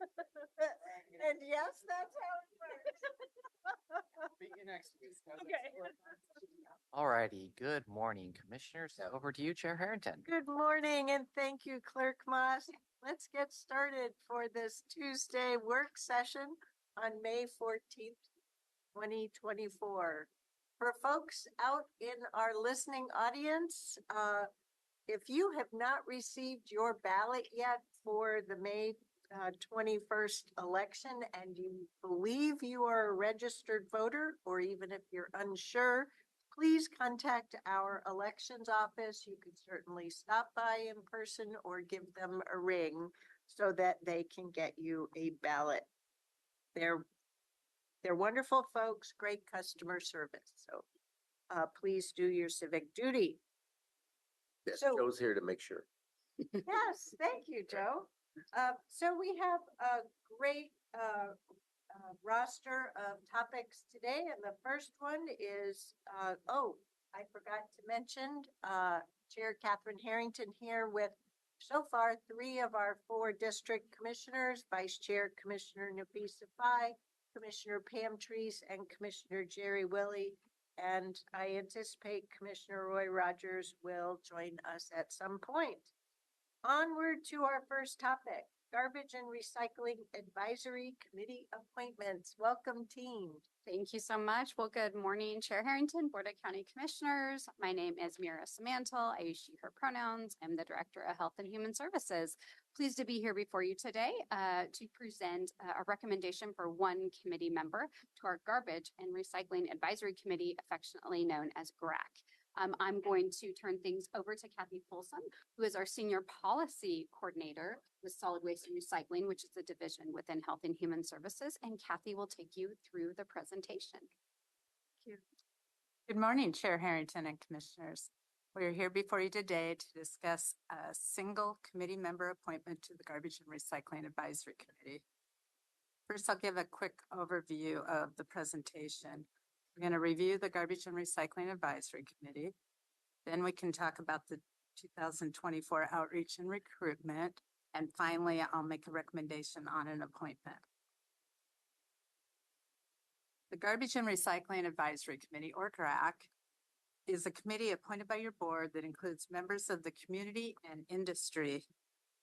And yes, that's how it works. Meet you next week. Okay. All righty. Good morning, commissioners. Over to you, Chair Harrington. Good morning, and thank you, Clerk Moss. Let's get started for this Tuesday work session on May 14th, 2024. For folks out in our listening audience, if you have not received your ballot yet for the May 21st election and you believe you are a registered voter, or even if you're unsure, please contact our elections office. You can certainly stop by in person or give them a ring so that they can get you a ballot. They're wonderful folks, great customer service. So please do your civic duty. Yes, So- Joe's here to make sure. Yes, thank you, Joe. So we have a great roster of topics today, and the first one is, I forgot to mention, Chair Catherine Harrington here with so far 3 of our 4 district commissioners, Vice Chair Commissioner Nafisa Fai, Commissioner Pam Treese, and Commissioner Jerry Willey. And I anticipate Commissioner Roy Rogers will join us at some point. Onward to our first topic, Garbage and Recycling Advisory Committee appointments. Welcome, team. Thank you so much. Well, good morning, Chair Harrington, Board of County Commissioners. My name is Mira Samantel. I use she, her pronouns. I'm the Director of Health and Human Services. Pleased to be here before you today to present a recommendation for one committee member to our Garbage and Recycling Advisory Committee, affectionately known as GRAC. I'm going to turn things over to Kathy Folsom, who is our Senior Policy Coordinator with Solid Waste and Recycling, which is a division within Health and Human Services. And Kathy will take you through the presentation. Thank you. Good morning, Chair Harrington and Commissioners. We are here before you today to discuss a single committee member appointment to the Garbage and Recycling Advisory Committee. First, I'll give a quick overview of the presentation. We're going to review the Garbage and Recycling Advisory Committee. Then we can talk about the 2024 outreach and recruitment. And finally, I'll make a recommendation on an appointment. The Garbage and Recycling Advisory Committee, or GRAC, is a committee appointed by your board that includes members of the community and industry.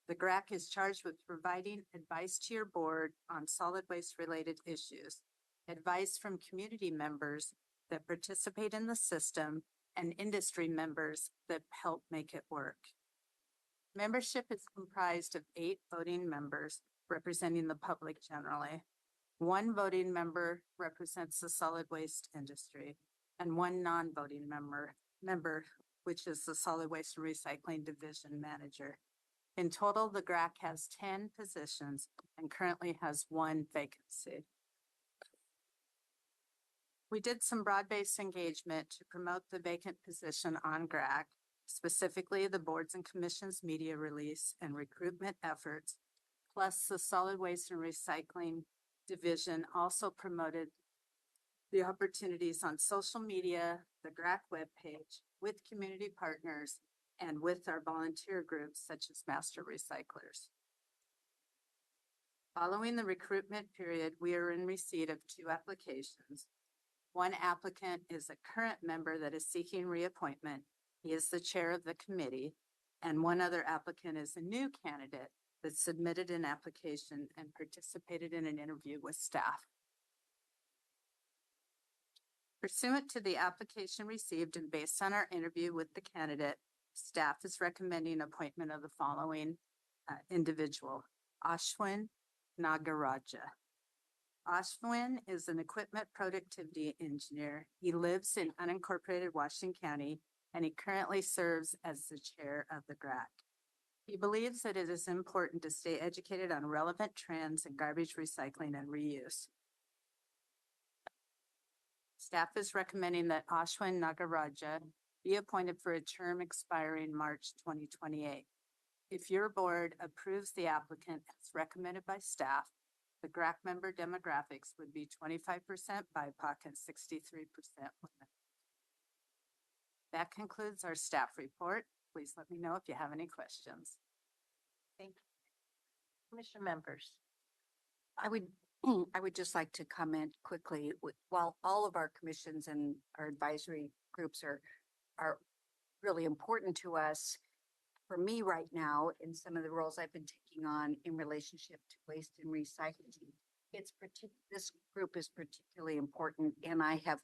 The GRAC is charged with providing advice to your board on solid waste related issues. Advice from community members that participate in the system and industry members that help make it work. Membership is comprised of 8 voting members representing the public generally. 1 voting member represents the solid waste industry, and 1 non-voting member, which is the Solid Waste and Recycling Division Manager. In total, the GRAC has 10 positions and currently has 1 vacancy. We did some broad-based engagement to promote the vacant position on GRAC, specifically the boards and commissions media release and recruitment efforts, plus the Solid Waste and Recycling Division also promoted the opportunities on social media, the GRAC webpage, with community partners, and with our volunteer groups such as Master Recyclers. Following the recruitment period, we are in receipt of 2 applications. 1 applicant is a current member that is seeking reappointment. He is the chair of the committee, and 1 other applicant is a new candidate that submitted an application and participated in an interview with staff. Pursuant to the application received and based on our interview with the candidate, staff is recommending appointment of the following individual, Ashwin Nagaraja. Ashwin is an equipment productivity engineer. He lives in unincorporated Washington County, and he currently serves as the chair of the GRAC. He believes that it is important to stay educated on relevant trends in garbage recycling and reuse. Staff is recommending that Ashwin Nagaraja be appointed for a term expiring March 2028. If your board approves the applicant as recommended by staff, the GRAC member demographics would be 25% BIPOC and 63% women. That concludes our staff report. Please let me know if you have any questions. Thank you. Commission members. I would, I would just like to comment quickly, while all of our commissions and our advisory groups are really important to us, for me right now, in some of the roles I've been taking on in relationship to waste and recycling, this group is particularly important, and I have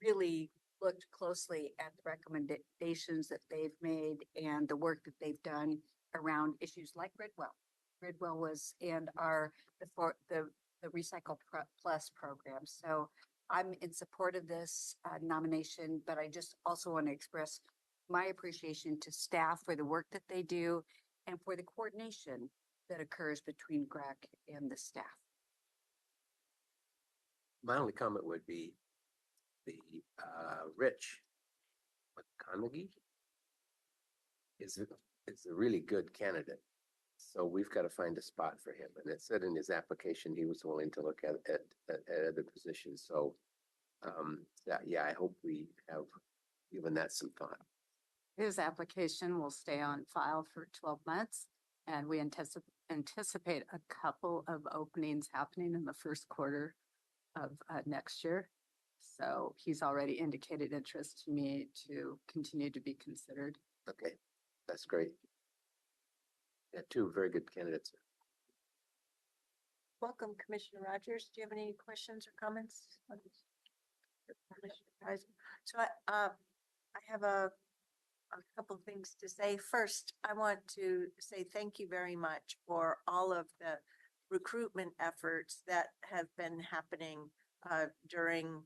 really looked closely at the recommendations that they've made and the work that they've done around issues like Gridwell. Gridwell was and the Recycle Plus program. So I'm in support of this nomination, but I just also want to express my appreciation to staff for the work that they do and for the coordination that occurs between GRAC and the staff. My only comment would be the Rich McConaughey is a really good candidate. So we've got to find a spot for him. And it said in his application he was willing to look at other positions. So I hope we have given that some thought. His application will stay on file for 12 months, and we anticipate a couple of openings happening in the first quarter of next year. So he's already indicated interest to me to continue to be considered. Okay, that's great. Yeah, two very good candidates. Welcome, Commissioner Rogers. Do you have any questions or comments? On this? Commissioner Kaiser? So I have a couple things to say. First, I want to say thank you very much for all of the recruitment efforts that have been happening during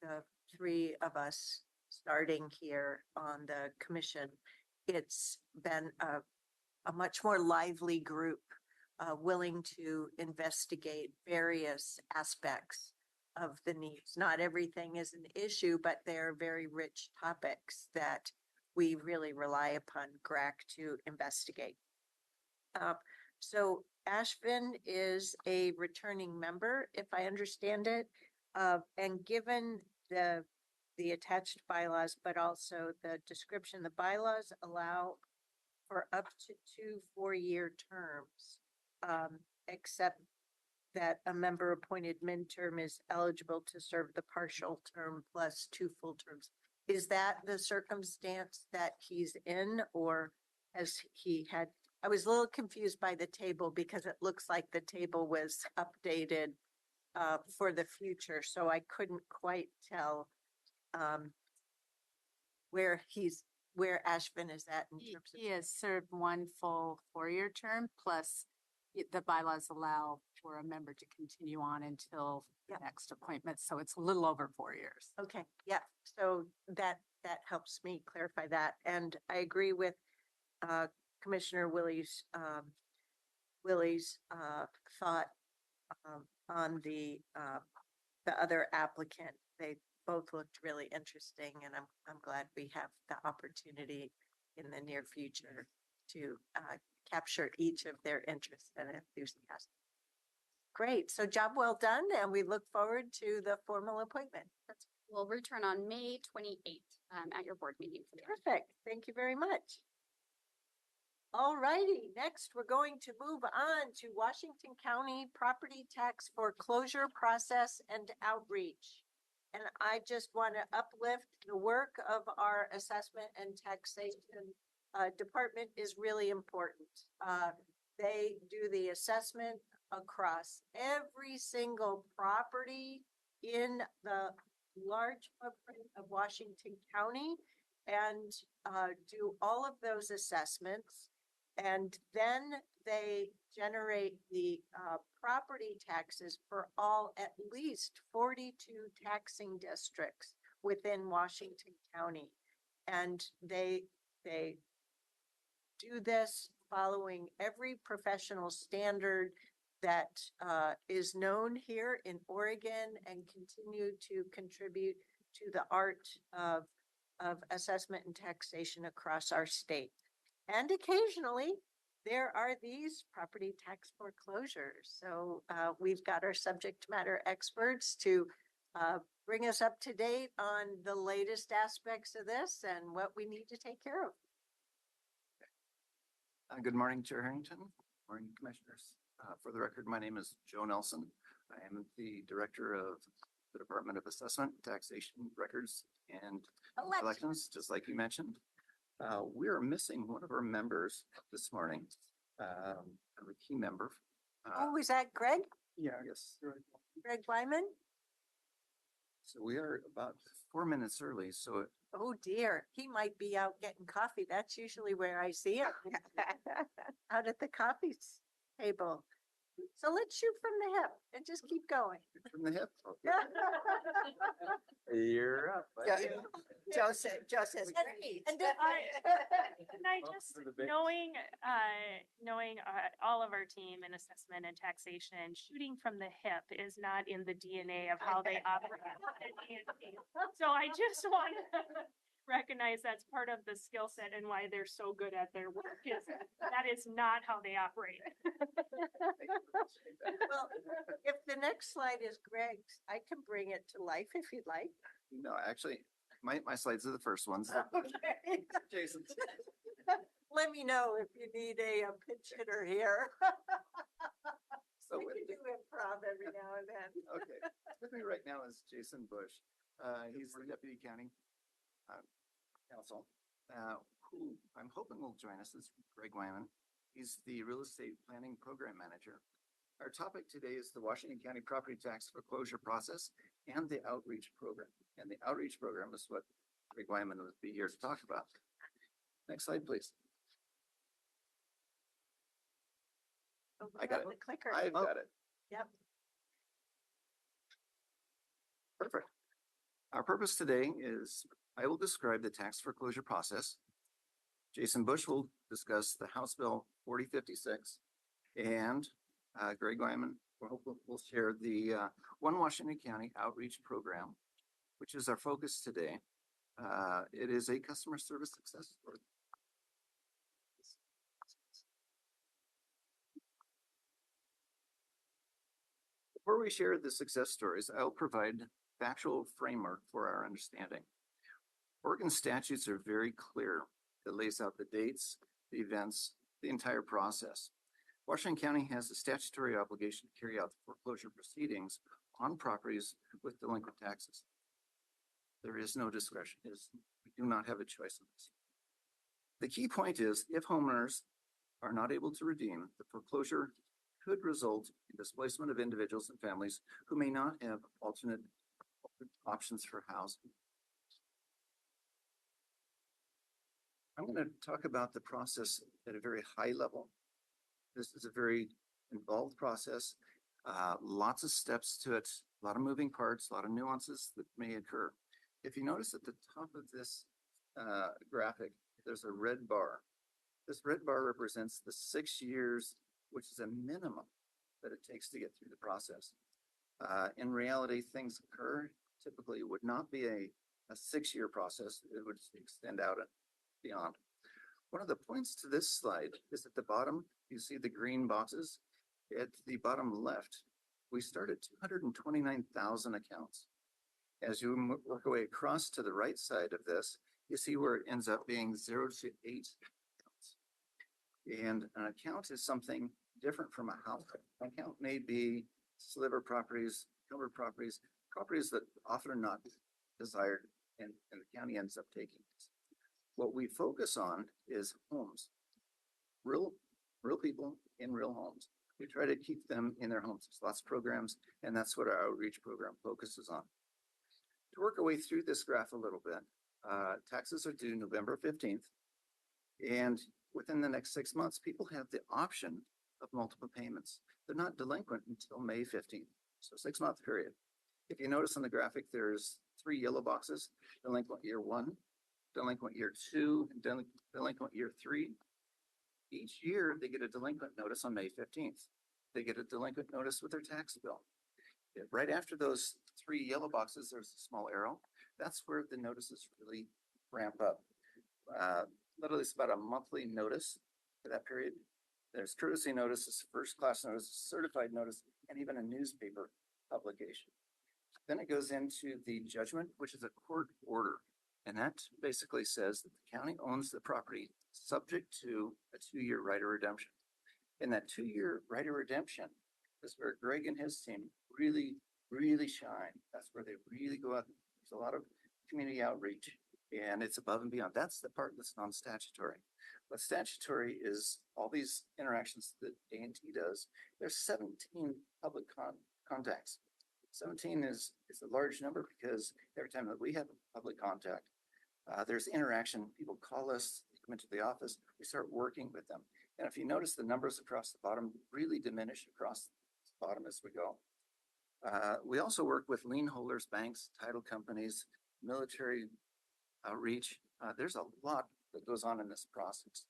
the three of us starting here on the commission. It's been a much more lively group willing to investigate various aspects of the needs. Not everything is an issue, but they're very rich topics that we really rely upon GRAC to investigate. So Ashvin is a returning member, if I understand it, and given the attached bylaws, but also the description, the bylaws allow for up to 2 4-year terms, except that a member appointed midterm is eligible to serve the partial term plus 2 full terms. Is that the circumstance that he's in, or has he had? I was a little confused by the table because it looks like the table was updated for the future, so I couldn't quite tell where Ashvin is at in terms of. He has served one full 4-year term, plus the bylaws allow for a member to continue on until the next appointment. So it's a little over 4 years. Okay, yeah, so that helps me clarify that. And I agree with Commissioner Willie's thought on the other applicant. They both looked really interesting, and I'm glad we have the opportunity in the near future to capture each of their interests and enthusiasm. Great, so job well done, and we look forward to the formal appointment. We'll return on May 28th at your board meeting. Perfect, thank you very much. All righty, next we're going to move on to Washington County Property Tax Foreclosure Process and Outreach. And I just want to uplift the work of our assessment and taxation department is really important. They do the assessment across every single property in the large footprint of Washington County and do all of those assessments. And then they generate the property taxes for all at least 42 taxing districts within Washington County. And they do this following every professional standard that is known here in Oregon and continue to contribute to the art of assessment and taxation across our state. And occasionally there are these property tax foreclosures. So we've got our subject matter experts to bring us up to date on the latest aspects of this and what we need to take care of. Good morning, Chair Harrington. Morning, Commissioners. For the record, my name is Joe Nelson. I am the Director of the Department of Assessment, Taxation, Records, and Elections, just like you mentioned. We are missing one of our members this morning, a key member. Oh, is that Greg? Yeah, I guess. Greg Wyman? So we are about 4 minutes early, so Oh dear, he might be out getting coffee. That's usually where I see him. Out at the coffee table. So let's shoot from the hip and just keep going. from the hip. You're up. buddy. Joe says, great. And I just, For the big- knowing all of our team in assessment and taxation, shooting from the hip is not in the DNA of how they operate. at DNC. So I just want to recognize that's part of the skill set and why they're so good at their work is that is not how they operate. Well, if the next slide is Greg's, I can bring it to life if you'd like. No, actually, my slides are the first ones. Okay. Jason. Let me know if you need a pinch hitter here. So We with can do improv every now and then. Okay, with me right now is Jason Bush. He's the Deputy County Counsel, who I'm hoping will join us is Greg Wyman. He's the Real Estate Planning Program Manager. Our topic today is the Washington County Property Tax Foreclosure Process and the Outreach Program. And the Outreach Program is what Greg Wyman would be here to talk about. Next slide, please. I got it. The clicker. I've got it. Yep. Perfect. Our purpose today is I will describe the tax foreclosure process. Jason Bush will discuss the House Bill 4056 and Greg Wyman will share the One Washington County Outreach Program, which is our focus today. It is a customer service success story. Before we share the success stories, I'll provide factual framework for our understanding. Oregon statutes are very clear. It lays out the dates, the events, the entire process. Washington County has a statutory obligation to carry out the foreclosure proceedings on properties with delinquent taxes. There is no discretion. We do not have a choice in this. The key point is if homeowners are not able to redeem, the foreclosure could result in displacement of individuals and families who may not have alternate options for housing. I'm going to talk about the process at a very high level. This is a very involved process, lots of steps to it, a lot of moving parts, a lot of nuances that may occur. If you notice at the top of this graphic, there's a red bar. This red bar represents the 6 years, which is a minimum that it takes to get through the process. In reality, things occur. Typically, it would not be a 6-year process. It would extend out and beyond. One of the points to this slide is at the bottom, you see the green boxes. At the bottom left, we start at 229,000 accounts. As you work away across to the right side of this, you see where it ends up being 0 to 8 accounts. And an account is something different from a house. An account may be sliver properties, covered properties, properties that often are not desired, and the county ends up taking this. What we focus on is homes, real people in real homes. We try to keep them in their homes. There's lots of programs, and that's what our outreach program focuses on. To work our way through this graph a little bit, taxes are due November 15th, and within the next 6 months, people have the option of multiple payments. They're not delinquent until May 15th, so 6-month period. If you notice on the graphic, there's 3 yellow boxes: delinquent year 1, delinquent year 2, and delinquent year 3. Each year, they get a delinquent notice on May 15th. They get a delinquent notice with their tax bill. Right after those 3 yellow boxes, there's a small arrow. That's where the notices really ramp up. Literally, it's about a monthly notice for that period. There's courtesy notices, first class notice, certified notice, and even a newspaper publication. Then it goes into the judgment, which is a court order. And that basically says that the county owns the property subject to a 2-year right of redemption. And that 2-year right of redemption is where Greg and his team really, really shine. That's where they really go out. There's a lot of community outreach and it's above and beyond. That's the part that's non-statutory. But statutory is all these interactions that A&T does. There's 17 public contacts. 17 is a large number because every time that we have a public contact, there's interaction. People call us, they come into the office, we start working with them. And if you notice the numbers across the bottom really diminish across the bottom as we go. We also work with lien holders, banks, title companies, military outreach. There's a lot that goes on in this process.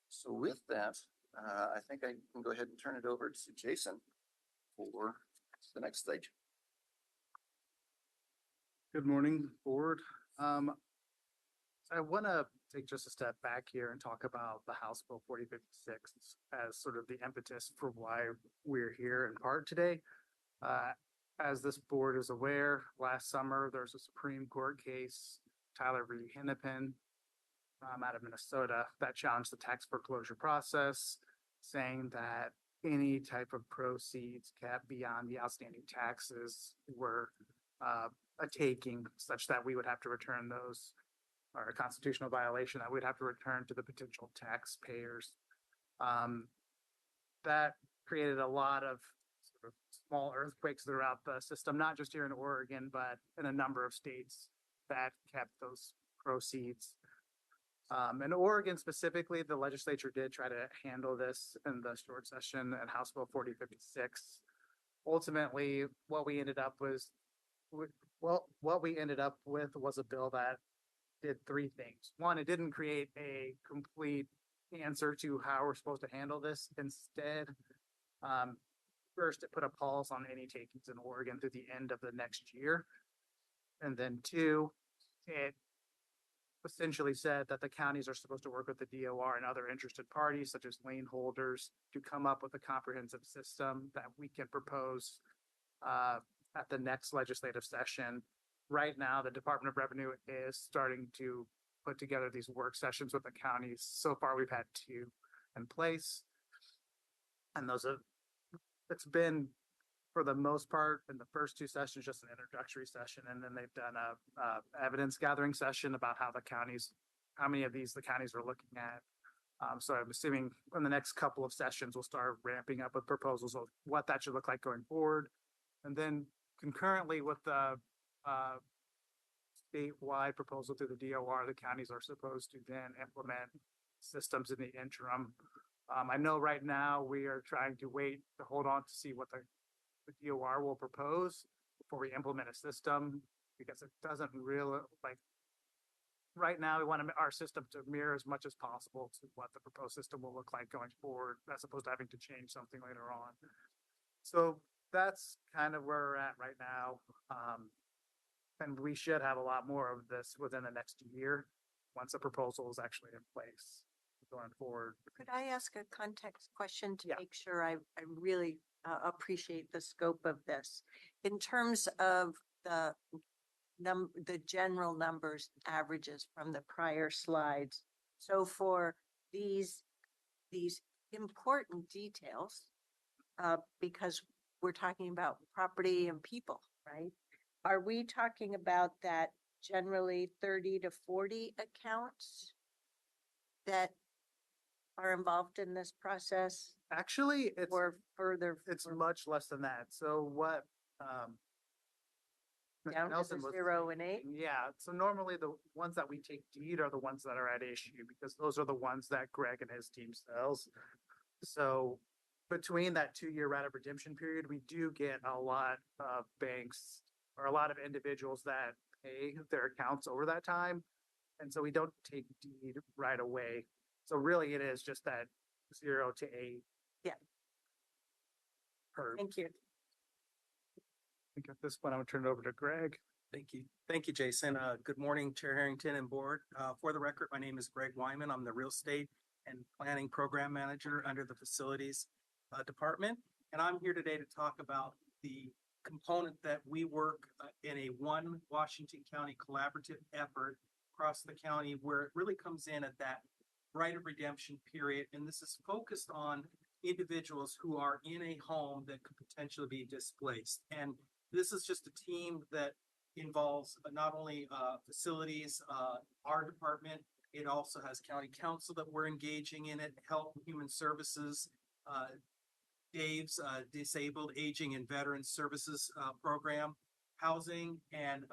So with that, I think I can go ahead and turn it over to Jason for the next stage. Good morning, board. I want to take just a step back here and talk about the House Bill 4056 as sort of the impetus for why we're here in part today. As this board is aware, last summer there was a Supreme Court case, Tyler v. Hennepin, out of Minnesota, that challenged the tax foreclosure process, saying that any type of proceeds kept beyond the outstanding taxes were a taking, such that we would have to return those, or a constitutional violation that we'd have to return to the potential taxpayers. That created a lot of sort of small earthquakes throughout the system, not just here in Oregon, but in a number of states that kept those proceeds. In Oregon specifically, the legislature did try to handle this in the short session at House Bill 4056. Ultimately, what we ended up with was a bill that did three things. One, it didn't create a complete answer to how we're supposed to handle this. Instead, first, it put a pause on any takings in Oregon through the end of the next year. And then two, it essentially said that the counties are supposed to work with the DOR and other interested parties, such as lien holders, to come up with a comprehensive system that we can propose at the next legislative session. Right now, the Department of Revenue is starting to put together these work sessions with the counties. So far, we've had 2 in place. And it's been, for the most part, in the first 2 sessions, just an introductory session. And then they've done a evidence gathering session about how many of these the counties are looking at. So I'm assuming in the next couple of sessions, we'll start ramping up with proposals of what that should look like going forward. And then concurrently with the statewide proposal through the DOR, the counties are supposed to then implement systems in the interim. I know right now we are trying to wait to hold on to see what the DOR will propose before we implement a system, because it doesn't really, right now we want our system to mirror as much as possible to what the proposed system will look like going forward, as opposed to having to change something later on. So that's kind of where we're at right now. And we should have a lot more of this within the next year once the proposal is actually in place going forward. Could I ask a context question to Yeah. make sure I really appreciate the scope of this? In terms of the general numbers, averages from the prior slides. So for these important details, because we're talking about property and people, right? Are we talking about that generally 30 to 40 accounts that are involved in this process? Actually, it's Or much less than that. So what Mr. down to Nelson the was 0 and 8? Yeah, so normally the ones that we take deed are the ones that are at issue, because those are the ones that Greg and his team sells. So between that 2-year right of redemption period, we do get a lot of banks or a lot of individuals that pay their accounts over that time. And so we don't take deed right away. So really it is just that 0 to 8. Yeah. Per. Thank you. I think at this point, I'm gonna turn it over to Greg. Thank you. Thank you, Jason. Good morning, Chair Harrington and board. For the record, my name is Greg Wyman. I'm the Real Estate and Planning Program Manager under the Facilities Department. And I'm here today to talk about the component that we work in a one Washington County collaborative effort across the county, where it really comes in at that right of redemption period. And this is focused on individuals who are in a home that could potentially be displaced. And this is just a team that involves not only facilities, our department, it also has county council that we're engaging in it, Health and Human Services, Dave's Disabled Aging and Veterans Services Program, housing and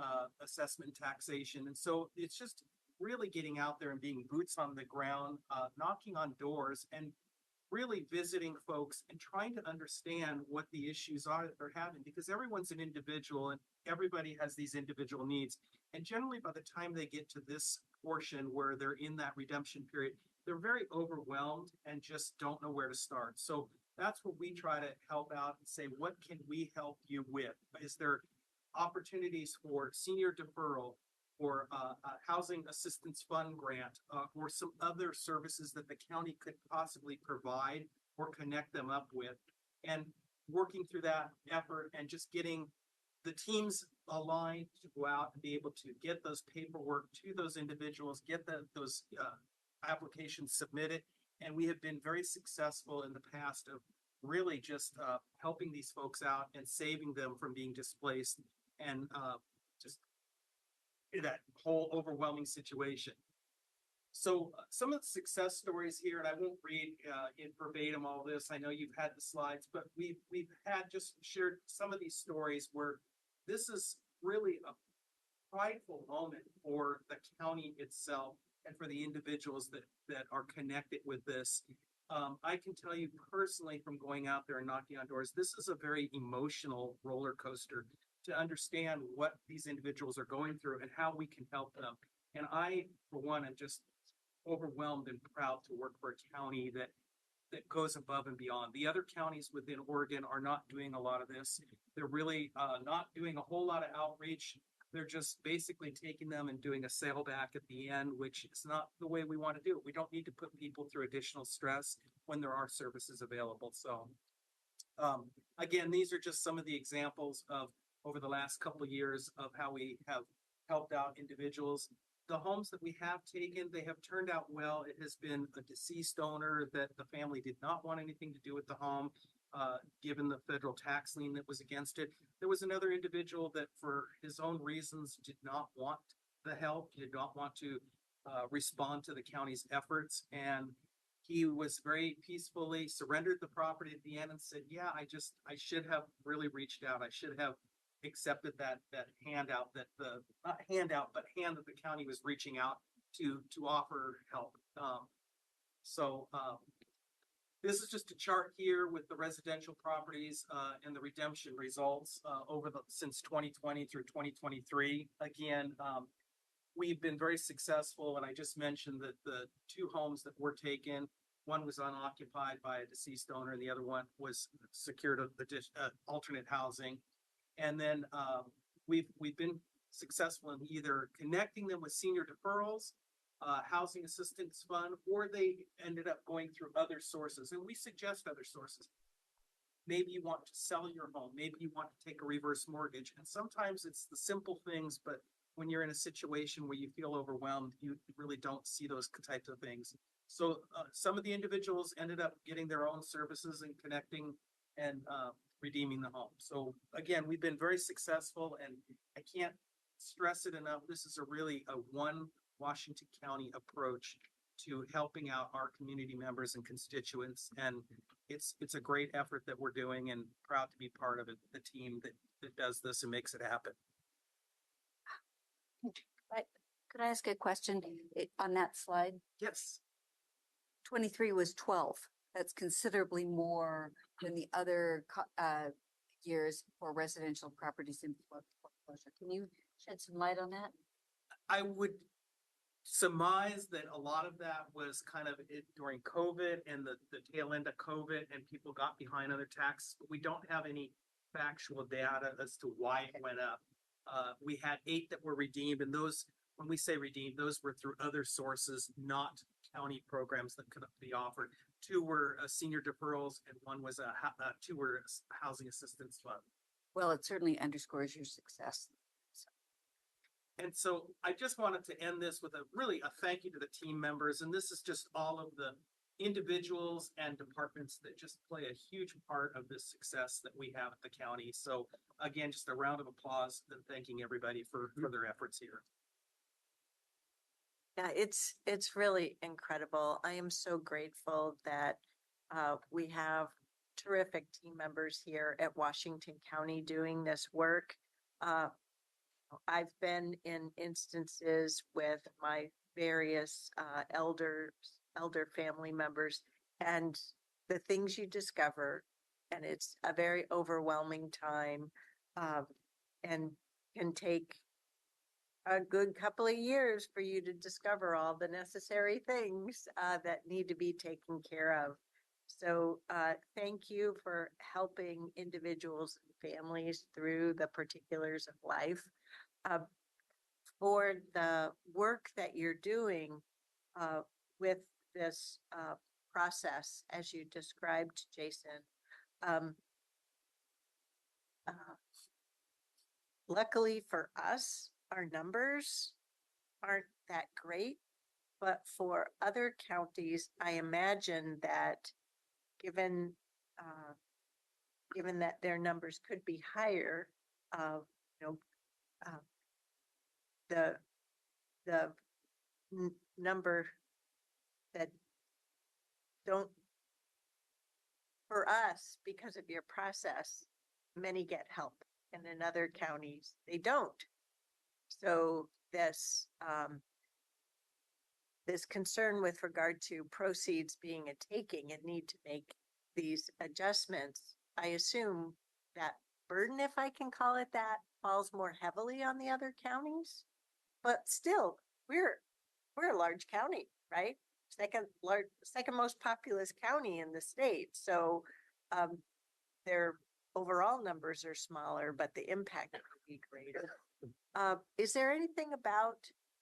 assessment and taxation. And so it's just really getting out there and being boots on the ground, knocking on doors and really visiting folks and trying to understand what the issues are that they're having, because everyone's an individual and everybody has these individual needs. And generally by the time they get to this portion where they're in that redemption period, they're very overwhelmed and just don't know where to start. So that's what we try to help out and say, what can we help you with? Is there opportunities for senior deferral, or a housing assistance fund grant, or some other services that the county could possibly provide or connect them up with, and working through that effort and just getting the teams aligned to go out and be able to get those paperwork to those individuals, get those applications submitted. And we have been very successful in the past of really just helping these folks out and saving them from being displaced and just that whole overwhelming situation. So some of the success stories here, and I won't read in verbatim all this. I know you've had the slides, but we've had just shared some of these stories where this is really a prideful moment for the county itself and for the individuals that are connected with this. I can tell you personally from going out there and knocking on doors, this is a very emotional roller coaster to understand what these individuals are going through and how we can help them. And I, for one, am just overwhelmed and proud to work for a county that goes above and beyond. The other counties within Oregon are not doing a lot of this. They're really not doing a whole lot of outreach. They're just basically taking them and doing a sale back at the end, which is not the way we want to do it. We don't need to put people through additional stress when there are services available. So again, these are just some of the examples of over the last couple of years of how we have helped out individuals. The homes that we have taken, they have turned out well. It has been a deceased owner that the family did not want anything to do with the home, given the federal tax lien that was against it. There was another individual that for his own reasons did not want the help, did not want to respond to the county's efforts. And he was very peacefully surrendered the property at the end and said, yeah, I should have really reached out. I should have accepted that handout that not handout, but hand that the county was reaching out to offer help. This is just a chart here with the residential properties and the redemption results since 2020 through 2023. Again, we've been very successful, and I just mentioned that the two homes that were taken, one was unoccupied by a deceased owner, and the other one was secured alternate housing. And then we've been successful in either connecting them with senior deferrals, housing assistance fund, or they ended up going through other sources. And we suggest other sources. Maybe you want to sell your home. Maybe you want to take a reverse mortgage. And sometimes it's the simple things, but when you're in a situation where you feel overwhelmed, you really don't see those types of things. So some of the individuals ended up getting their own services and connecting and redeeming the home. So again, we've been very successful, and I can't stress it enough. This is a one Washington County approach to helping out our community members and constituents. And it's a great effort that we're doing, and proud to be part of it, the team that does this and makes it happen. Could I ask a question on that slide? Yes. 23 was 12. That's considerably more than the other years for residential properties in foreclosure. Can you shed some light on that? I would surmise that a lot of that was kind of during COVID and the tail end of COVID, and people got behind on their taxes, but we don't have any factual data as to why it went up. We had 8 that were redeemed, and those, when we say redeemed, those were through other sources, not county programs that could be offered. 2 were senior deferrals, and 1 was 2 were housing assistance fund. Well, it certainly underscores your success. And so I just wanted to end this with a thank you to the team members. And this is just all of the individuals and departments that just play a huge part of the success that we have at the county. So again, just a round of applause and thanking everybody for their efforts here. Yeah, it's really incredible. I am so grateful that we have terrific team members here at Washington County doing this work. I've been in instances with my various elder family members, and the things you discover, and it's a very overwhelming time, and can take a good couple of years for you to discover all the necessary things that need to be taken care of. So thank you for helping individuals and families through the particulars of life. Uh, for the work that you're doing with this process, as you described, Jason, um, luckily for us, our numbers aren't that great, but for other counties, I imagine that given given that their numbers could be higher, you know, the number that don't, for us, because of your process, many get help, and in other counties they don't. So this concern with regard to proceeds being a taking and need to make these adjustments, I assume that burden, if I can call it that, falls more heavily on the other counties. But still, we're a large county, right? Second most populous county in the state. So their overall numbers are smaller, but the impact would be greater. Is there anything about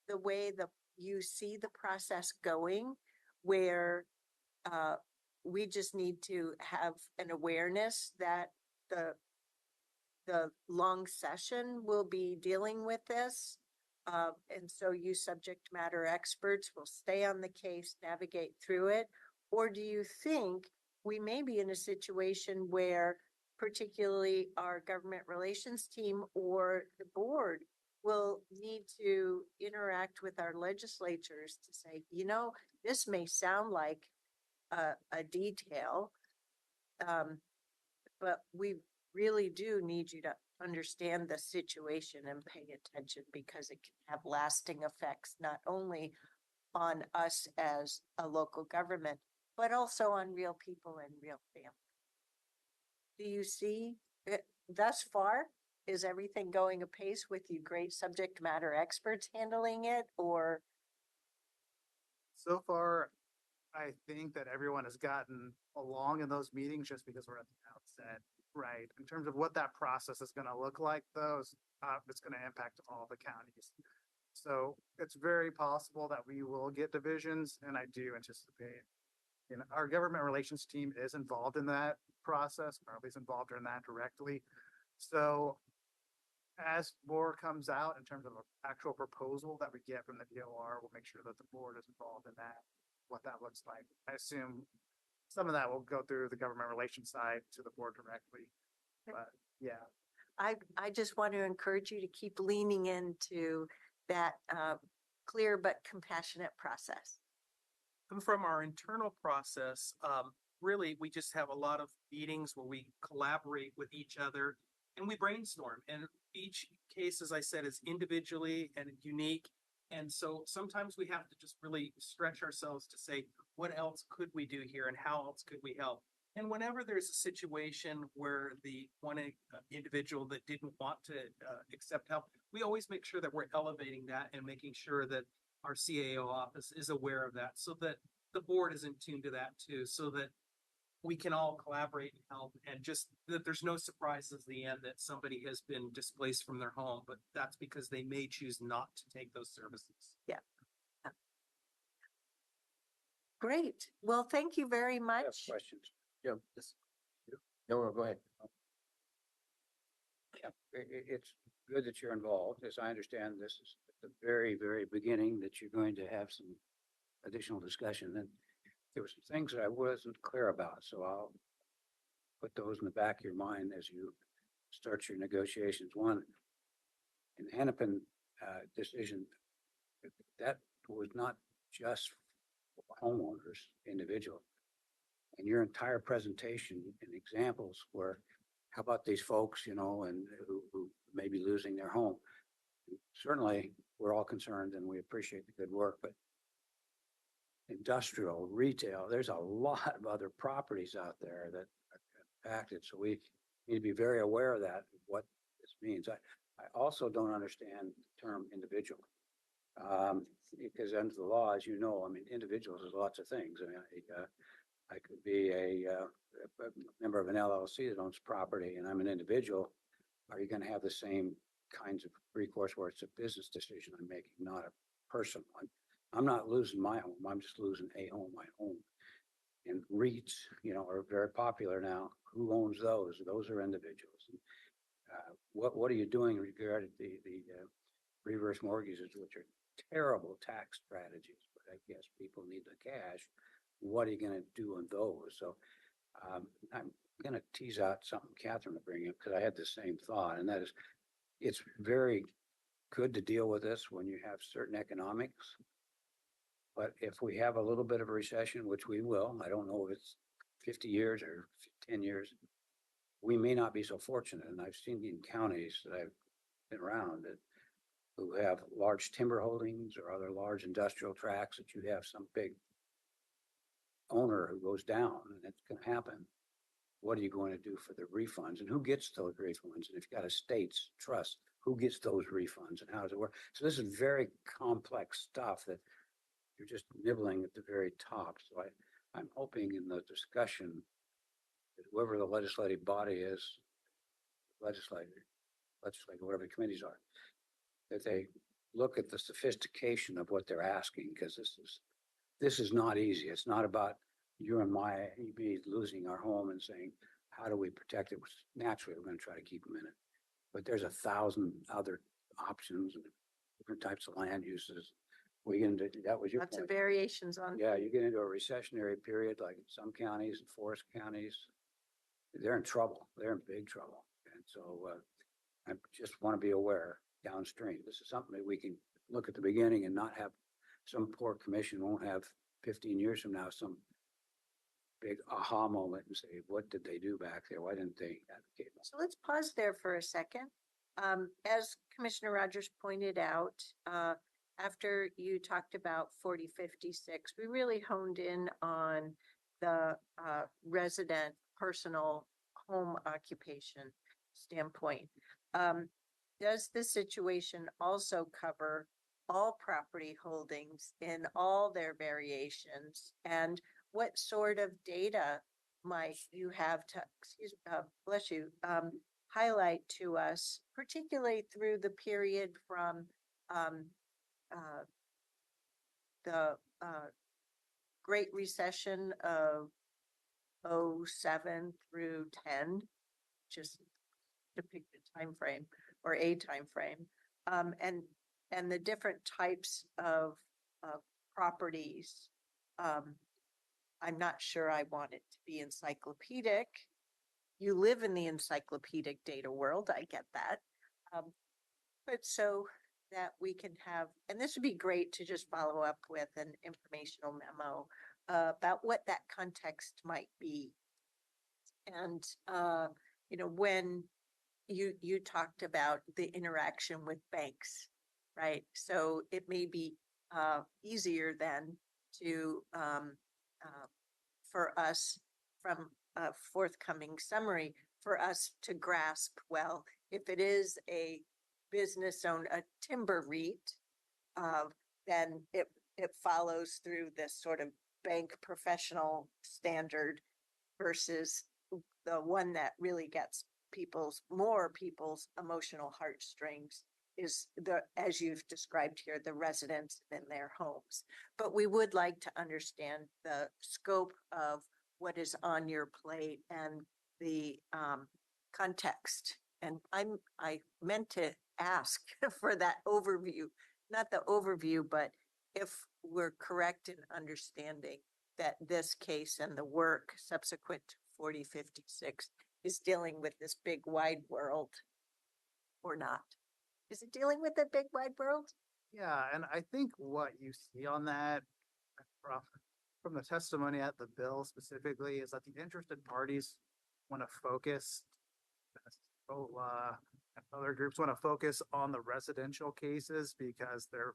the way that you see the process going where we just need to have an awareness that the long session will be dealing with this? And so you subject matter experts will stay on the case, navigate through it? Or do you think we may be in a situation where particularly our government relations team or the board will need to interact with our legislatures to say, you know, this may sound like a detail, but we really do need you to understand the situation and pay attention, because it can have lasting effects, not only on us as a local government, but also on real people and real families. Do you see it thus far? Is everything going apace with you great subject matter experts handling it, or? So far, I think that everyone has gotten along in those meetings just because we're at the outset, right? In terms of what that process is going to look like, though, it's going to impact all the counties. So it's very possible that we will get divisions, and I do anticipate, you know, our government relations team is involved in that process, or at least involved in that directly. So as more comes out in terms of an actual proposal that we get from the DOR, we'll make sure that the board is involved in that, what that looks like. I assume some of that will go through the government relations side to the board directly, but yeah. I just want to encourage you to keep leaning into that clear but compassionate process. And from our internal process, really, we just have a lot of meetings where we collaborate with each other and we brainstorm. And each case, as I said, is individually and unique. And so sometimes we have to just really stretch ourselves to say, what else could we do here and how else could we help? And whenever there's a situation where the one individual that didn't want to accept help, we always make sure that we're elevating that and making sure that our CAO office is aware of that, so that the board is in tune to that too, so that we can all collaborate and help, and just that there's no surprises at the end that somebody has been displaced from their home, but that's because they may choose not to take those services. Yeah. Great. Well, thank you very much. Questions? Jim? No, go ahead. Yeah, it's good that you're involved. As I understand, this is at the very, very beginning that you're going to have some additional discussion. And there were some things that I wasn't clear about, so I'll put those in the back of your mind as you start your negotiations. One, in the Hennepin decision, that was not just for homeowners, individual. And your entire presentation and examples were, how about these folks, you know, and who may be losing their home? Certainly, we're all concerned and we appreciate the good work, but industrial, retail, there's a lot of other properties out there that are impacted. So we need to be very aware of that, what this means. I also don't understand the term individual. Because under the law, as you know, I mean, individuals is lots of things. I mean, I could be a member of an LLC that owns property and I'm an individual. Are you going to have the same kinds of recourse where it's a business decision I'm making, not a personal one? I'm not losing my home. I'm just losing a home, my home. And REITs, you know, are very popular now. Who owns those? Those are individuals. What are you doing regarding the reverse mortgages, which are terrible tax strategies, but I guess people need the cash. What are you going to do on those? So I'm going to tease out something Catherine will bring up, because I had the same thought, and that is, it's very good to deal with this when you have certain economics. But if we have a little bit of a recession, which we will, I don't know if it's 50 years or 10 years, we may not be so fortunate. And I've seen in counties that I've been around that who have large timber holdings or other large industrial tracts, that you have some big owner who goes down, and it's going to happen. What are you going to do for the refunds, and who gets those refunds? And if you've got estates, trust, who gets those refunds, and how does it work? So this is very complex stuff that you're just nibbling at the very top. So I'm hoping in the discussion that whoever the legislative body is, legislature, whatever the committees are, that they look at the sophistication of what they're asking, because this is not easy. It's not about you and me losing our home and saying, how do we protect it? Naturally, we're going to try to keep them in it. But there's 1,000 other options and different types of land uses. We get into, that was your Lots point. of variations on. Yeah, you get into a recessionary period, like in some counties and forest counties, they're in trouble. They're in big trouble. And so I just want to be aware downstream. This is something that we can look at the beginning and not have some poor commission won't have 15 years from now some big aha moment and say, what did they do back there? Why didn't they advocate? So let's pause there for a second. As Commissioner Rogers pointed out, after you talked about 4056, we really honed in on the resident personal home occupation standpoint. Does this situation also cover all property holdings in all their variations? And what sort of data might you have to, bless you, highlight to us, particularly through the period from the Great Recession of 07 through 10, just to pick the time frame or a time frame, and the different types of properties. I'm not sure I want it to be encyclopedic. You live in the encyclopedic data world, I get that. But so that we can have, and this would be great to just follow up with an informational memo about what that context might be. And, you know, when you talked about the interaction with banks, right? So it may be easier then to, for us from a forthcoming summary, for us to grasp, well, if it is a business owned, a timber REIT, then it follows through this sort of bank professional standard versus the one that really gets more people's emotional heartstrings is the, as you've described here, the residents in their homes. But we would like to understand the scope of what is on your plate and the context. And I meant to ask for that overview, not the overview, but if we're correct in understanding that this case and the work subsequent to 4056 is dealing with this big wide world or not? Is it dealing with the big wide world? Yeah, and I think what you see on that from, from the testimony at the bill specifically is that the interested parties want to focus, and other groups want to focus on the residential cases because they're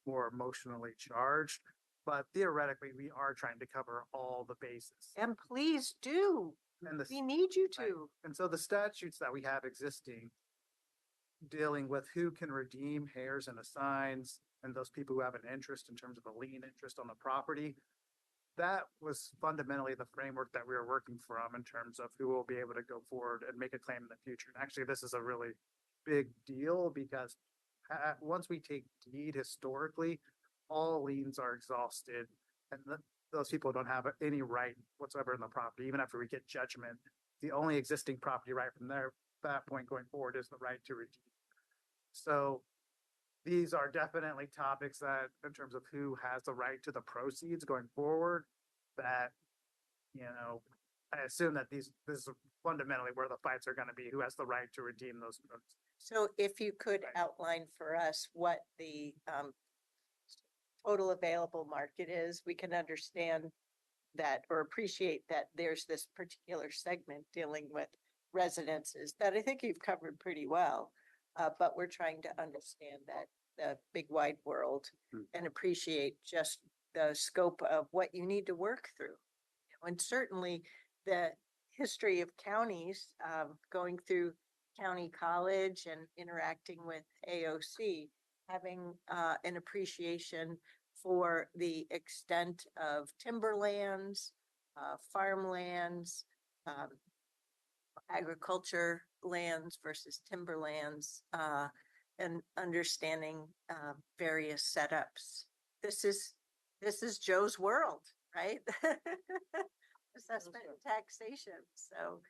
more emotionally charged. But theoretically, we are trying to cover all the bases. And please do. And the, We need you right. to. And so the statutes that we have existing dealing with who can redeem heirs and assigns and those people who have an interest in terms of a lien interest on the property, that was fundamentally the framework that we were working from in terms of who will be able to go forward and make a claim in the future. And actually, this is a really big deal because once we take deed historically, all liens are exhausted and those people don't have any right whatsoever in the property. Even after we get judgment, the only existing property right from there, that point going forward is the right to redeem. So these are definitely topics that, in terms of who has the right to the proceeds going forward, that, you know, I assume that this is fundamentally where the fights are going to be, who has the right to redeem those proceeds. So if you could outline for us what the total available market is, we can understand that or appreciate that there's this particular segment dealing with residences that I think you've covered pretty well. But we're trying to understand that the big wide world and appreciate just the scope of what you need to work through. And certainly the history of counties, going through county college and interacting with AOC, having an appreciation for the extent of timberlands, farmlands, agriculture lands versus timberlands, and understanding various setups. This is Joe's world, right? Assessment and taxation. So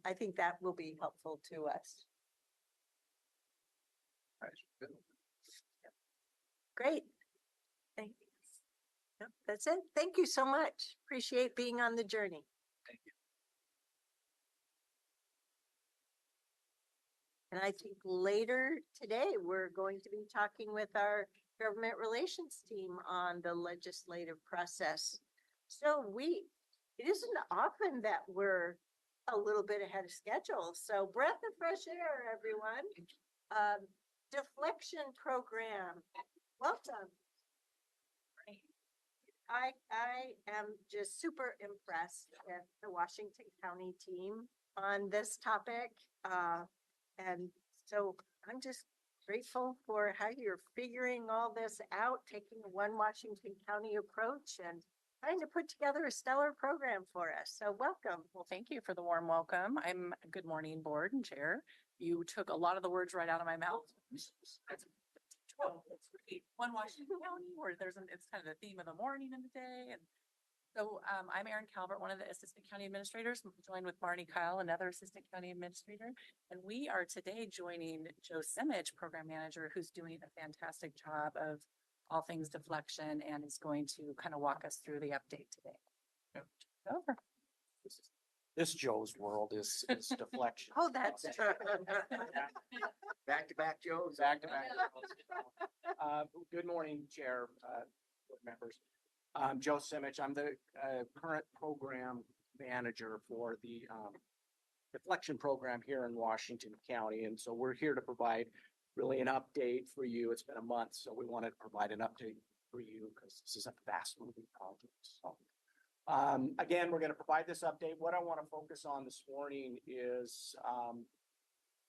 I think that will be helpful to us. Great. Thank you. Yep, that's it. Thank you so much. Appreciate being on the journey. Thank you. And I think later today, we're going to be talking with our government relations team on the legislative process. So it isn't often that we're a little bit ahead of schedule. So breath of fresh air, everyone. Deflection program. Welcome. I am just super impressed with the Washington County team on this topic. And so I'm just grateful for how you're figuring all this out, taking a one Washington County approach and trying to put together a stellar program for us. So welcome. Well, thank you for the warm welcome. Good morning, board and chair. You took a lot of the words right out of my mouth. It's great. One Washington County where it's kind of the theme of the morning and the day. And so I'm Erin Calvert, one of the assistant county administrators, joined with Marnie Kyle, another assistant county administrator. And we are today joining Joe Simich, program manager, who's doing a fantastic job of all things deflection and is going to kind of walk us through the update today. Over. This Joe's world is deflection. Oh, that's Back to back Joes. Back to back. Good morning, Chair, board members. Joe Simich. I'm the current program manager for the deflection program here in Washington County. And so we're here to provide really an update for you. It's been a month, so we wanted to provide an update for you because this is a fast moving project. So again, we're going to provide this update. What I want to focus on this morning is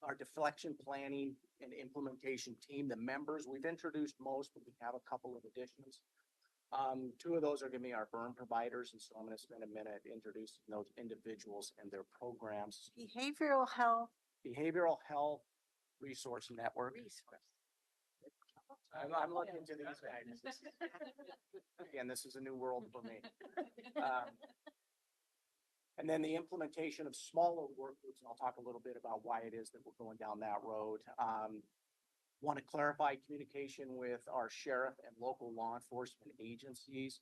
our deflection planning and implementation team, the members. We've introduced most, but we have a couple of additions. Two of those are going to be our burn providers. And so I'm going to spend a minute introducing those individuals and their programs. behavioral health. Behavioral Health Resource Network. I'm looking to these guys. Again, this is a new world for me. And then the implementation of smaller work groups, and I'll talk a little bit about why it is that we're going down that road. Want to clarify communication with our sheriff and local law enforcement agencies.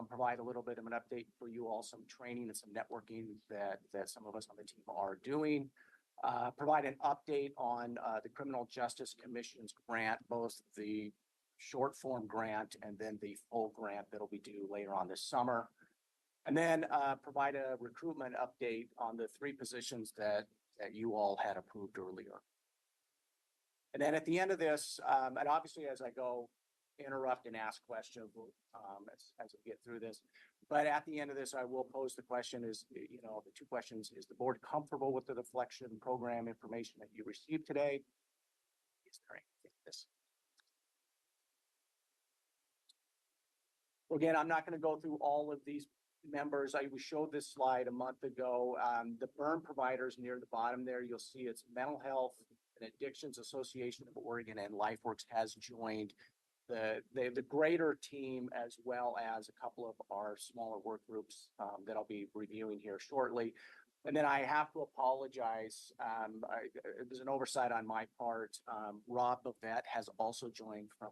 provide a little bit of an update for you all, some training and some networking that some of us on the team are doing. Provide an update on the Criminal Justice Commission's grant, both the short form grant and then the full grant that'll be due later on this summer. And then provide a recruitment update on the 3 positions that you all had approved earlier. And then at the end of this, and obviously as I go, interrupt and ask questions as we get through this. But at the end of this, I will pose the question is, the 2 questions: is the board comfortable with the deflection program information that you received today? Is there anything this? Again, I'm not going to go through all of these members. We showed this slide a month ago. The burn providers near the bottom there, you'll see it's Mental Health and Addictions Association of Oregon and LifeWorks has joined the greater team, as well as a couple of our smaller work groups that I'll be reviewing here shortly. And then I have to apologize. It was an oversight on my part. Rob Bavette has also joined from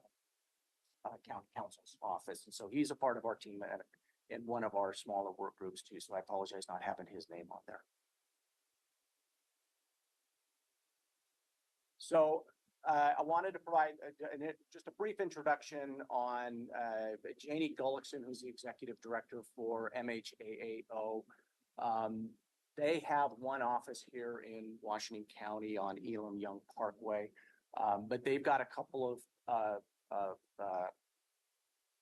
County Counsel's office. And so he's a part of our team in one of our smaller work groups too. So I apologize not having his name on there. So I wanted to provide just a brief introduction on Janie Gullickson, who's the executive director for MHAAO. They have one office here in Washington County on Elam Young Parkway, but they've got a couple of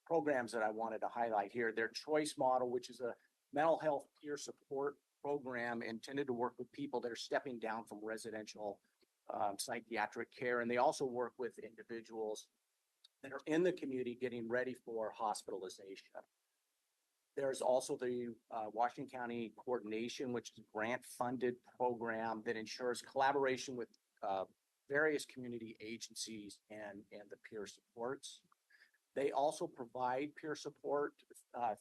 programs that I wanted to highlight here. Their Choice Model, which is a mental health peer support program intended to work with people that are stepping down from residential psychiatric care. And they also work with individuals that are in the community getting ready for hospitalization. There's also the Washington County Coordination, which is a grant-funded program that ensures collaboration with various community agencies and the peer supports. They also provide peer support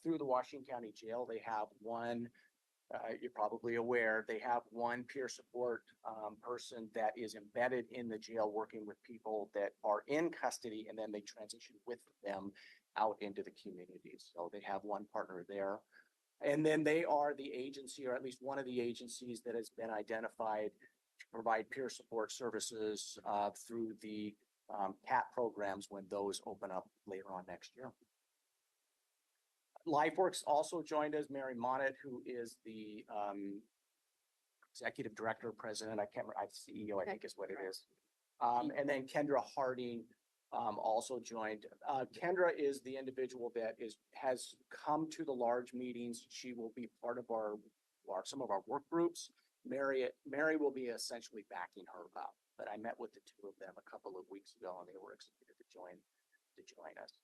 through the Washington County Jail. They have one, you're probably aware, they have one peer support person that is embedded in the jail working with people that are in custody, and then they transition with them out into the community. So they have one partner there. And then they are the agency, or at least one of the agencies that has been identified to provide peer support services through the CAT programs when those open up later on next year. LifeWorks also joined us, Mary Monette, who is the executive director, president, I can't remember, CEO, I think is what it is. And then Kendra Harding also joined. Kendra is the individual that has come to the large meetings. She will be part of some of our work groups. Mary will be essentially backing her up. But I met with the 2 of them a couple of weeks ago, and they were excited to join us.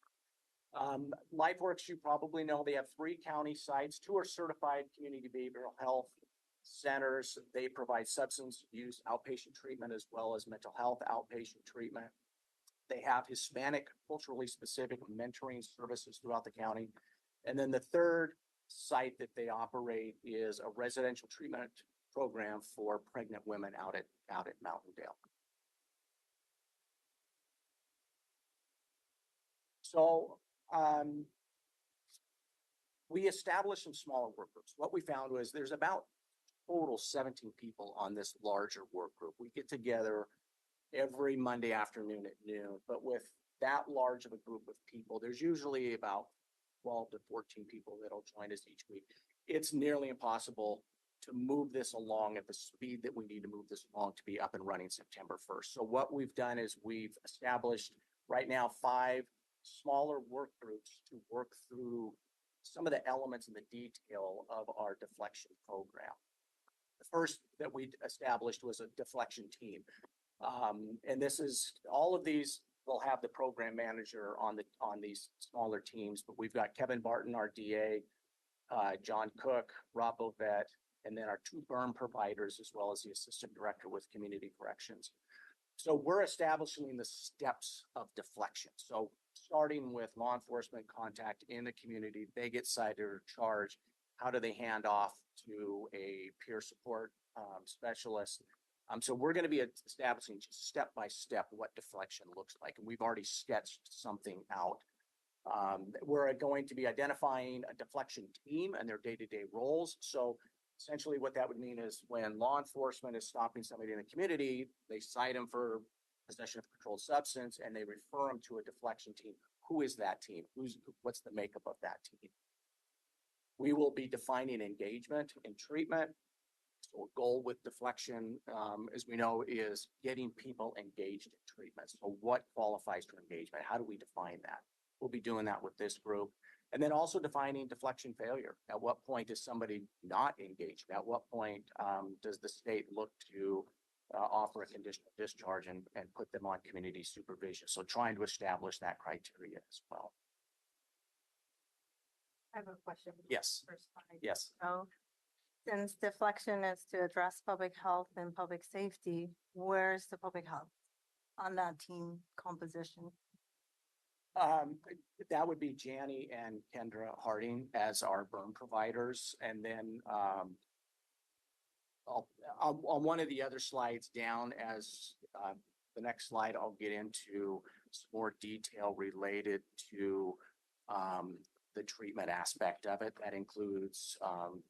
LifeWorks, you probably know, they have 3 county sites. 2 are certified community behavioral health centers. They provide substance use outpatient treatment as well as mental health outpatient treatment. They have Hispanic culturally specific mentoring services throughout the county. And then the 3rd site that they operate is a residential treatment program for pregnant women out at Mountaindale. So we established some smaller work groups. What we found was there's about total 17 people on this larger work group. We get together every Monday afternoon at noon, but with that large of a group of people, there's usually about 12 to 14 people that'll join us each week. It's nearly impossible to move this along at the speed that we need to move this along to be up and running September 1st. So what we've done is we've established right now 5 smaller work groups to work through some of the elements and the detail of our deflection program. The first that we established was a deflection team. And this is, all of these will have the program manager on these smaller teams, but we've got Kevin Barton, our DA, John Cook, Rob Bovette, and then our 2 burn providers, as well as the assistant director with community corrections. So we're establishing the steps of deflection. So starting with law enforcement contact in the community, they get cited or charged. How do they hand off to a peer support specialist? So we're going to be establishing just step by step what deflection looks like. And we've already sketched something out. We're going to be identifying a deflection team and their day-to-day roles. So essentially what that would mean is when law enforcement is stopping somebody in the community, they cite them for possession of controlled substance and they refer them to a deflection team. Who is that team? What's the makeup of that team? We will be defining engagement and treatment. So a goal with deflection, as we know, is getting people engaged in treatment. So what qualifies for engagement? How do we define that? We'll be doing that with this group. And then also defining deflection failure. At what point is somebody not engaged? At what point does the state look to offer a conditional discharge and put them on community supervision? So trying to establish that criteria as well. I have a question. Yes. First slide. Yes. So since deflection is to address public health and public safety, where's the public health on that team composition? That would be Janie and Kendra Harding as our burn providers. And then on one of the other slides down as the next slide, I'll get into some more detail related to the treatment aspect of it. That includes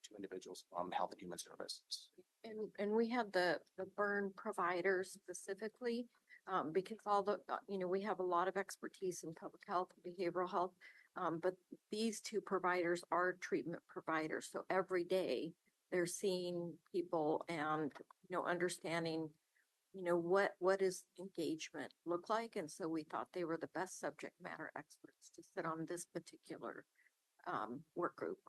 two individuals from Health and Human Services. And we have the burn providers specifically, because all the, we have a lot of expertise in public health, and behavioral health. But these two providers are treatment providers. So every day they're seeing people and, understanding, what does engagement look like? And so we thought they were the best subject matter experts to sit on this particular work group.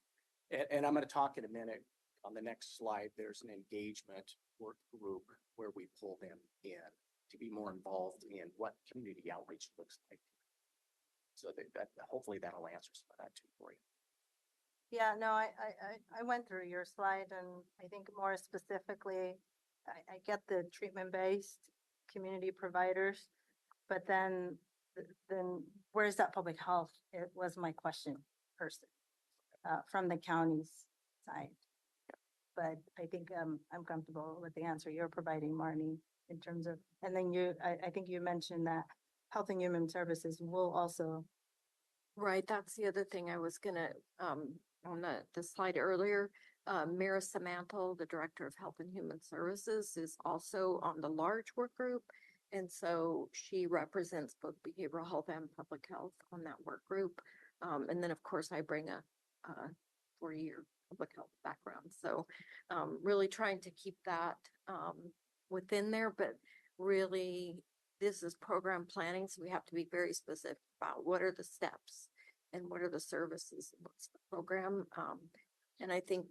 And I'm going to talk in a minute. On the next slide, there's an engagement work group where we pull them in to be more involved in what community outreach looks like. So that hopefully that'll answer some of that too for you. Yeah, no, I went through your slide and I think more specifically, I get the treatment-based community providers, but then where's that public health? It was my question person from the county's side. But I think I'm comfortable with the answer you're providing, Marnie, in terms of, and then I think you mentioned that Health and Human Services will also. Right, that's the other thing I was gonna, on the slide earlier, Mira Samantel, the Director of Health and Human Services, is also on the large work group. And so she represents both behavioral health and public health on that work group. And then of course I bring a 4-year public health background. So really trying to keep that within there, but really this is program planning. So we have to be very specific about what are the steps and what are the services, and what's the program. And I think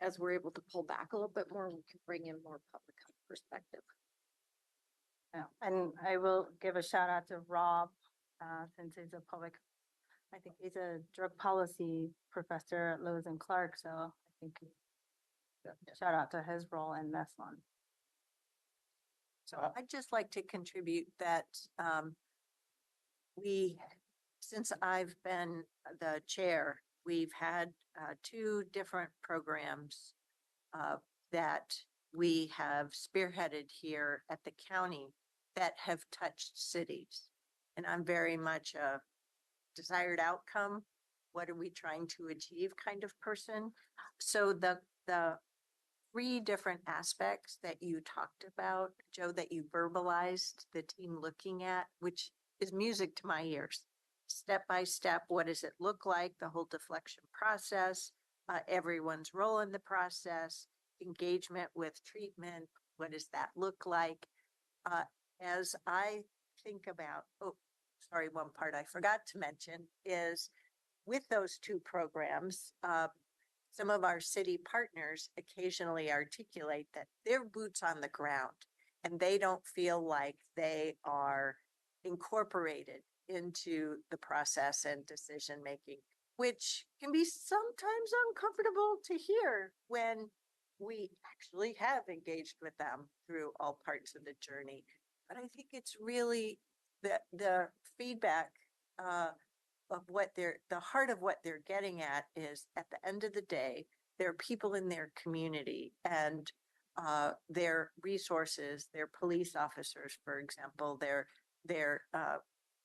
as we're able to pull back a little bit more, we can bring in more public health perspective. Yeah, and I will give a shout out to Rob, since he's I think he's a drug policy professor at Lewis and Clark. So I think shout out to his role in this one. So I'd just like to contribute that since I've been the chair, we've had 2 different programs that we have spearheaded here at the county that have touched cities. And I'm very much a desired outcome. What are we trying to achieve kind of person? So the 3 different aspects that you talked about, Joe, that you verbalized the team looking at, which is music to my ears. Step by step, what does it look like? The whole deflection process, everyone's role in the process, engagement with treatment. What does that look like? As I think about, one part I forgot to mention is with those 2 programs, some of our city partners occasionally articulate that they're boots on the ground and they don't feel like they are incorporated into the process and decision making, which can be sometimes uncomfortable to hear when we actually have engaged with them through all parts of the journey. But I think it's really the feedback of what the heart of what they're getting at is at the end of the day, there are people in their community and their resources, their police officers, for example, their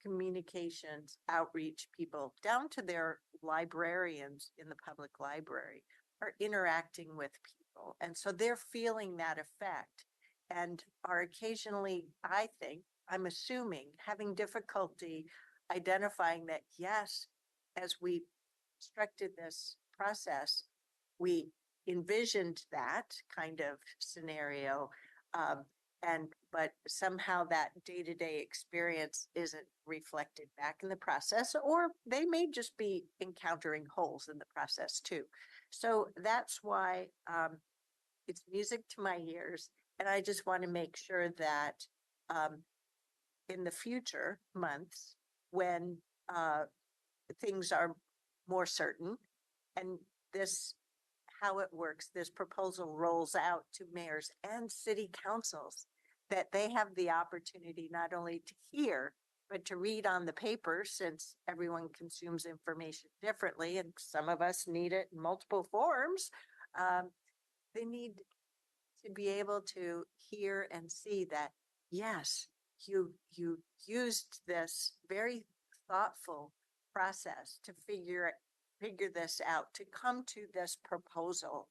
communications, outreach people, down to their librarians in the public library, are interacting with people. And so they're feeling that effect and are occasionally, I think, I'm assuming, having difficulty identifying that, yes, as we constructed this process, we envisioned that kind of scenario. But somehow that day-to-day experience isn't reflected back in the process, or they may just be encountering holes in the process too. So that's why it's music to my ears. And I just want to make sure that in the future months, when things are more certain and this, how it works, this proposal rolls out to mayors and city councils, that they have the opportunity not only to hear, but to read on the paper, since everyone consumes information differently and some of us need it in multiple forms. They need to be able to hear and see that, yes, you used this very thoughtful process to figure this out, to come to this proposal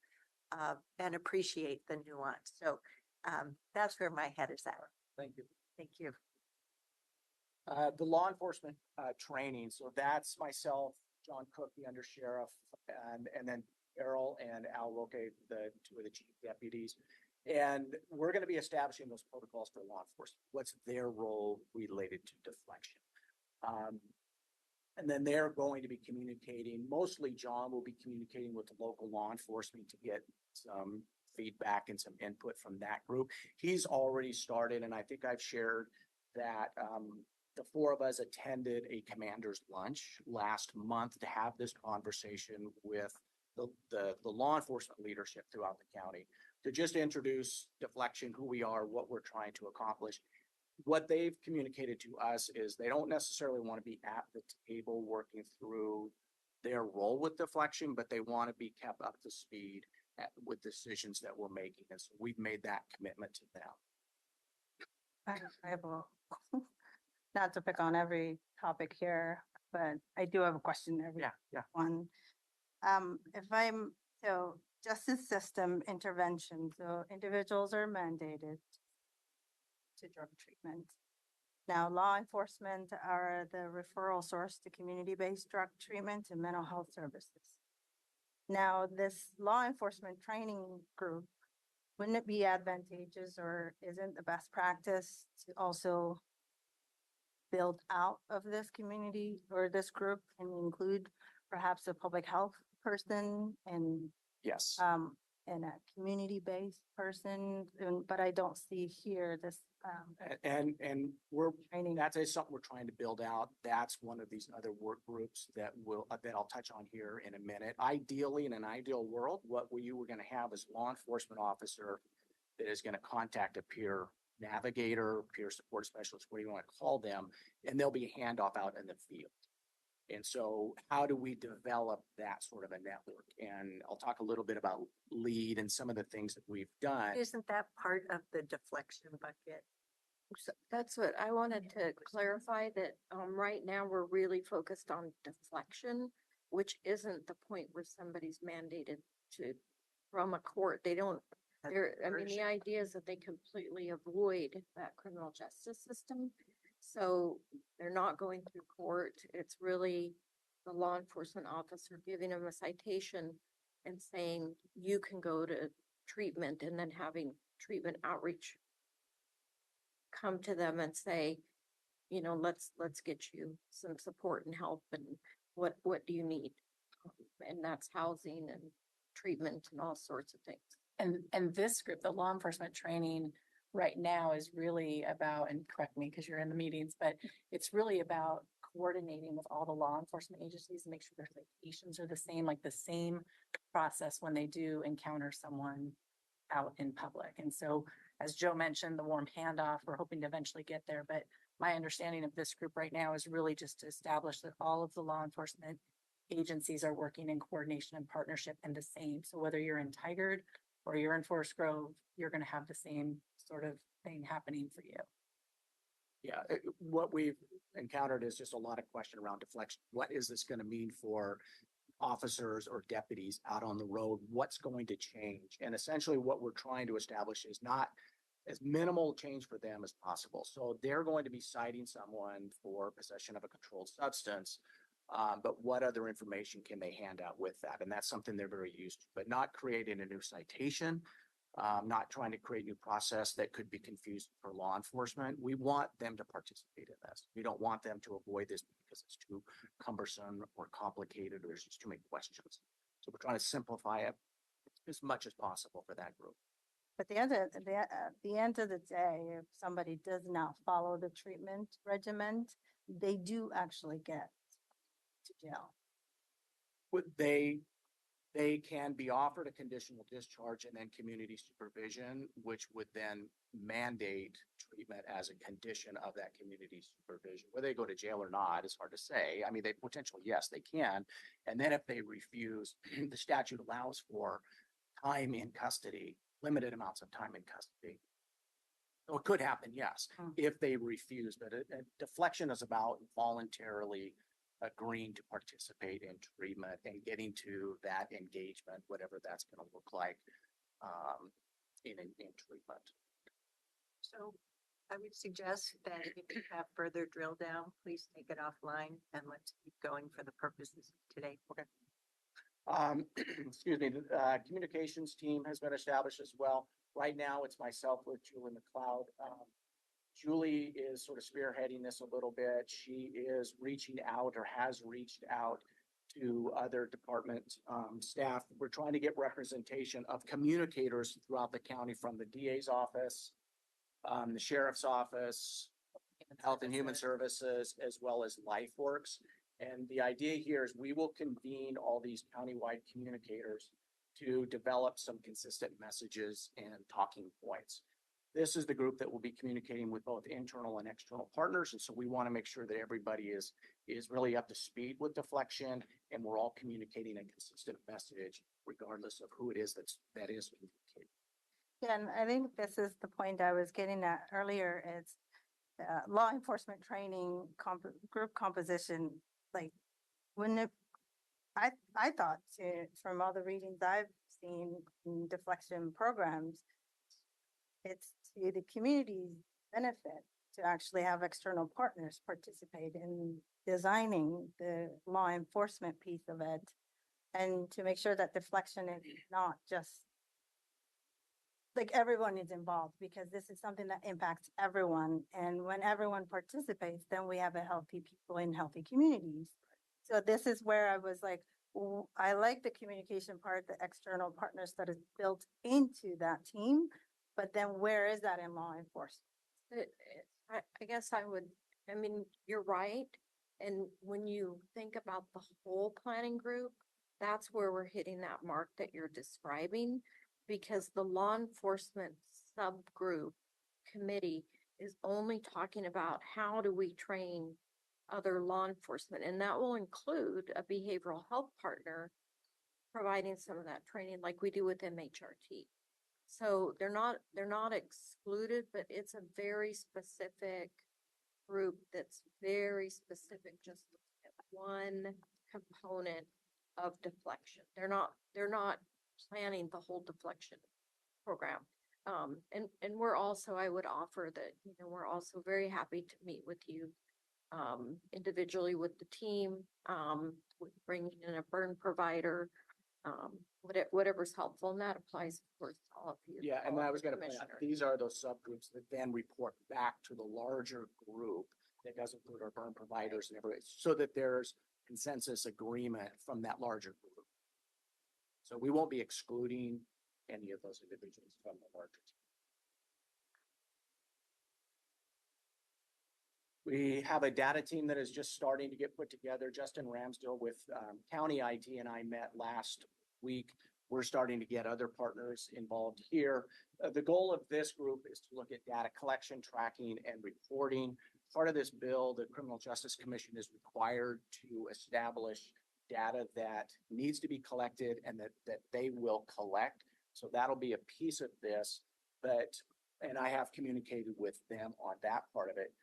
and appreciate the nuance. So that's where my head is at. Thank you. Thank you. The law enforcement training, so that's myself, John Cook, the undersheriff, and then Errol and Al Roque, the two of the chief deputies. And we're going to be establishing those protocols for law enforcement. What's their role related to deflection? And then they're going to be communicating, mostly John will be communicating with the local law enforcement to get some feedback and some input from that group. He's already started, and I think I've shared that the four of us attended a commander's lunch last month to have this conversation with the law enforcement leadership throughout the county, to just introduce deflection, who we are, what we're trying to accomplish. What they've communicated to us is they don't necessarily want to be at the table working through their role with deflection, but they want to be kept up to speed with decisions that we're making. And so we've made that commitment to them. I have not to pick on every topic here, but I do have a question every one. So justice system intervention, so individuals are mandated to drug treatment. Now, law enforcement are the referral source to community-based drug treatment and mental health services. Now, this law enforcement training group, wouldn't it be advantageous, or isn't the best practice to also build out of this community or this group and include perhaps a public health person and Yes. And a community-based person, but I don't see here this And we're training. that's something we're trying to build out. That's one of these other work groups that I'll touch on here in a minute. Ideally, in an ideal world, what you were going to have is law enforcement officer that is going to contact a peer navigator, peer support specialist, what do you want to call them, and there'll be a handoff out in the field. And so how do we develop that sort of a network? And I'll talk a little bit about LEAD and some of the things that we've done. Isn't that part of the deflection bucket? So that's what I wanted to clarify, that right now we're really focused on deflection, which isn't the point where somebody's mandated to from a court. They don't, I mean, the idea is that they completely avoid that criminal justice system. So they're not going through court. It's really the law enforcement officer giving them a citation and saying, you can go to treatment, and then having treatment outreach come to them and say, you know, let's get you some support and help, and what do you need? And that's housing and treatment and all sorts of things. And this group, the law enforcement training right now is really about, and correct me because you're in the meetings, but it's really about coordinating with all the law enforcement agencies and make sure their citations are the same, like the same process when they do encounter someone out in public. And so, as Joe mentioned, the warm handoff, we're hoping to eventually get there, but my understanding of this group right now is really just to establish that all of the law enforcement agencies are working in coordination and partnership and the same. So whether you're in Tigard or you're in Forest Grove, you're going to have the same sort of thing happening for you. Yeah, what we've encountered is just a lot of question around deflection. What is this going to mean for officers or deputies out on the road? What's going to change? And essentially what we're trying to establish is not as minimal change for them as possible. So they're going to be citing someone for possession of a controlled substance. But what other information can they hand out with that? And that's something they're very used to, but not creating a new citation, not trying to create new process that could be confused for law enforcement. We want them to participate in this. We don't want them to avoid this because it's too cumbersome or complicated, or there's just too many questions. So we're trying to simplify it as much as possible for that group. But the end of the day, if somebody does not follow the treatment regimen, they do actually get to jail. They can be offered a conditional discharge and then community supervision, which would then mandate treatment as a condition of that community supervision. Whether they go to jail or not is hard to say. I mean, they potentially, yes, they can. And then if they refuse, the statute allows for time in custody, limited amounts of time in custody. So it could happen, yes, if they refuse. But a deflection is about voluntarily agreeing to participate in treatment and getting to that engagement, whatever that's going to look like in treatment. So I would suggest that if you have further drill down, please take it offline and let's keep going for the purposes of today. Okay. Excuse me, the communications team has been established as well. Right now, it's myself with Julie McLeod. Julie is sort of spearheading this a little bit. She is reaching out or has reached out to other department staff. We're trying to get representation of communicators throughout the county, from the DA's office, the sheriff's office, Health and Human Services, as well as LifeWorks. And the idea here is we will convene all these countywide communicators to develop some consistent messages and talking points. This is the group that will be communicating with both internal and external partners. And so we want to make sure that everybody is really up to speed with deflection, and we're all communicating a consistent message regardless of who it is that is communicating. Yeah, and I think this is the point I was getting at earlier. It's law enforcement training, group composition. Like I thought from all the readings I've seen in deflection programs, it's to the community's benefit to actually have external partners participate in designing the law enforcement piece of it, and to make sure that deflection is not just like everyone is involved, because this is something that impacts everyone. And when everyone participates, then we have a healthy people in healthy communities. So this is where I was like, I like the communication part, the external partners that is built into that team. But then where is that in law enforcement? I guess I mean, you're right. And when you think about the whole planning group, that's where we're hitting that mark that you're describing, because the law enforcement subgroup committee is only talking about how do we train other law enforcement, and that will include a behavioral health partner providing some of that training like we do with MHRT. So they're not excluded, but it's a very specific group that's very specific, just at one component of deflection. They're not planning the whole deflection program. And we're also, I would offer that, we're also very happy to meet with you individually with the team, with bringing in a burn provider, whatever's helpful, and that applies, of course, to all of you. Yeah, and I was going to point out, these are those subgroups that then report back to the larger group that does include our burn providers and everybody, so that there's consensus agreement from that larger group. So we won't be excluding any of those individuals from the larger team. We have a data team that is just starting to get put together. Justin Ramsdale with County IT and I met last week. We're starting to get other partners involved here. The goal of this group is to look at data collection, tracking, and reporting. Part of this bill, the Criminal Justice Commission is required to establish data that needs to be collected and that they will collect. So that'll be a piece of this, and I have communicated with them on that part of it.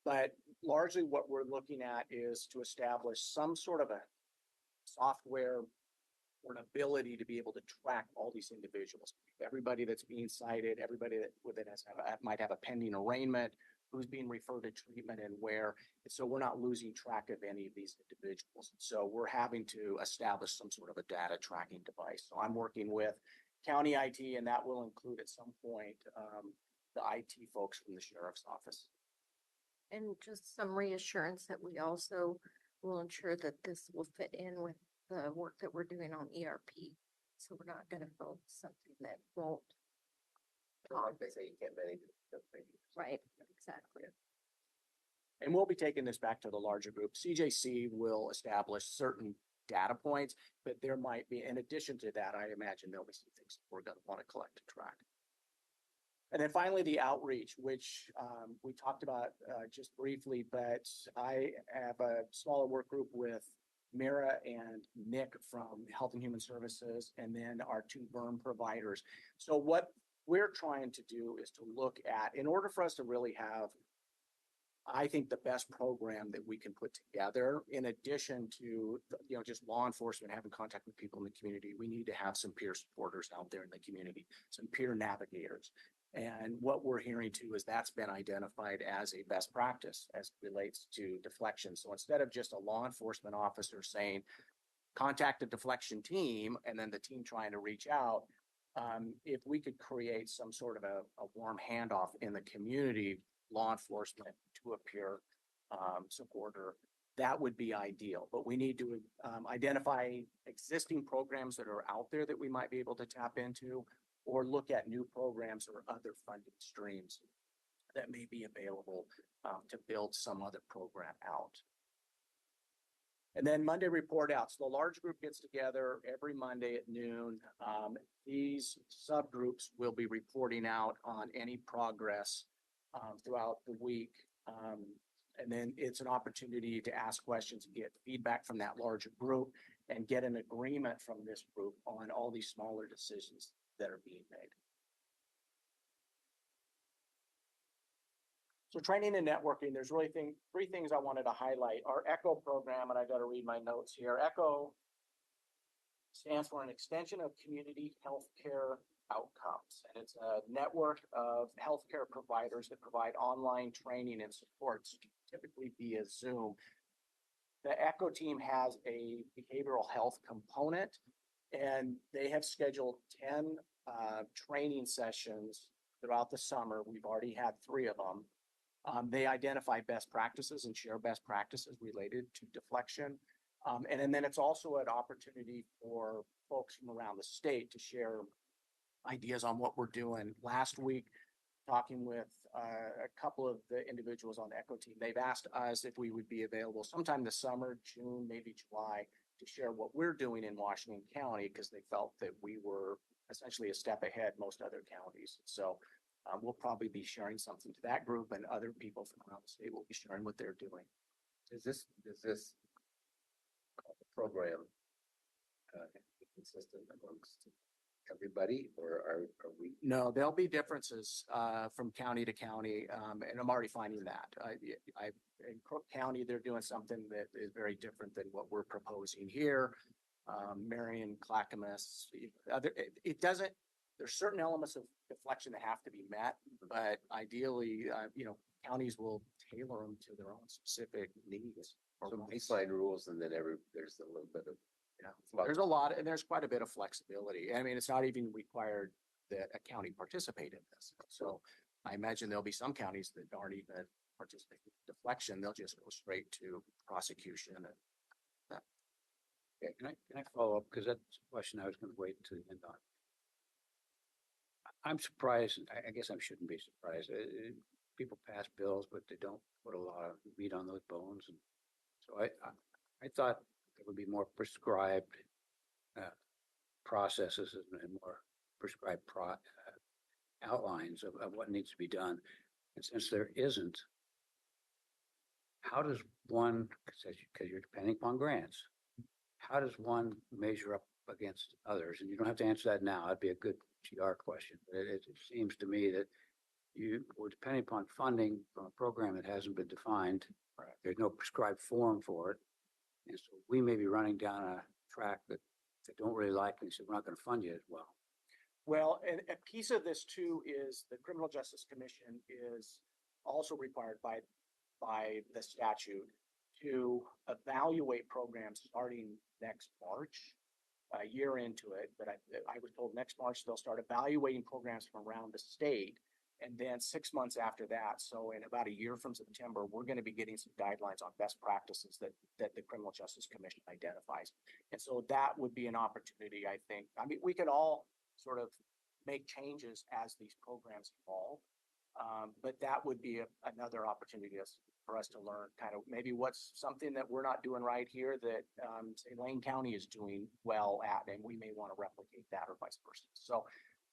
But largely what we're looking at is to establish some sort of a software or an ability to be able to track all these individuals. Everybody that's being cited, everybody that might have a pending arraignment, who's being referred to treatment and where. And so we're not losing track of any of these individuals. So we're having to establish some sort of a data tracking device. So I'm working with county IT, and that will include at some point the IT folks from the sheriff's office. And just some reassurance that we also will ensure that this will fit in with the work that we're doing on ERP. So we're not gonna build something that won't. Like they say, you can't manage it. Right, exactly. And we'll be taking this back to the larger group. CJC will establish certain data points, but there might be, in addition to that, I imagine there'll be some things we're going to want to collect and track. And then finally, the outreach, which we talked about just briefly, but I have a smaller work group with Mira and Nick from Health and Human Services, and then our two burn providers. So what we're trying to do is to look at, in order for us to really have, I think, the best program that we can put together, in addition to, just law enforcement having contact with people in the community, we need to have some peer supporters out there in the community, some peer navigators. And what we're hearing too is that's been identified as a best practice as it relates to deflection. So instead of just a law enforcement officer saying, contact the deflection team, and then the team trying to reach out, if we could create some sort of a warm handoff in the community, law enforcement to a peer supporter, that would be ideal. But we need to identify existing programs that are out there that we might be able to tap into, or look at new programs or other funding streams that may be available to build some other program out. And then Monday report outs. The large group gets together every Monday at noon. These subgroups will be reporting out on any progress throughout the week. And then it's an opportunity to ask questions, get feedback from that larger group, and get an agreement from this group on all these smaller decisions that are being made. So training and networking, there's really three things I wanted to highlight. Our ECHO program, and I got to read my notes here. ECHO stands for an extension of community healthcare outcomes. And it's a network of healthcare providers that provide online training and supports, typically via Zoom. The ECHO team has a behavioral health component, and they have scheduled 10 training sessions throughout the summer. We've already had 3 of them. They identify best practices and share best practices related to deflection. And then it's also an opportunity for folks from around the state to share ideas on what we're doing. Last week, talking with a couple of the individuals on the ECHO team, they've asked us if we would be available sometime this summer, June, maybe July, to share what we're doing in Washington County, because they felt that we were essentially a step ahead most other counties. So we'll probably be sharing something to that group, and other people from around the state will be sharing what they're doing. Is this program consistent amongst everybody, or are we? No, there'll be differences from county to county, and I'm already finding that. In Crook County, they're doing something that is very different than what we're proposing here. Marion, Clackamas, there's certain elements of deflection that have to be met, but ideally, counties will tailor them to their own specific needs. So baseline rules, and then there's a little bit of. Yeah, there's a lot, and there's quite a bit of flexibility. I mean, it's not even required that a county participate in this. So I imagine there'll be some counties that aren't even participating in deflection. They'll just go straight to prosecution. And that. Okay, can I follow up? Because that's a question I was going to wait to the end on. I'm surprised. I guess I shouldn't be surprised. People pass bills, but they don't put a lot of meat on those bones. And so I thought there would be more prescribed processes and more prescribed outlines of what needs to be done. And since there isn't, how does one, because you're depending upon grants, how does one measure up against others? And you don't have to answer that now. That'd be a good GR question. But it seems to me that well, depending upon funding from a program that hasn't been defined, Right. there's no prescribed form for it. And so we may be running down a track that they don't really like, and they said, we're not going to fund you as well. Well, and a piece of this too is the Criminal Justice Commission is also required by the statute to evaluate programs starting next March, a year into it. But I was told next March, they'll start evaluating programs from around the state. And then 6 months after that, so in about a year from September, we're going to be getting some guidelines on best practices that the Criminal Justice Commission identifies. And so that would be an opportunity, I think. I mean, we could all sort of make changes as these programs evolve. But that would be another opportunity for us to learn kind of maybe what's something that we're not doing right here that say Lane County is doing well at, and we may want to replicate that or vice versa. So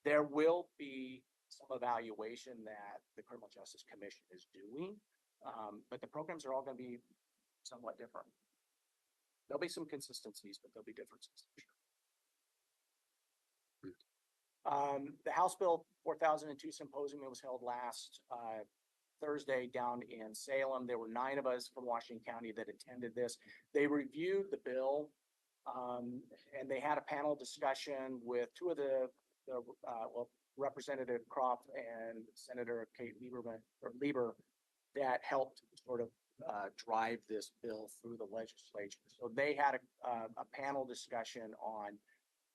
there will be some evaluation that the Criminal Justice Commission is doing, but the programs are all going to be somewhat different. There'll be some consistencies, but there'll be differences. The House Bill 4002 symposium was held last Thursday down in Salem. There were 9 of us from Washington County that attended this. They reviewed the bill, and they had a panel discussion with 2 of the Representative Croft and Senator Kate Lieber that helped sort of drive this bill through the legislature. So they had a panel discussion on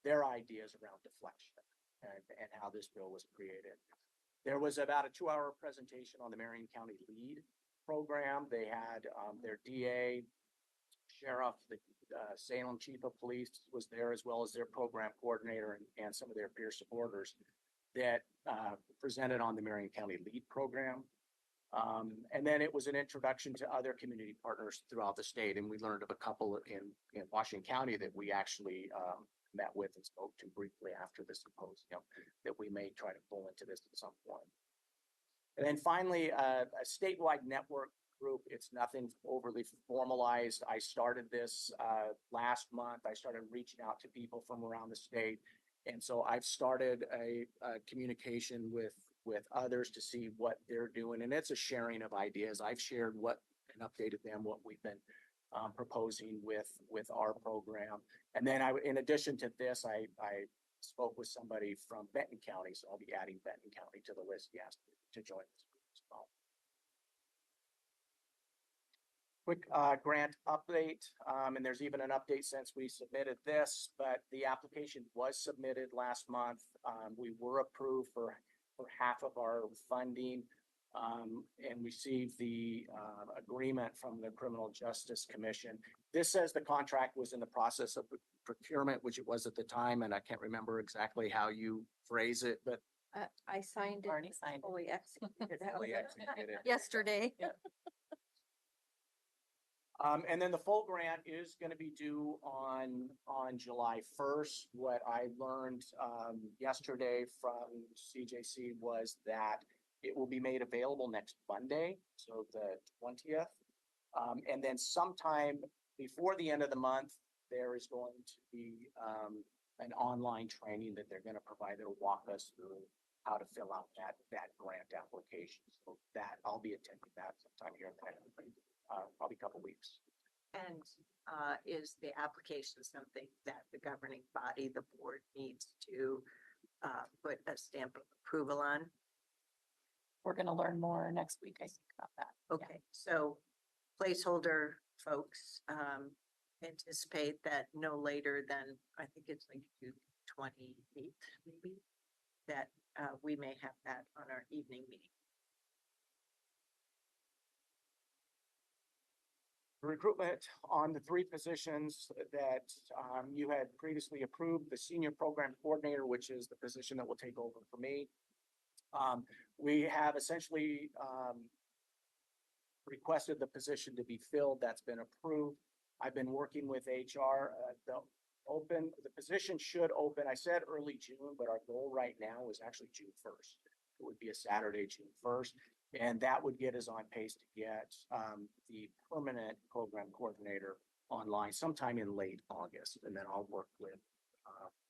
their ideas around deflection and how this bill was created. There was about a 2-hour presentation on the Marion County LEAD program. They had their DA, sheriff, the Salem chief of police was there, as well as their program coordinator and some of their peer supporters that presented on the Marion County LEAD program. And then it was an introduction to other community partners throughout the state. And we learned of a couple in Washington County that we actually met with and spoke to briefly after the symposium that we may try to pull into this at some point. And then finally, a statewide network group. It's nothing overly formalized. I started this last month. I started reaching out to people from around the state. And so I've started a communication with others to see what they're doing. And it's a sharing of ideas. I've shared and updated them what we've been proposing with our program. And then in addition to this, I spoke with somebody from Benton County. So I'll be adding Benton County to the list. Yes, to join this group as well. Quick grant update, and there's even an update since we submitted this, but the application was submitted last month. We were approved for half of our funding and received the agreement from the Criminal Justice Commission. This says the contract was in the process of procurement, which it was at the time, and I can't remember exactly how you phrase it, but I signed it. Barney signed it. Fully executed it fully executed. yesterday. Yeah. And then the full grant is going to be due on July 1st. What I learned yesterday from CJC was that it will be made available next Monday, so the 20th. And then sometime before the end of the month, there is going to be an online training that they're going to provide that'll walk us through how to fill out that grant application. So that I'll be attending that sometime here in the next probably a couple weeks. And is the application something that the governing body, the board, needs to put a stamp of approval on? We're going to learn more next week, I think, about that. Okay, so placeholder folks anticipate that no later than, I think it's like June 28th, maybe, that we may have that on our evening meeting. Recruitment on the 3 positions that you had previously approved, the senior program coordinator, which is the position that will take over for me. We have essentially requested the position to be filled. That's been approved. I've been working with HR. The position should open, I said early June, but our goal right now is actually June 1st. It would be a Saturday, June 1st. And that would get us on pace to get the permanent program coordinator online sometime in late August. And then I'll work with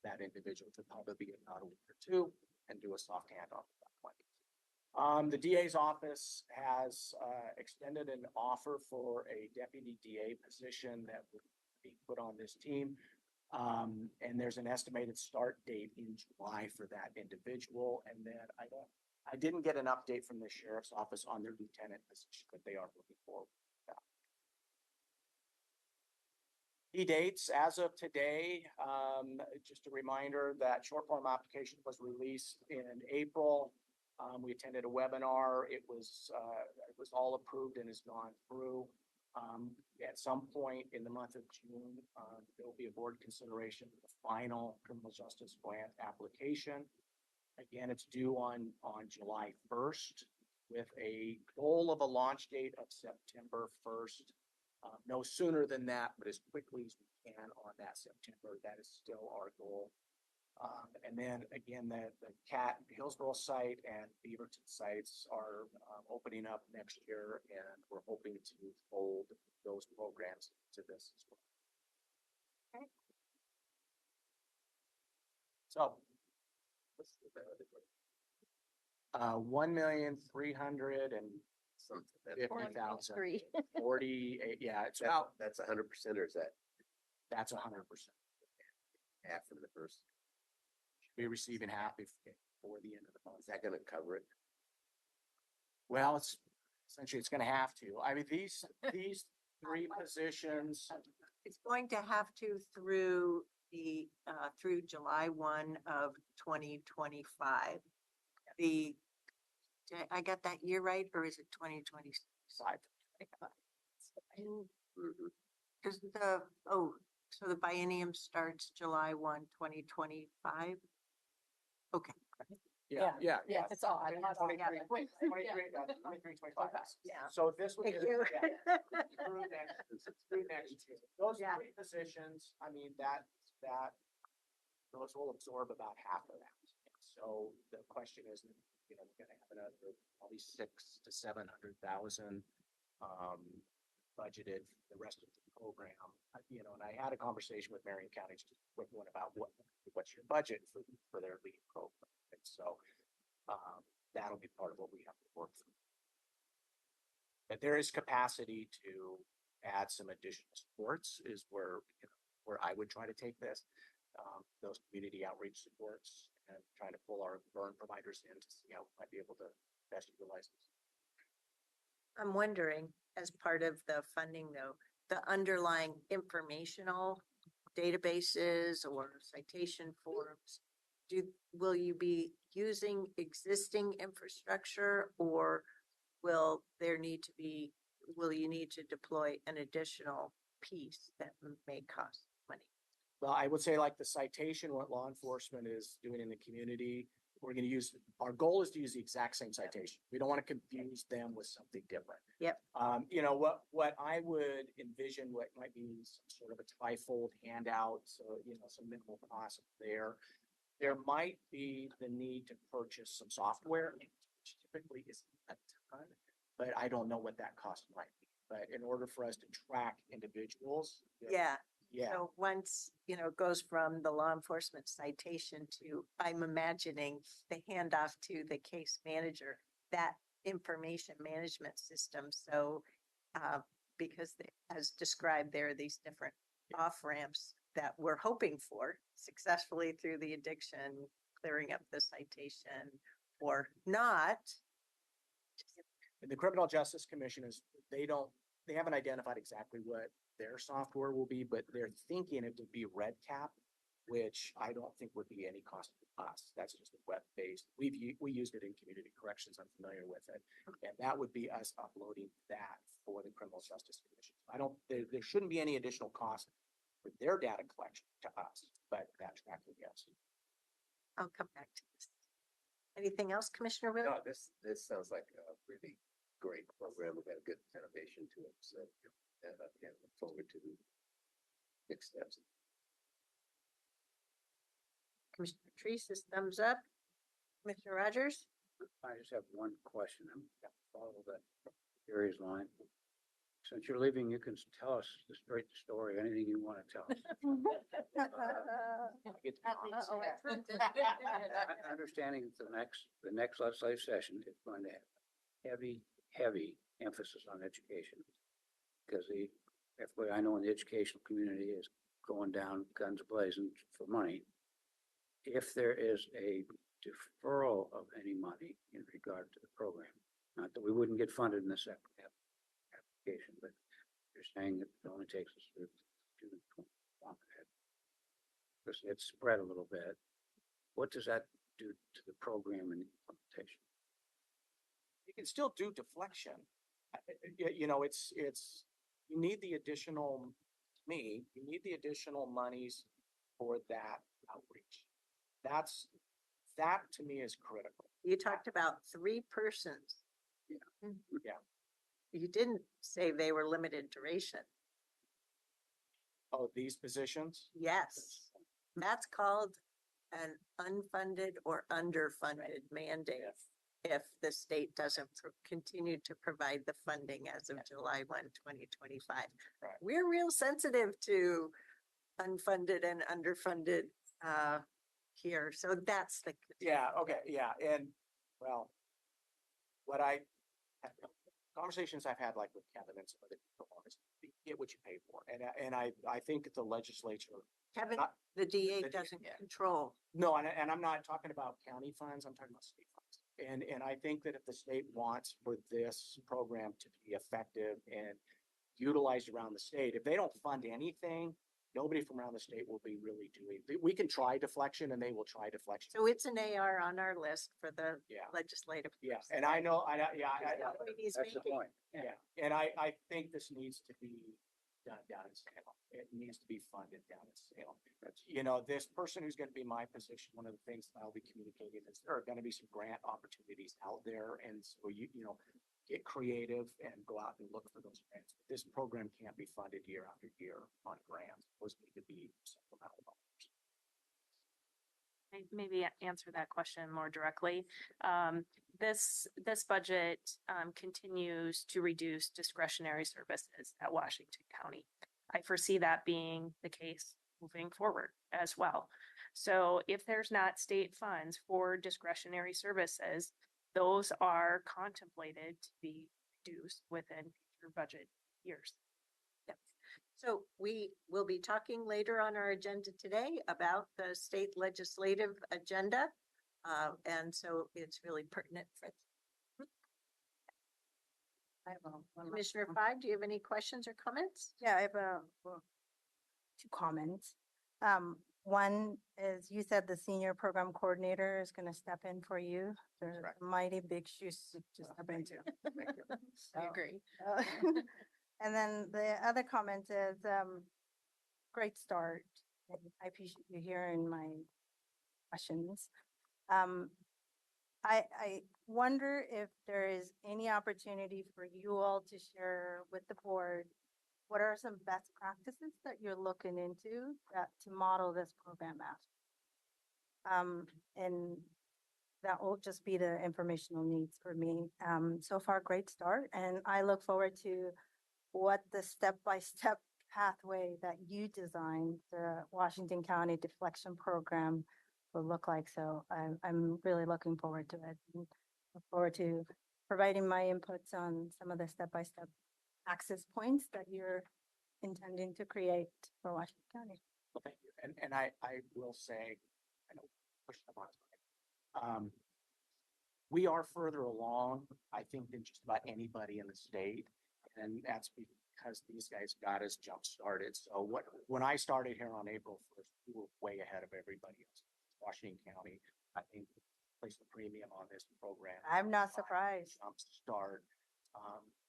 that individual to probably be about a week or 2 and do a soft handoff at that point. The DA's office has extended an offer for a deputy DA position that would be put on this team. And there's an estimated start date in July for that individual. And then I didn't get an update from the sheriff's office on their lieutenant position that they are looking for. Key dates as of today, just a reminder that short form application was released in April. We attended a webinar. It was all approved and has gone through. At some point in the month of June, there will be a board consideration of the final criminal justice grant application. Again, it's due on July 1st with a goal of a launch date of September 1st. No sooner than that, but as quickly as we can on that September. That is still our goal. And then again, the Hillsborough site and Beaverton sites are opening up next year, and we're hoping to fold those programs to this as well. Okay. So, what's the value? 1,350,000. 48, yeah, it's about, That's 100%, or is that that's 100%. half in the first? Should be receiving half before the end of the month. Is that gonna cover it? Well, it's essentially, it's gonna have to. I mean, these three positions, It's going to have to through through July 1 of 2025. I got that year right, or is it 2025? Is so the biennium starts July 1, 2025? Okay. yeah. It's all. 23, 25. Yeah. So this would be Thank you. through next year. Those Yeah. three positions, I mean, those will absorb about half of that. So the question is, we're gonna have another probably 600,000 to 700,000 budgeted for the rest of the program. And I had a conversation with Marion County, just a quick one about what's your budget for their lead program. And so that'll be part of what we have to work through. But there is capacity to add some additional supports is where I would try to take this. Those community outreach supports and trying to pull our burn providers in to see how we might be able to best utilize this. I'm wondering, as part of the funding though, the underlying informational databases or citation forms, will you be using existing infrastructure, or will you need to deploy an additional piece that may cost money? Well, I would say like the citation, what law enforcement is doing in the community, our goal is to use the exact same citation. We don't want to confuse them with something different. Yep. What I would envision, what might be some sort of a trifold handout, so, some minimal cost there. There might be the need to purchase some software, which typically isn't a ton, but I don't know what that cost might be. But in order for us to track individuals. Yeah. Yeah. So once, it goes from the law enforcement citation to, I'm imagining the handoff to the case manager, that information management system. So, because as described, there are these different off ramps that we're hoping for successfully through the addiction, clearing up the citation or not. And the Criminal Justice Commission they haven't identified exactly what their software will be, but they're thinking it would be RedCap, which I don't think would be any cost to us. That's just web-based. We used it in community corrections. I'm familiar with it. And that would be us uploading that for the Criminal Justice Commission. There shouldn't be any additional cost for their data collection to us, but that tracking, yes. I'll come back to this. Anything else, Commissioner Will? No, this sounds like a really great program. We've got a good foundation to it. So look forward to next steps. Commissioner Treese is thumbs up. Commissioner Rogers? I just have one question. I'm gonna follow that Gary's line. Since you're leaving, you can tell us the straight story, anything you want to tell us. I get understanding that the next legislative session is going to have heavy emphasis on education. Because everybody I know in the educational community is going down guns blazing for money. If there is a deferral of any money in regard to the program, not that we wouldn't get funded in the second application, but you're saying that it only takes us through June 21. Because it's spread a little bit. What does that do to the program and implementation? You can still do deflection. You know, you need the additional, you need the additional monies for that outreach. That to me is critical. You talked about 3 persons. Yeah. Yeah. You didn't say they were limited duration. Oh, these positions? Yes, that's called an unfunded or underfunded mandate if the state doesn't continue to provide the funding as of July 1, 2025. Right. We're real sensitive to unfunded and underfunded here. So that's the. Yeah, okay, yeah. And well, conversations I've had like with Kevin and some other people is you get what you pay for. And I think the legislature. Kevin, the DA the- doesn't yeah. control. No, and I'm not talking about county funds, I'm talking about state funds. And I think that if the state wants for this program to be effective and utilized around the state, if they don't fund anything, nobody from around the state will be really doing. We can try deflection and they will try deflection. So it's an AR on our list for the Yeah. legislative. Yeah, person. and I know, He's That's the making. point. yeah, and I think this needs to be done down in Salem. It needs to be funded down in Salem. You know, this person who's going to be my position, one of the things that I'll be communicating is there are going to be some grant opportunities out there. And so you know, get creative and go out and look for those grants. This program can't be funded year after year on grants. Those need to be supplemental dollars. Maybe answer that question more directly. This budget continues to reduce discretionary services at Washington County. I foresee that being the case moving forward as well. So if there's not state funds for discretionary services, those are contemplated to be reduced within future budget years. So we will be talking later on our agenda today about the state legislative agenda. And so it's really pertinent for. I have one Commissioner 5, do you have any questions or comments? Yeah, I have two comments. One is you said the senior program coordinator is going to step in for you. There's Correct. mighty big shoes to step into. I agree. And then the other comment is, great start. And I appreciate you hearing my questions. I wonder if there is any opportunity for you all to share with the board what are some best practices that you're looking into to model this program after? And that will just be the informational needs for me. So far, great start. And I look forward to what the step-by-step pathway that you designed, the Washington County Deflection Program will look like. So I'm really looking forward to it. And look forward to providing my inputs on some of the step-by-step access points that you're intending to create for Washington County. Well, thank you. And I will say, I know push them on time. We are further along, I think, than just about anybody in the state. And that's because these guys got us jump started. So when I started here on April 1st, we were way ahead of everybody else. Washington County, I think, placed a premium on this program. I'm not surprised. Jump start.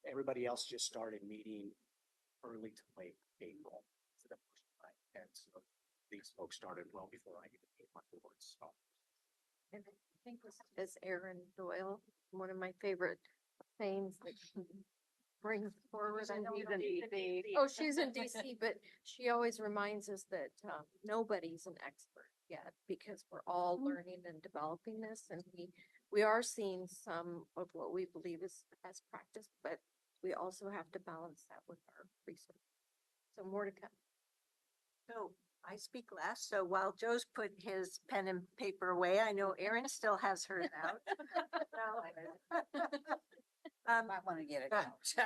Everybody else just started meeting early to late April for the first time. And so these folks started well before I even came on board. So. And I think this is Erin Doyle, one of my favorite things that she brings forward. I know She's in in DC. Oh, she's in DC, but she always reminds us that nobody's an expert yet because we're all learning and developing this, and we are seeing some of what we believe is best practice, but we also have to balance that with our research. So more to come. So I speak last. So while Joe's put his pen and paper away, I know Erin still has hers out. Might want to get it uh, out. So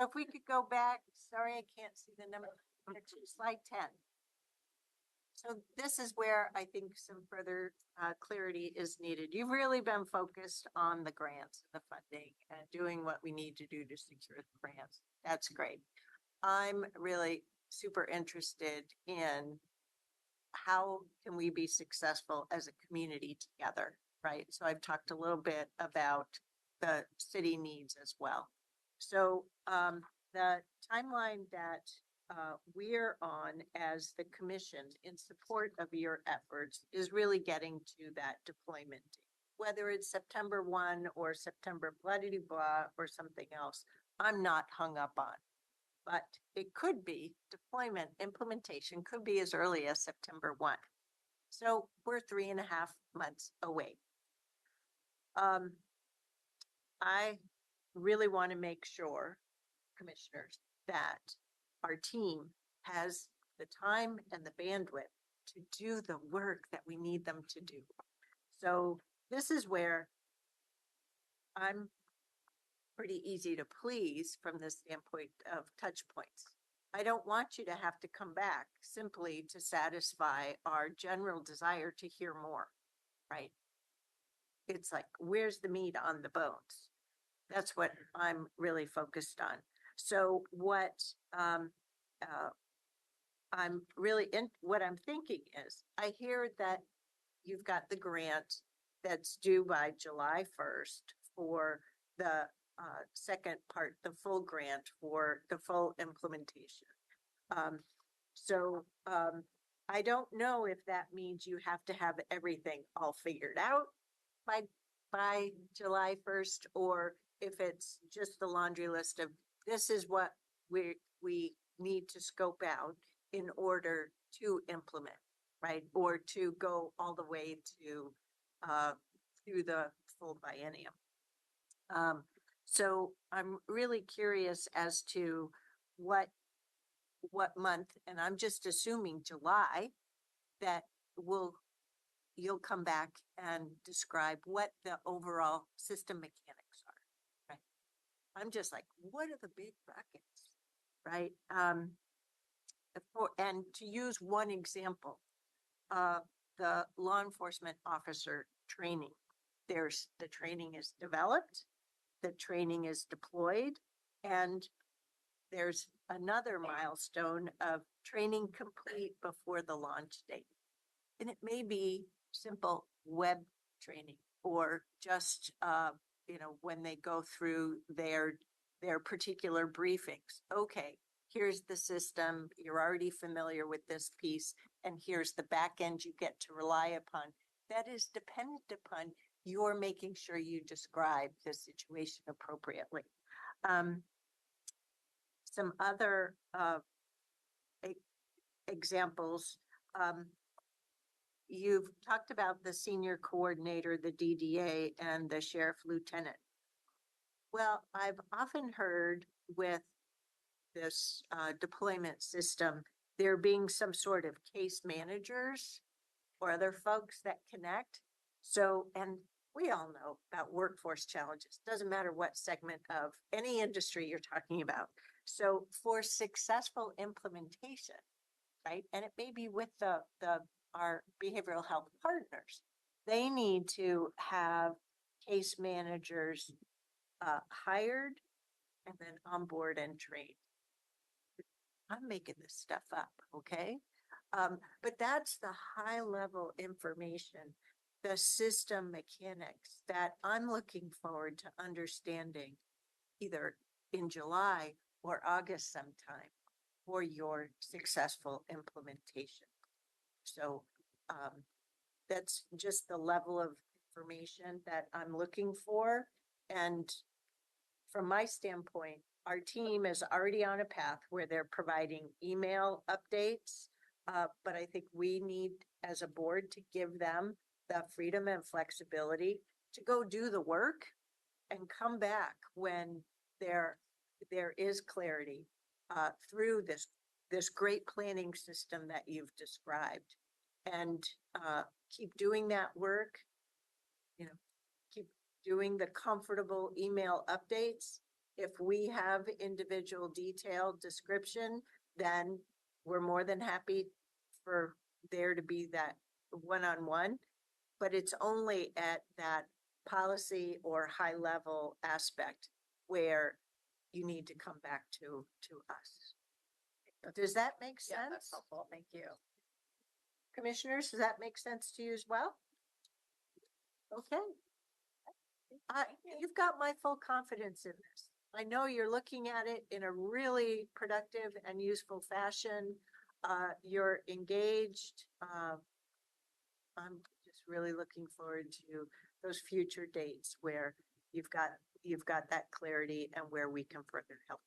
if we could go back, sorry, I can't see the number, to slide 10. So this is where I think some further clarity is needed. You've really been focused on the grants, the funding, and doing what we need to do to secure the grants. That's great. I'm really super interested in how can we be successful as a community together, right? So I've talked a little bit about the city needs as well. So the timeline that we're on as the commission in support of your efforts is really getting to that deployment date. Whether it's September 1 or September blah, blah, blah, or something else, I'm not hung up on. But it could be deployment, implementation could be as early as September 1. So we're 3.5 months away. I really want to make sure, commissioners, that our team has the time and the bandwidth to do the work that we need them to do. So this is where I'm pretty easy to please from the standpoint of touch points. I don't want you to have to come back simply to satisfy our general desire to hear more, right? It's like, where's the meat on the bones? That's what I'm really focused on. So what I'm really what I'm thinking is, I hear that you've got the grant that's due by July 1st for the second part, the full grant for the full implementation. I don't know if that means you have to have everything all figured out by July 1st, or if it's just the laundry list of this is what we need to scope out in order to implement, right? Or to go all the way to through the full biennium. So I'm really curious as to what month, and I'm just assuming July, that you'll come back and describe what the overall system mechanics are, right? I'm just like, what are the big buckets, right? And to use one example, the law enforcement officer training, the training is developed, the training is deployed, and there's another milestone of training complete before the launch date. And it may be simple web training or just, when they go through their particular briefings. Okay, here's the system. You're already familiar with this piece, and here's the back end you get to rely upon. That is dependent upon your making sure you describe the situation appropriately. Some other examples. You've talked about the senior coordinator, the DDA, and the sheriff lieutenant. Well, I've often heard with this deployment system, there being some sort of case managers or other folks that connect. So, and we all know about workforce challenges. Doesn't matter what segment of any industry you're talking about. So for successful implementation, right? And it may be with our behavioral health partners. They need to have case managers hired and then on board and trained. I'm making this stuff up, okay? But that's the high level information, the system mechanics that I'm looking forward to understanding either in July or August sometime for your successful implementation. So that's just the level of information that I'm looking for. And from my standpoint, our team is already on a path where they're providing email updates. But I think we need, as a board, to give them the freedom and flexibility to go do the work and come back when there is clarity through this great planning system that you've described. And keep doing that work, you know, keep doing the comfortable email updates. If we have individual detailed description, then we're more than happy for there to be that one-on-one, but it's only at that policy or high level aspect where you need to come back to us. Does that make sense? Yeah, that's helpful. Thank you. Commissioners, does that make sense to you as well? Okay. You've got my full confidence in this. I know you're looking at it in a really productive and useful fashion. You're engaged. I'm just really looking forward to those future dates where you've got that clarity and where we can further help.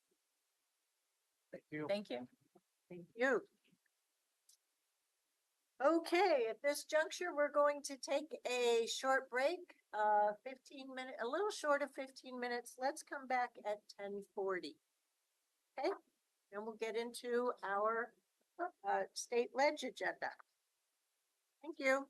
Thank you. Thank you. Thank you. Okay, at this juncture, we're going to take a short break, 15 minutes, a little short of 15 minutes. Let's come back at 10:40. Okay, and we'll get into our state ledge agenda. Thank you.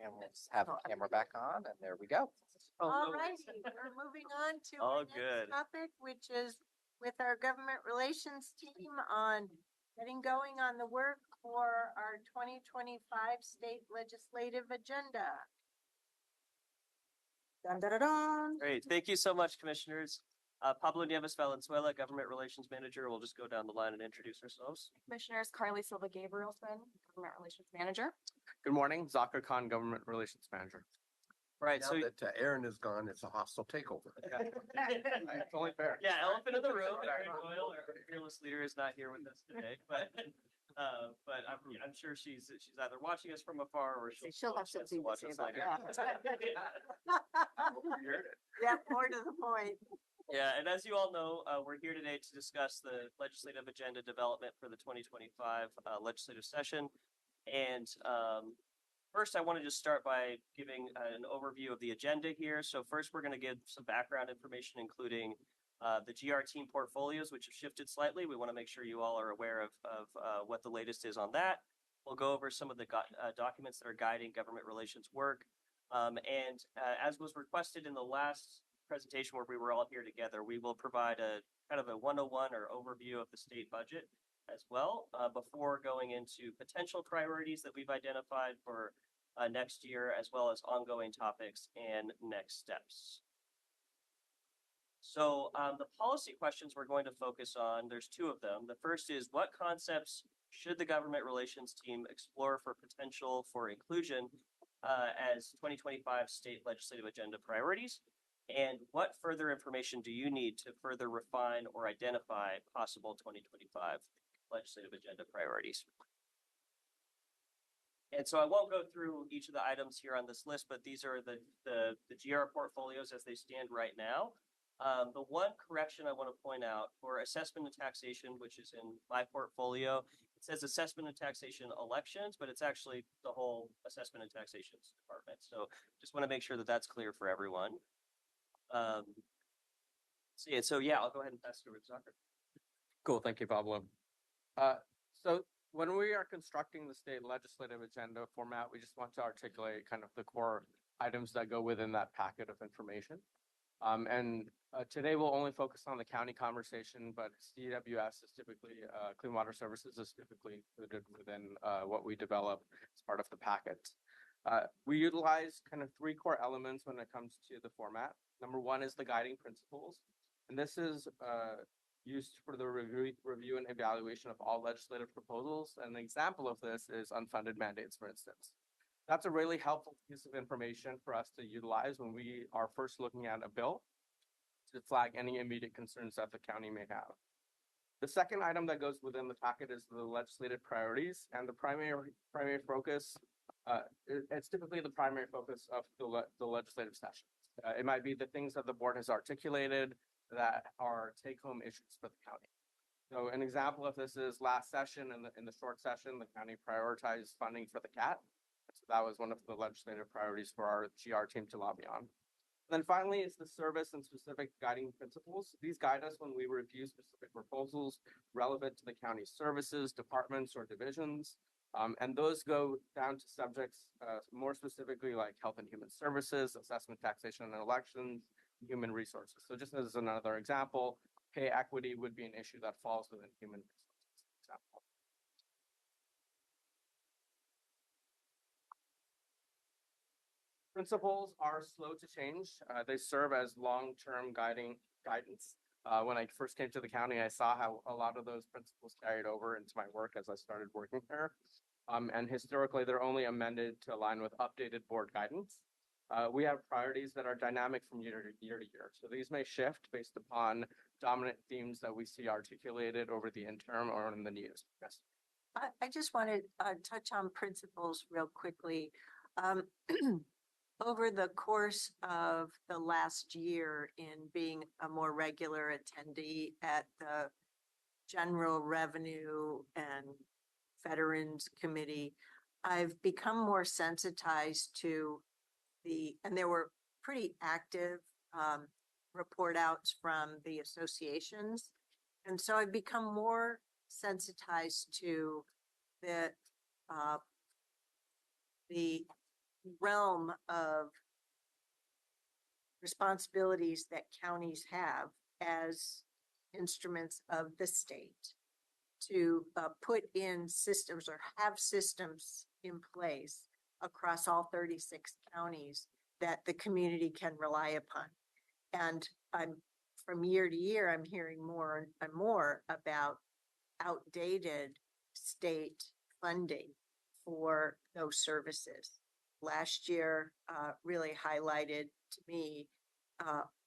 And we'll just have the camera back on, and there we go. All righty, we're moving on to our next topic, which is with our government relations team on getting going on the work for our 2025 state legislative agenda. Dun, dun, dun, dun. Great. Thank you so much, commissioners. Pablo Nieves Valenzuela, Government Relations Manager. We'll just go down the line and introduce ourselves. Commissioners Carly Silva Gabrielson, Government Relations Manager. Good morning, Zakir Khan, Government Relations Manager. Right. Now So that Aaron is gone, it's a hostile takeover. It's only fair. yeah, elephant in the room. Erin Doyle, our fearless leader, is not here with us today, but I'm sure she's either watching us from afar or She'll have something to watch say us about later. Yeah, more to the point. Yeah, and as you all know, we're here today to discuss the legislative agenda development for the 2025 legislative session. And first, I want to just start by giving an overview of the agenda here. So first, we're going to give some background information, including the GR team portfolios, which have shifted slightly. We want to make sure you all are aware of what the latest is on that. We'll go over some of the documents that are guiding government relations work. As was requested in the last presentation where we were all here together, we will provide a kind of a 101 or overview of the state budget as well before going into potential priorities that we've identified for next year, as well as ongoing topics and next steps. So the policy questions we're going to focus on, there's two of them. The first is, what concepts should the government relations team explore for potential for inclusion as 2025 state legislative agenda priorities? And what further information do you need to further refine or identify possible 2025 legislative agenda priorities? And so I won't go through each of the items here on this list, but these are the GR portfolios as they stand right now. The one correction I want to point out for assessment and taxation, which is in my portfolio, it says assessment and taxation elections, but it's actually the whole assessment and taxation department. So just want to make sure that that's clear for everyone. So yeah, I'll go ahead and pass it over to Zakir. Cool, thank you, Pablo. So when we are constructing the state legislative agenda format, we just want to articulate kind of the core items that go within that packet of information. Today we'll only focus on the county conversation, but CWS is typically, Clean Water Services is typically included within what we develop as part of the packet. We utilize kind of three core elements when it comes to the format. Number one is the guiding principles, and this is used for the review and evaluation of all legislative proposals. And an example of this is unfunded mandates, for instance. That's a really helpful piece of information for us to utilize when we are first looking at a bill to flag any immediate concerns that the county may have. The second item that goes within the packet is the legislative priorities, and the primary focus, it's typically the primary focus of the legislative session. It might be the things that the board has articulated that are take-home issues for the county. So an example of this is last session in the short session, the county prioritized funding for the CAT. So that was one of the legislative priorities for our GR team to lobby on. And then finally, it's the service and specific guiding principles. These guide us when we review specific proposals relevant to the county's services, departments, or divisions. And those go down to subjects more specifically like health and human services, assessment, taxation, and elections, human resources. So just as another example, pay equity would be an issue that falls within human resources, for example. Principles are slow to change. They serve as long-term guidance. When I first came to the county, I saw how a lot of those principles carried over into my work as I started working here. And historically, they're only amended to align with updated board guidance. We have priorities that are dynamic from year to year. So these may shift based upon dominant themes that we see articulated over the interim or in the news. Yes. I just want to touch on principles real quickly. Over the course of the last year in being a more regular attendee at the General Revenue and Veterans Committee, I've become more sensitized to and there were pretty active report outs from the associations. And so I've become more sensitized to the realm of responsibilities that counties have as instruments of the state to put in systems or have systems in place across all 36 counties that the community can rely upon. And from year to year, I'm hearing more and more about outdated state funding for those services. Last year really highlighted to me,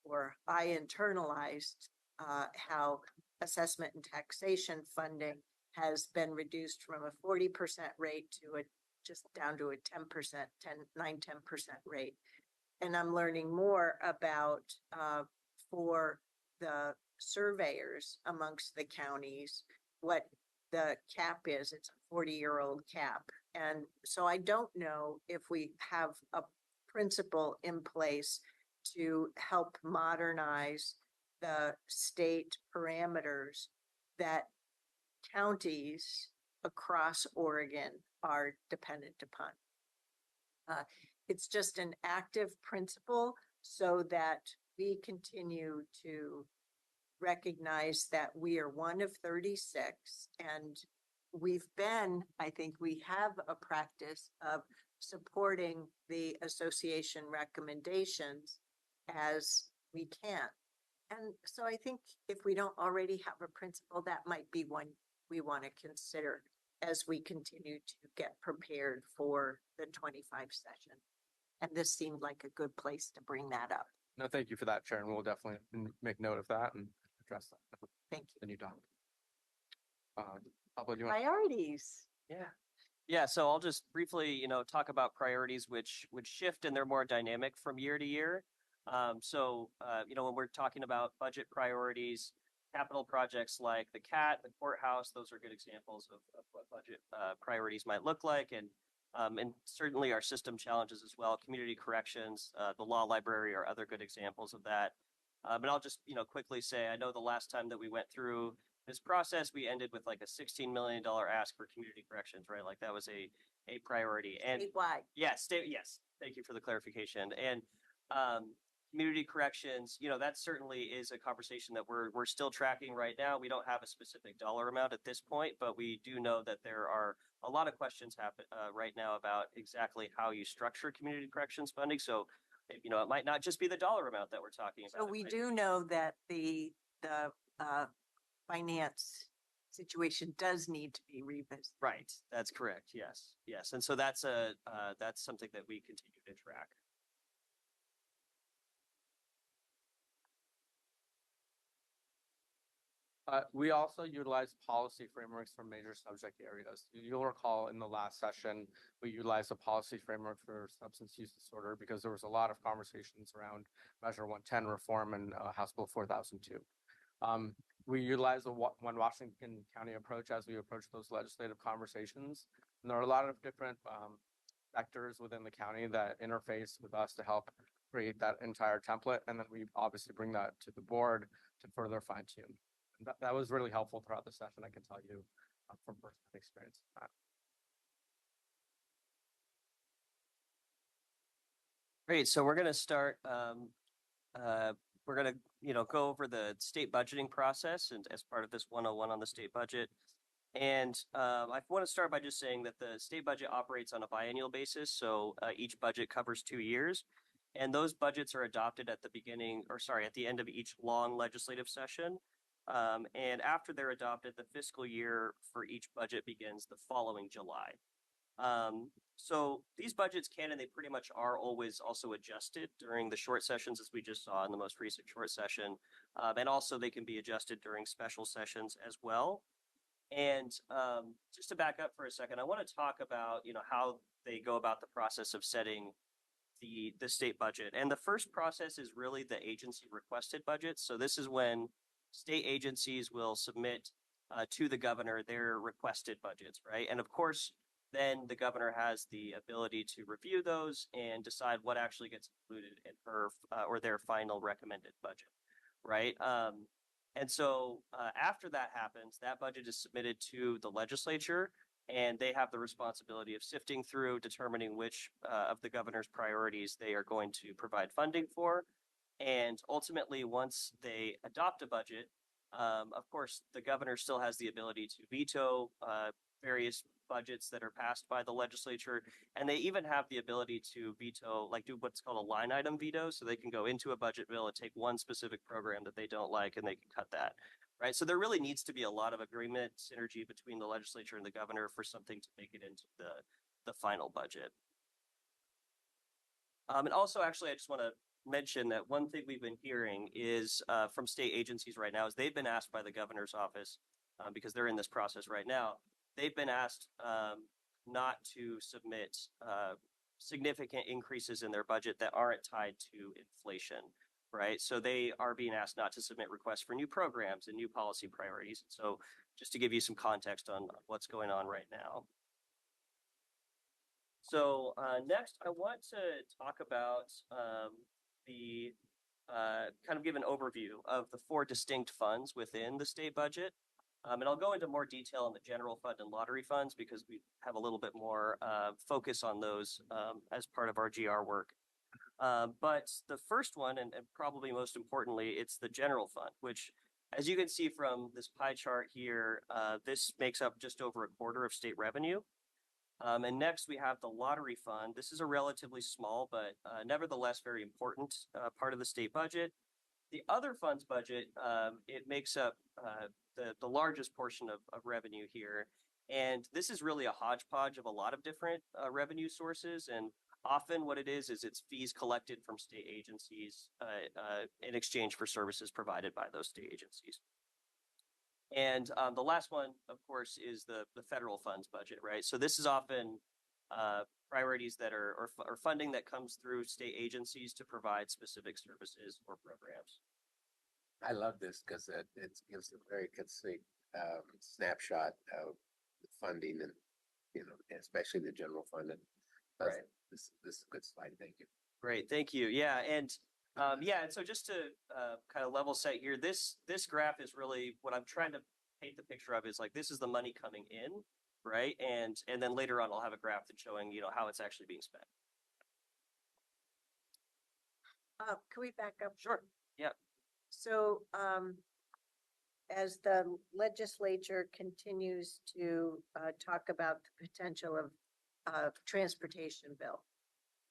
or I internalized how assessment and taxation funding has been reduced from a 40% rate to just down to a 10%, 9-10% rate. And I'm learning more about for the surveyors amongst the counties, what the cap is. It's a 40-year-old cap. And so I don't know if we have a principle in place to help modernize the state parameters that counties across Oregon are dependent upon. It's just an active principle so that we continue to recognize that we are one of 36, and I think we have a practice of supporting the association recommendations as we can. And so I think if we don't already have a principle, that might be one we want to consider as we continue to get prepared for the 25 session. And this seemed like a good place to bring that up. No, thank you for that, Chair, and we'll definitely make note of that and address that. Thank you. The new doc. Pablo, do you want? Priorities. Yeah, so I'll just briefly, talk about priorities which shift and they're more dynamic from year to year. When we're talking about budget priorities, capital projects like the CAT, the courthouse, those are good examples of what budget priorities might look like. And certainly our system challenges as well, community corrections, the law library are other good examples of that. But I'll just, quickly say, I know the last time that we went through this process, we ended with like a $16 million ask for community corrections, right? Like that was a priority. And statewide. Yes. Thank you for the clarification. And community corrections, that certainly is a conversation that we're still tracking right now. We don't have a specific dollar amount at this point, but we do know that there are a lot of questions right now about exactly how you structure community corrections funding. So, it might not just be the dollar amount that we're talking about. So we do know that the finance situation does need to be revisited. Right. That's correct. Yes. And so that's something that we continue to track. We also utilize policy frameworks for major subject areas. You'll recall in the last session, we utilized a policy framework for substance use disorder because there was a lot of conversations around Measure 110 reform and House Bill 4002. We utilize a one Washington County approach as we approach those legislative conversations. And there are a lot of different sectors within the county that interface with us to help create that entire template. And then we obviously bring that to the board to further fine tune. That was really helpful throughout the session, I can tell you from personal experience. Great. So we're going to start. We're going to, go over the state budgeting process and as part of this 101 on the state budget. And I want to start by just saying that the state budget operates on a biennial basis. So each budget covers 2 years. And those budgets are adopted at the end of each long legislative session. And after they're adopted, the fiscal year for each budget begins the following July. So these budgets can, and they pretty much are always also adjusted during the short sessions, as we just saw in the most recent short session. And also they can be adjusted during special sessions as well. And just to back up for a second, I want to talk about, how they go about the process of setting the state budget. And the first process is really the agency requested budget. So this is when state agencies will submit to the governor their requested budgets, right? And of course, then the governor has the ability to review those and decide what actually gets included in her or their final recommended budget, right? And so after that happens, that budget is submitted to the legislature And they have the responsibility of sifting through, determining which of the governor's priorities they are going to provide funding for. And ultimately, once they adopt a budget, of course, the governor still has the ability to veto various budgets that are passed by the legislature. And they even have the ability to veto, like do what's called a line item veto. So they can go into a budget bill and take one specific program that they don't like and they can cut that. Right. So there really needs to be a lot of agreement, synergy between the legislature and the governor for something to make it into the final budget. And also, actually, I just want to mention that one thing we've been hearing is from state agencies right now is they've been asked by the governor's office because they're in this process right now. They've been asked not to submit significant increases in their budget that aren't tied to inflation, right? So they are being asked not to submit requests for new programs and new policy priorities. So just to give you some context on what's going on right now. So next, I want to talk about kind of give an overview of the 4 distinct funds within the state budget. And I'll go into more detail on the general fund and lottery funds because we have a little bit more focus on those as part of our GR work. But the first one, and probably most importantly, it's the general fund, which, as you can see from this pie chart here, this makes up just over a quarter of state revenue. And next we have the lottery fund. This is a relatively small, but nevertheless very important part of the state budget. The other funds budget, it makes up the largest portion of revenue here. And this is really a hodgepodge of a lot of different revenue sources. And often what it is it's fees collected from state agencies in exchange for services provided by those state agencies. And the last one, of course, is the federal funds budget, right? So this is often priorities that are or funding that comes through state agencies to provide specific services or programs. I love this because it gives a very concise snapshot of the funding and, especially the general fund. And right. This is a good slide. Thank you. Great. Thank you. Yeah. And and so just to kind of level set here, this graph is really what I'm trying to paint the picture of is like, this is the money coming in, right? And then later on, I'll have a graph that's showing, how it's actually being spent. Can we back up? Sure. Yeah. So as the legislature continues to talk about the potential of transportation bill,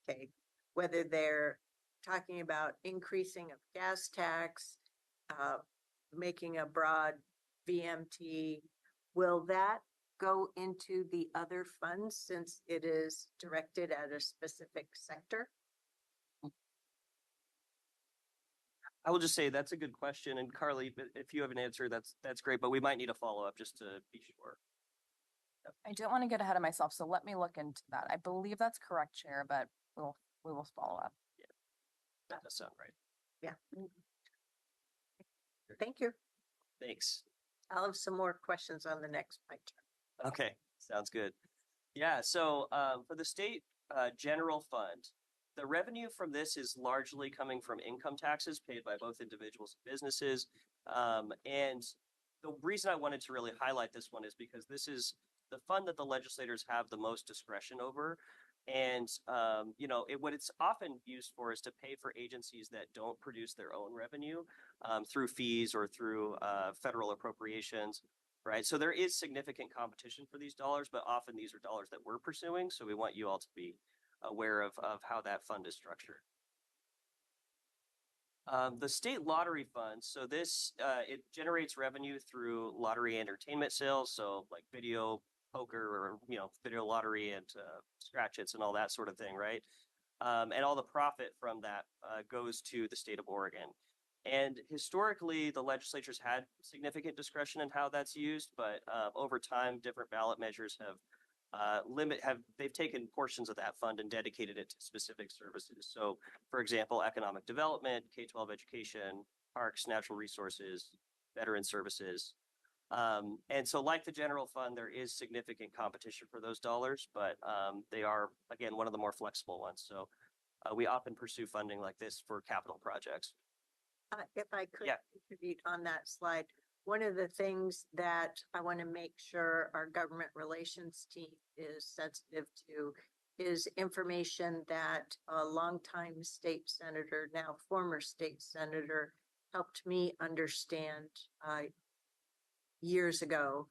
okay, whether they're talking about increasing of gas tax, making a broad VMT, will that go into the other funds since it is directed at a specific sector? I will just say that's a good question. And Carly, if you have an answer, that's great, but we might need a follow-up just to be sure. I don't want to get ahead of myself, so let me look into that. I believe that's correct, Chair, but we will follow up. Yeah, that does sound right. Yeah. Thank you. Thanks. I'll have some more questions on the next pie chart. Okay, sounds good. Yeah, so for the state general fund, the revenue from this is largely coming from income taxes paid by both individuals and businesses. And the reason I wanted to really highlight this one is because this is the fund that the legislators have the most discretion over. And, what it's often used for is to pay for agencies that don't produce their own revenue through fees or through federal appropriations, right? So there is significant competition for these dollars, but often these are dollars that we're pursuing. So we want you all to be aware of how that fund is structured. The state lottery fund, so this, it generates revenue through lottery entertainment sales, so like video poker or, video lottery and scratch hits and all that sort of thing, right? And all the profit from that goes to the state of Oregon. And historically, the legislatures had significant discretion in how that's used, but over time, different ballot measures have they've taken portions of that fund and dedicated it to specific services. So, for example, economic development, K-12 education, parks, natural resources, veteran services. And so like the general fund, there is significant competition for those dollars, but they are, again, one of the more flexible ones. So we often pursue funding like this for capital projects. If I could contribute on that slide, one of the things that I want to make sure our government relations team is sensitive to is information that a longtime state senator, now former state senator, helped me understand years ago.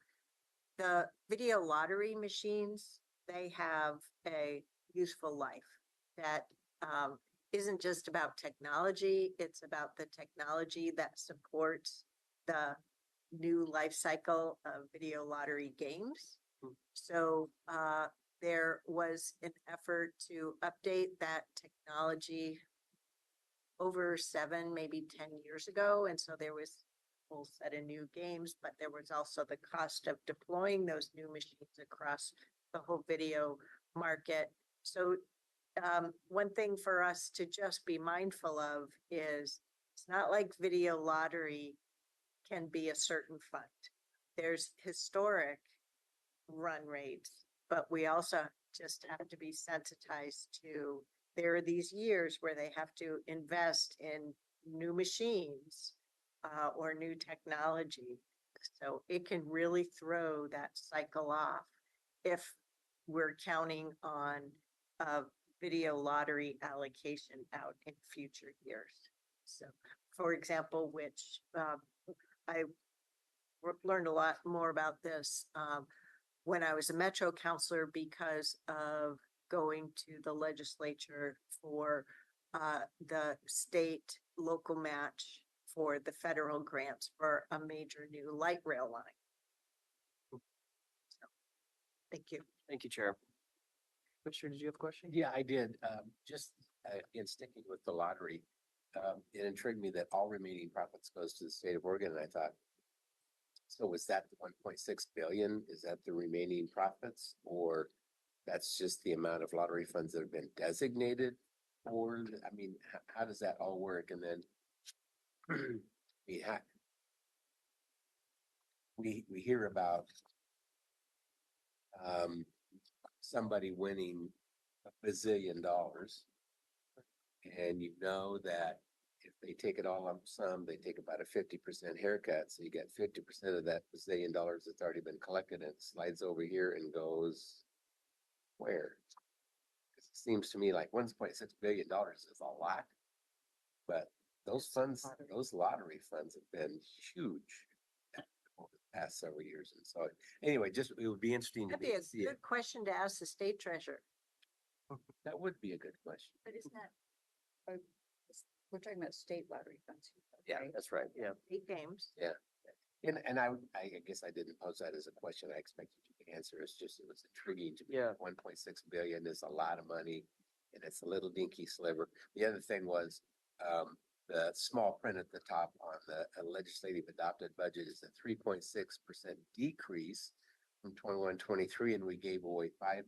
The video lottery machines, they have a useful life that isn't just about technology, it's about the technology that supports the new life cycle of video lottery games. So there was an effort to update that technology over 7, maybe 10 years ago. And so there was a whole set of new games, but there was also the cost of deploying those new machines across the whole video market. So one thing for us to just be mindful of is it's not like video lottery can be a certain fund. There's historic run rates, but we also just have to be sensitized to there are these years where they have to invest in new machines or new technology. So it can really throw that cycle off if we're counting on a video lottery allocation out in future years. So, for example, which I learned a lot more about this when I was a Metro counselor because of going to the legislature for the state local match for the federal grants for a major new light rail line. So, thank you. Thank you, Chair. Commissioner, did you have a question? Yeah, I did. Just in sticking with the lottery, it intrigued me that all remaining profits goes to the state of Oregon. And I thought, so was that the 1.6 billion? Is that the remaining profits, or that's just the amount of lottery funds that have been designated? Or, I mean, how does that all work? And then we hear about somebody winning $1 bazillion, and you know that if they take it all lump sum, they take about a 50% haircut. So you get 50% of that $1 bazillion that's already been collected, and it slides over here and goes where? It seems to me like $1.6 billion is a lot, but those funds, those lottery funds have been huge over the past several years. And so anyway, just, it would be interesting to That'd be a see it. good question to ask the state treasurer. That would be a good question. But isn't that, we're talking about state lottery funds. Yeah, that's right. Yeah. 8 games. Yeah. And I guess I didn't pose that as a question. I expected you to answer. It's just, it was intriguing to me. Yeah. 1.6 billion is a lot of money, and it's a little dinky sliver. The other thing was, the small print at the top on the legislative adopted budget is a 3.6% decrease from 21-23, and we gave away $5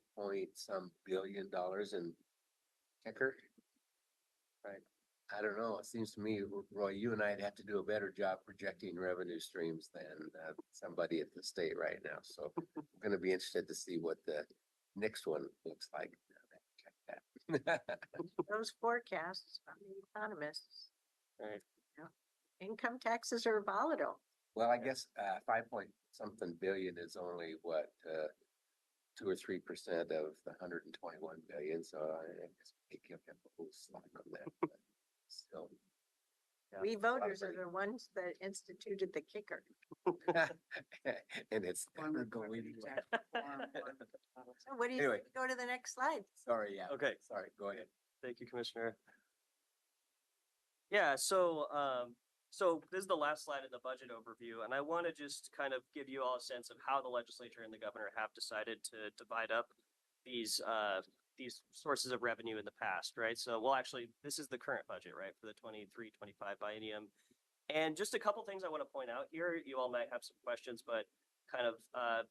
billion in kicker. Right. I don't know. It seems to me, Roy, you and I'd have to do a better job projecting revenue streams than somebody at the state right now. So I'm going to be interested to see what the next one looks like. Check that. Those forecasts from the economists. Right. Yeah. Income taxes are volatile. Well, I guess 5 billion is only what 2 or 3% of the 121 billion. So I guess we could give him a little slack on that. But still, yeah, We voters are the ones that instituted the kicker. and it's never going anywhere. So what do you Anyway. go to the next slide? Sorry, yeah. Okay. Sorry, go ahead. Thank you, Commissioner. Yeah, so this is the last slide in the budget overview, and I want to just kind of give you all a sense of how the legislature and the governor have decided to divide up these sources of revenue in the past, right? So, well, actually, this is the current budget, right, for the 23-25 biennium. And just a couple things I want to point out here. You all might have some questions, but kind of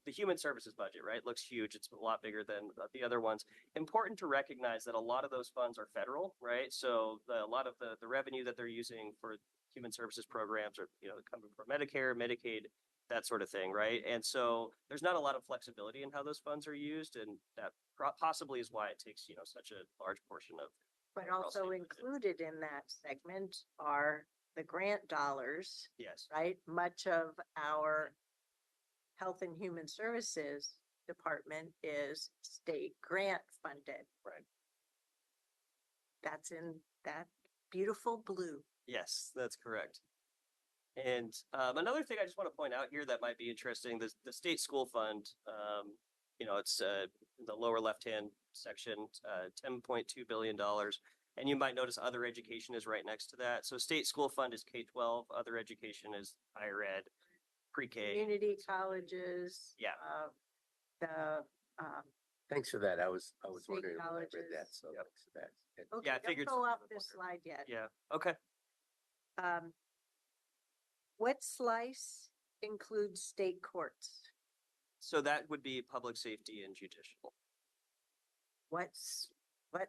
the human services budget, right, looks huge. It's a lot bigger than the other ones. Important to recognize that a lot of those funds are federal, right? So a lot of the revenue that they're using for human services programs are, coming from Medicare, Medicaid, that sort of thing, right? And so there's not a lot of flexibility in how those funds are used, and that possibly is why it takes, such a large portion of. But also included in that segment are the grant dollars, Yes. right? Much of our Health and Human Services Department is state grant funded. Right. That's in that beautiful blue. Yes, that's correct. And another thing I just want to point out here that might be interesting, the state school fund, it's in the lower left-hand section, $10.2 billion. And you might notice other education is right next to that. So state school fund is K-12, other education is higher ed, pre-K. Community colleges. Yeah. The, Thanks for that. I was State wondering when I read that, colleges. so thanks for that. It- okay, Yeah, I figured don't go some off people this wondered. slide yet. Yeah, okay. What slice includes state courts? So that would be public safety and judicial. What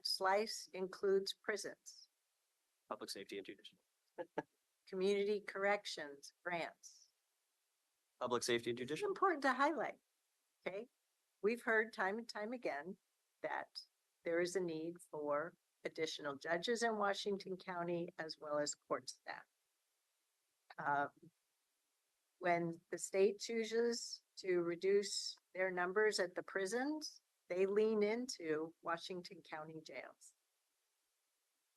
slice includes prisons? Public safety and judicial. Community corrections, grants. Public safety and It's judicial. important to highlight, okay? We've heard time and time again that there is a need for additional judges in Washington County as well as court staff. When the state chooses to reduce their numbers at the prisons, they lean into Washington County jails.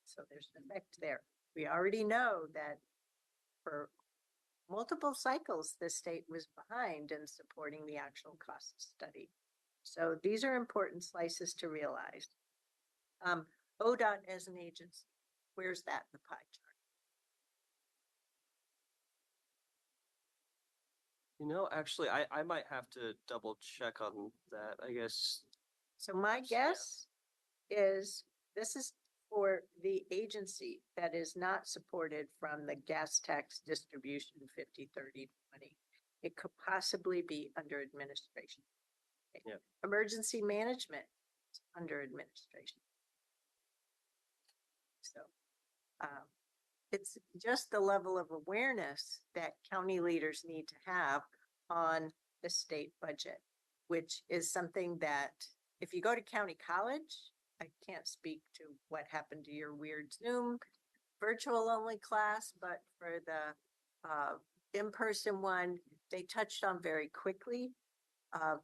So there's an effect there. We already know that for multiple cycles, the state was behind in supporting the actual cost study. So these are important slices to realize. ODOT as an agency, where's that in the pie chart? Actually, I might have to double check on that, I guess. So my guess is this is for the agency that is not supported from the gas tax distribution 50-30-20. It could possibly be under administration. Okay. Yeah. Emergency management under administration. So it's just the level of awareness that county leaders need to have on the state budget, which is something that if you go to county college, I can't speak to what happened to your weird Zoom virtual only class, but for the in-person one, they touched on very quickly.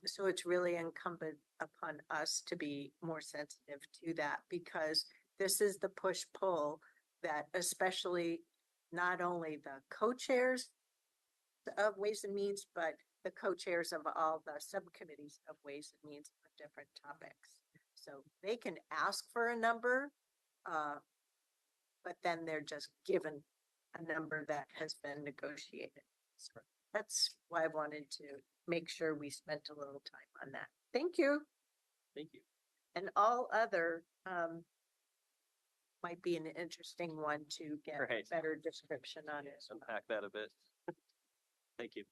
So it's really incumbent upon us to be more sensitive to that because this is the push-pull that especially not only the co-chairs of Ways and Means, but the co-chairs of all the subcommittees of Ways and Means on different topics. So they can ask for a number, but then they're just given a number that has been negotiated. So that's why I wanted to make sure we spent a little time on that. Thank you. Thank you. And all other might be an interesting one to get Right. a better description on it. Unpack that a bit. Thank you.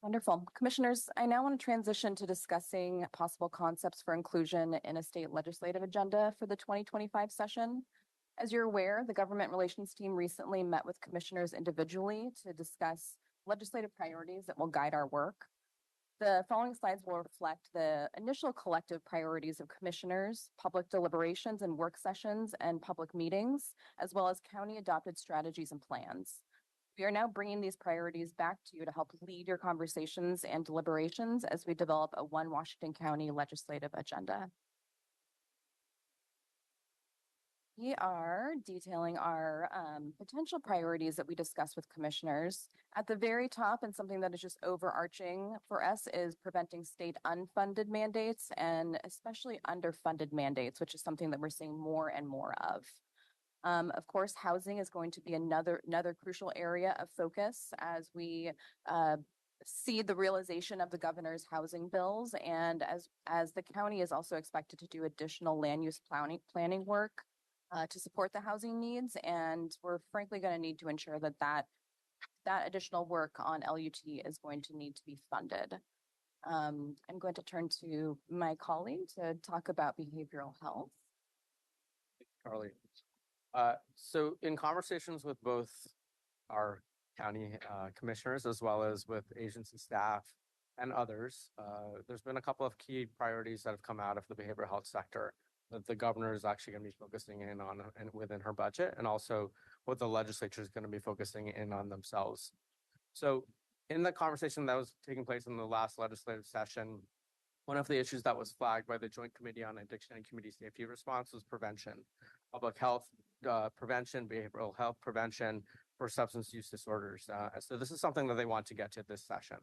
Wonderful. Commissioners, I now want to transition to discussing possible concepts for inclusion in a state legislative agenda for the 2025 session. As you're aware, the government relations team recently met with commissioners individually to discuss legislative priorities that will guide our work. The following slides will reflect the initial collective priorities of commissioners, public deliberations and work sessions and public meetings, as well as county adopted strategies and plans. We are now bringing these priorities back to you to help lead your conversations and deliberations as we develop a One Washington County legislative agenda. We are detailing our potential priorities that we discussed with commissioners. At the very top, and something that is just overarching for us, is preventing state unfunded mandates and especially underfunded mandates, which is something that we're seeing more and more of. Of course, housing is going to be another crucial area of focus as we see the realization of the governor's housing bills, and as the county is also expected to do additional land use planning work to support the housing needs, and we're frankly going to need to ensure that that additional work on LUT is going to need to be funded. I'm going to turn to my colleague to talk about behavioral health. Carly. So in conversations with both our county commissioners as well as with agency staff and others, there's been a couple of key priorities that have come out of the behavioral health sector that the governor is actually going to be focusing in on and within her budget, and also what the legislature is going to be focusing in on themselves. So in the conversation that was taking place in the last legislative session, one of the issues that was flagged by the Joint Committee on Addiction and Community Safety Response was prevention, public health prevention, behavioral health prevention for substance use disorders. So this is something that they want to get to this session.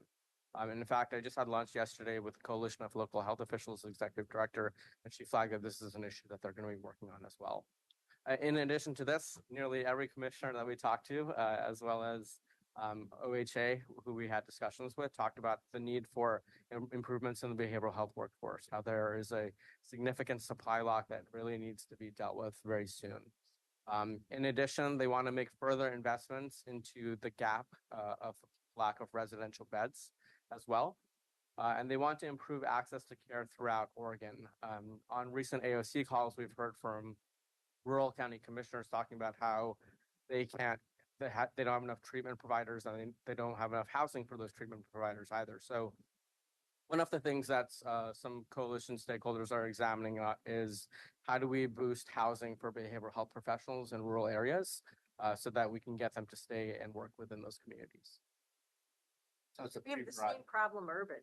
And in fact, I just had lunch yesterday with the Coalition of Local Health Officials Executive Director, and she flagged that this is an issue that they're going to be working on as well. In addition to this, nearly every commissioner that we talked to, as well as OHA, who we had discussions with, talked about the need for improvements in the behavioral health workforce, how there is a significant supply lock that really needs to be dealt with very soon. In addition, they want to make further investments into the gap of lack of residential beds as well. And they want to improve access to care throughout Oregon. On recent AOC calls, we've heard from rural county commissioners talking about how they can't, they don't have enough treatment providers, and they don't have enough housing for those treatment providers either. So one of the things that some coalition stakeholders are examining is how do we boost housing for behavioral health professionals in rural areas so that we can get them to stay and work within those communities. So it's a We have pretty the broad, same problem urban.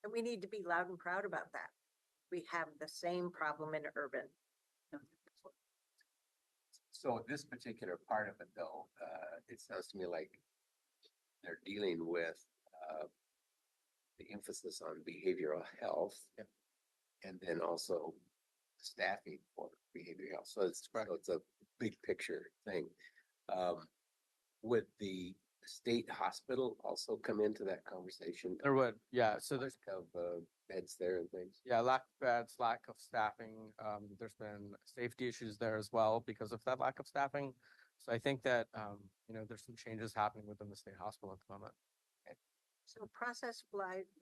And we need to be loud and proud about that. We have the same problem in urban. so this particular part of it though, it sounds to me like they're dealing with the emphasis on behavioral health. And then also staffing for behavioral health. So it's a big picture thing. Would the state hospital also come into that conversation? There would, yeah. So there's Lack of beds there and things. Yeah, lack of beds, lack of staffing. There's been safety issues there as well because of that lack of staffing. So I think that, there's some changes happening within the state hospital at the moment. So process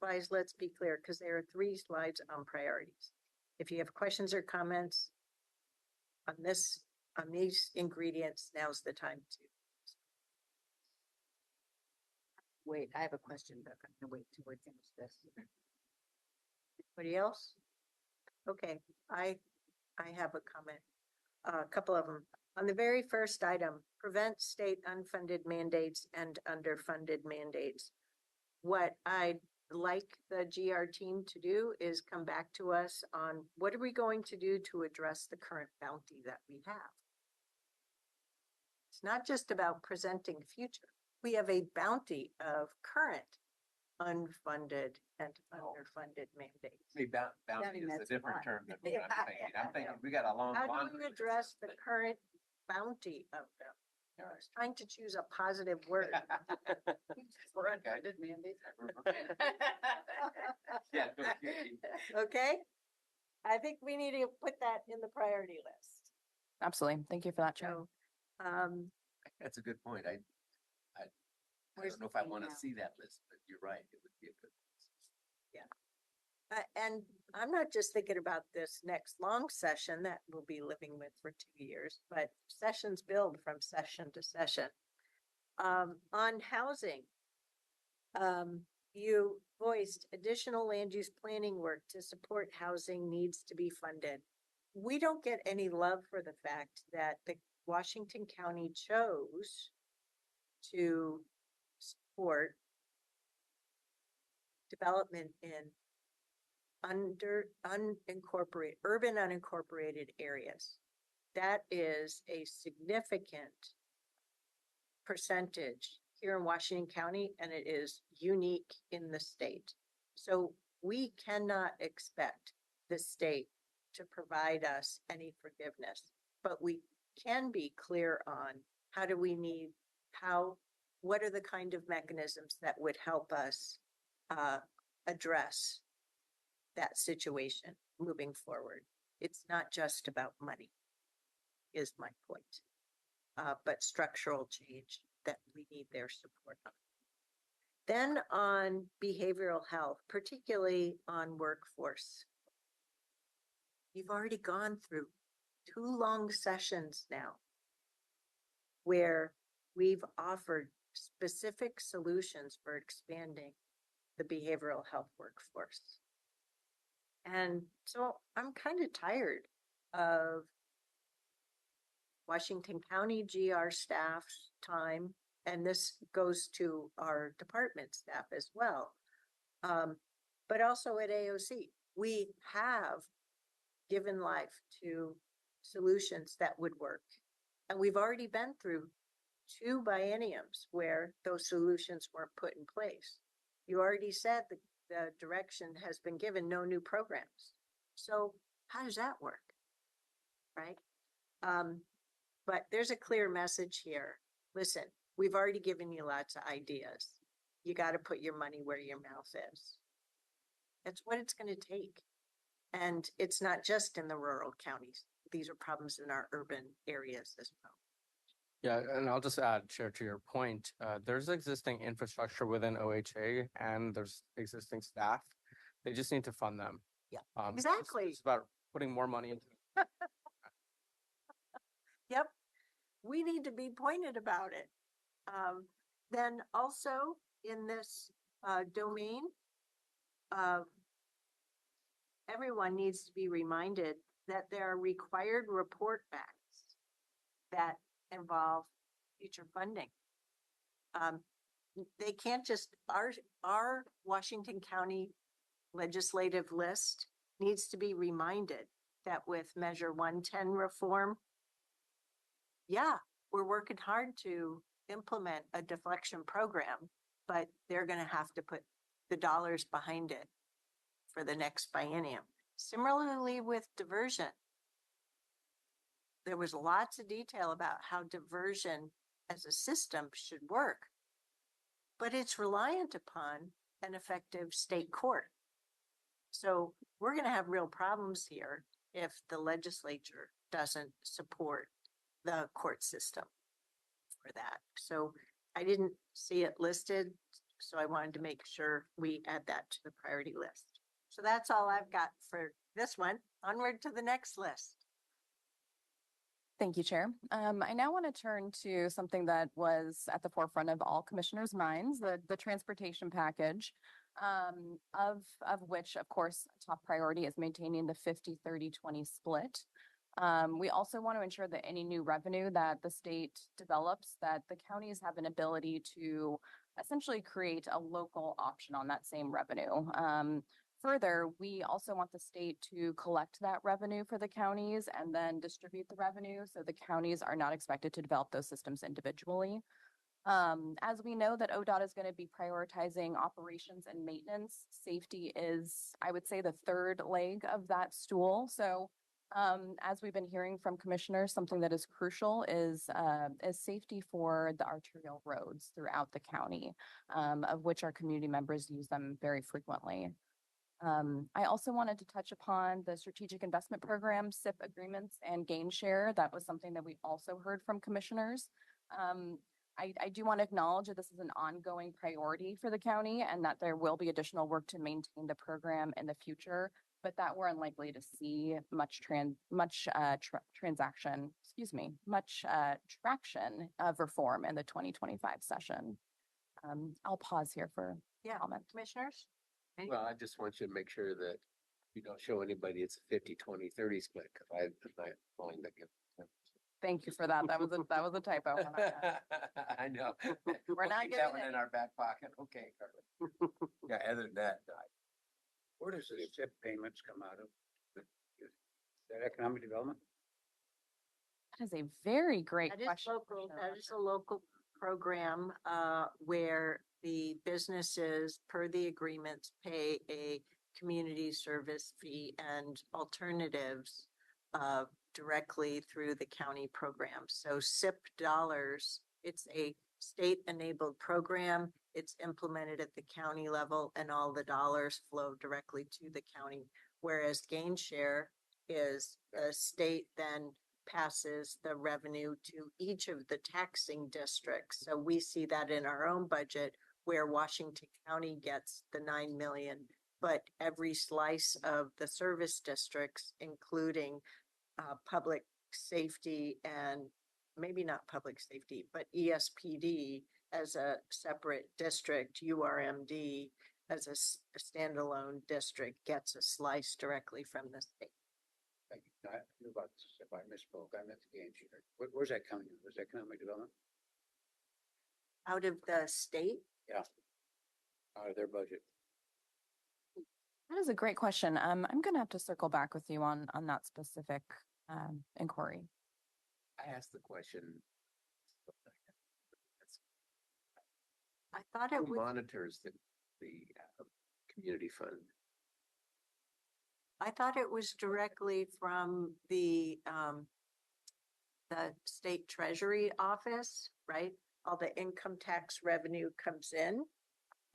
wise, let's be clear, because there are 3 slides on priorities. If you have questions or comments on these ingredients, now's the time to. Wait, I have a question, but I'm gonna wait till we finish this. Anybody else? Okay, I have a comment, a couple of them. On the very first item, prevent state unfunded mandates and underfunded mandates. What I'd like the GR team to do is come back to us on what are we going to do to address the current bounty that we have. It's not just about presenting future. We have a bounty of current unfunded and underfunded mandates. I mean, bounty is a that's different fine. term than what I'm thinking. I'm thinking we got a long How do laundry we list. address the current bounty of them? I was trying to choose a positive word. For unfunded mandates. Yeah. Okay, I think we need to put that in the priority list. Absolutely. Thank you for that, Chair. So, That's a good point. I Where's don't know if the I thing want to now? see that list, but you're right. It would be a good. and I'm not just thinking about this next long session that we'll be living with for 2 years, but sessions build from session to session. On housing, you voiced additional land use planning work to support housing needs to be funded. We don't get any love for the fact that the Washington County chose to support development in urban unincorporated areas. That is a significant percentage here in Washington County, and it is unique in the state. So we cannot expect the state to provide us any forgiveness, but we can be clear on what are the kind of mechanisms that would help us address that situation moving forward. It's not just about money, is my point, but structural change that we need their support on. Then on behavioral health, particularly on workforce. You've already gone through 2 long sessions now where we've offered specific solutions for expanding the behavioral health workforce. And so I'm kind of tired of Washington County GR staff's time, and this goes to our department staff as well. But also at AOC, we have given life to solutions that would work. And we've already been through 2 bienniums where those solutions weren't put in place. You already said the direction has been given, no new programs. So how does that work? Right? But there's a clear message here. Listen, we've already given you lots of ideas. You got to put your money where your mouth is. That's what it's going to take. And it's not just in the rural counties. These are problems in our urban areas as well. Yeah, and I'll just add, Chair, to your point, there's existing infrastructure within OHA and there's existing staff. They just need to fund them. Yeah, It's exactly. just about putting more money into. Yep. We need to be pointed about it. Then also in this domain, everyone needs to be reminded that there are required report backs that involve future funding. They can't just, our Washington County legislative list needs to be reminded that with Measure 110 reform, yeah, we're working hard to implement a deflection program, but they're going to have to put the dollars behind it for the next biennium. Similarly with diversion, there was lots of detail about how diversion as a system should work, but it's reliant upon an effective state court. So we're going to have real problems here if the legislature doesn't support the court system for that. So I didn't see it listed, so I wanted to make sure we add that to the priority list. So that's all I've got for this one. Onward to the next list. Thank you, Chair. I now want to turn to something that was at the forefront of all commissioners' minds, the transportation package, of which, of course, top priority is maintaining the 50-30-20 split. We also want to ensure that any new revenue that the state develops, that the counties have an ability to essentially create a local option on that same revenue. Further, we also want the state to collect that revenue for the counties and then distribute the revenue, so the counties are not expected to develop those systems individually. As we know that ODOT is going to be prioritizing operations and maintenance, safety is, I would say, the third leg of that stool. So as we've been hearing from commissioners, something that is crucial is safety for the arterial roads throughout the county, of which our community members use them very frequently. I also wanted to touch upon the strategic investment program, SIP agreements and gain share. That was something that we also heard from commissioners. I do want to acknowledge that this is an ongoing priority for the county and that there will be additional work to maintain the program in the future, but that we're unlikely to see much traction of reform in the 2025 session. I'll pause here for comment. Commissioners? Well, I just want you to make sure that you don't show anybody it's a 50-20-30 split, because I'm not willing to give. Thank you for that. That was a typo. I know. We're not Keep giving that one in our back pocket. Okay, Carly. Yeah, other than that, Where does the SIP payments come out of? Is that economic development? That is a very great That is question. local. That is a local program where the businesses, per the agreements, pay a community service fee and alternatives directly through the county program. So SIP dollars, it's a state-enabled program. It's implemented at the county level and all the dollars flow directly to the county. Whereas gain share is a state then passes the revenue to each of the taxing districts. So we see that in our own budget where Washington County gets the 9 million, but every slice of the service districts, including public safety and maybe not public safety, but ESPD as a separate district, URMD as a standalone district gets a slice directly from the state. Thank you. I knew about this. If I misspoke, I meant the game share. Where's that coming from? Where's economic development? Out of the state? Yeah. Out of their budget. That is a great question. I'm gonna have to circle back with you on that specific inquiry. I asked the question. I thought Who it was, monitors the community fund? I thought it was directly from the state treasury office, right? All the income tax revenue comes in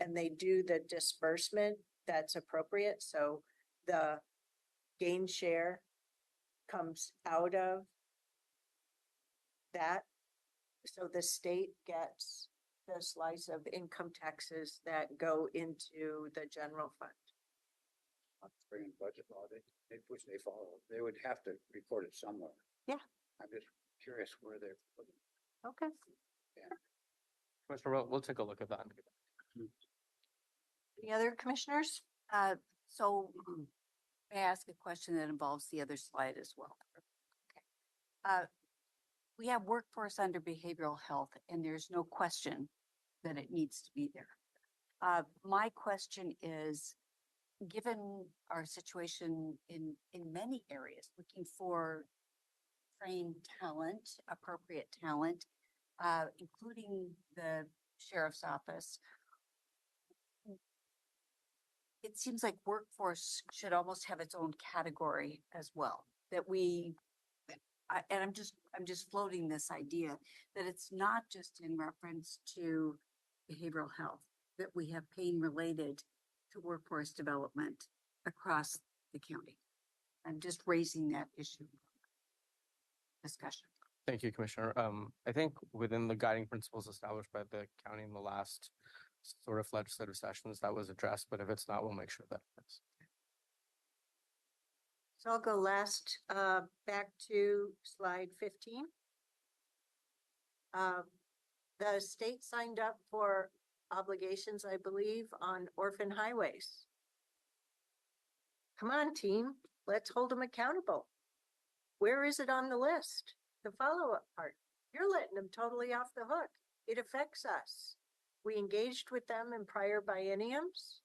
and they do the disbursement that's appropriate. So the gain share comes out of that. So the state gets the slice of income taxes that go into the general fund. Bringing budget law, which they follow, they would have to report it somewhere. Yeah. I'm just curious where they're putting. Okay. Yeah. Commissioner, we'll take a look at that. Any other commissioners? So may I ask a question that involves the other slide as well? Okay. We have workforce under behavioral health, and there's no question that it needs to be there. My question is, given our situation in many areas, looking for trained talent, appropriate talent, including the sheriff's office, it seems like workforce should almost have its own category as well. That and I'm just floating this idea that it's not just in reference to behavioral health, that we have pain related to workforce development across the county. I'm just raising that issue. Discussion. Thank you, Commissioner. I think within the guiding principles established by the county in the last sort of legislative sessions, that was addressed, but if it's not, we'll make sure that it is. So I'll go last, back to slide 15. The state signed up for obligations, I believe, on orphan highways. Come on, team, let's hold them accountable. Where is it on the list? The follow-up part. You're letting them totally off the hook. It affects us. We engaged with them in prior bienniums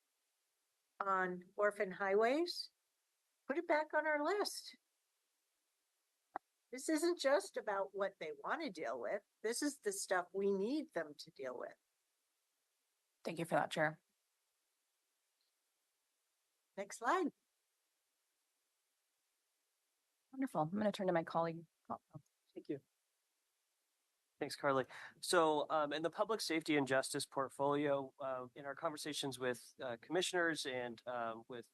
on orphan highways. Put it back on our list. This isn't just about what they want to deal with. This is the stuff we need them to deal with. Thank you for that, Chair. Next slide. Wonderful. I'm going to turn to my colleague. Thank you. Thanks, Carly. So in the public safety and justice portfolio, in our conversations with commissioners and with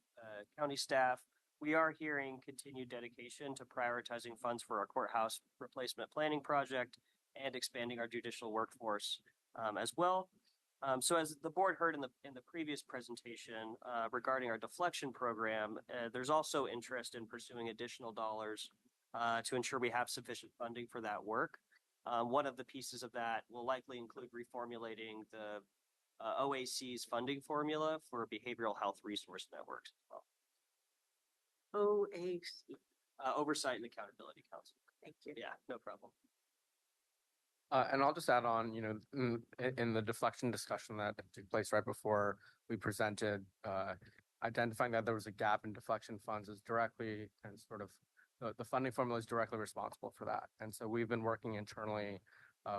county staff, we are hearing continued dedication to prioritizing funds for our courthouse replacement planning project and expanding our judicial workforce as well. So as the board heard in the previous presentation regarding our deflection program, there's also interest in pursuing additional dollars to ensure we have sufficient funding for that work. One of the pieces of that will likely include reformulating the OAC's funding formula for behavioral health resource networks as well. OAC. Oversight and Accountability Council. Thank you. Yeah, no problem. And I'll just add on, in the deflection discussion that took place right before we presented, identifying that there was a gap in deflection funds is directly and sort of the funding formula is directly responsible for that. And so we've been working internally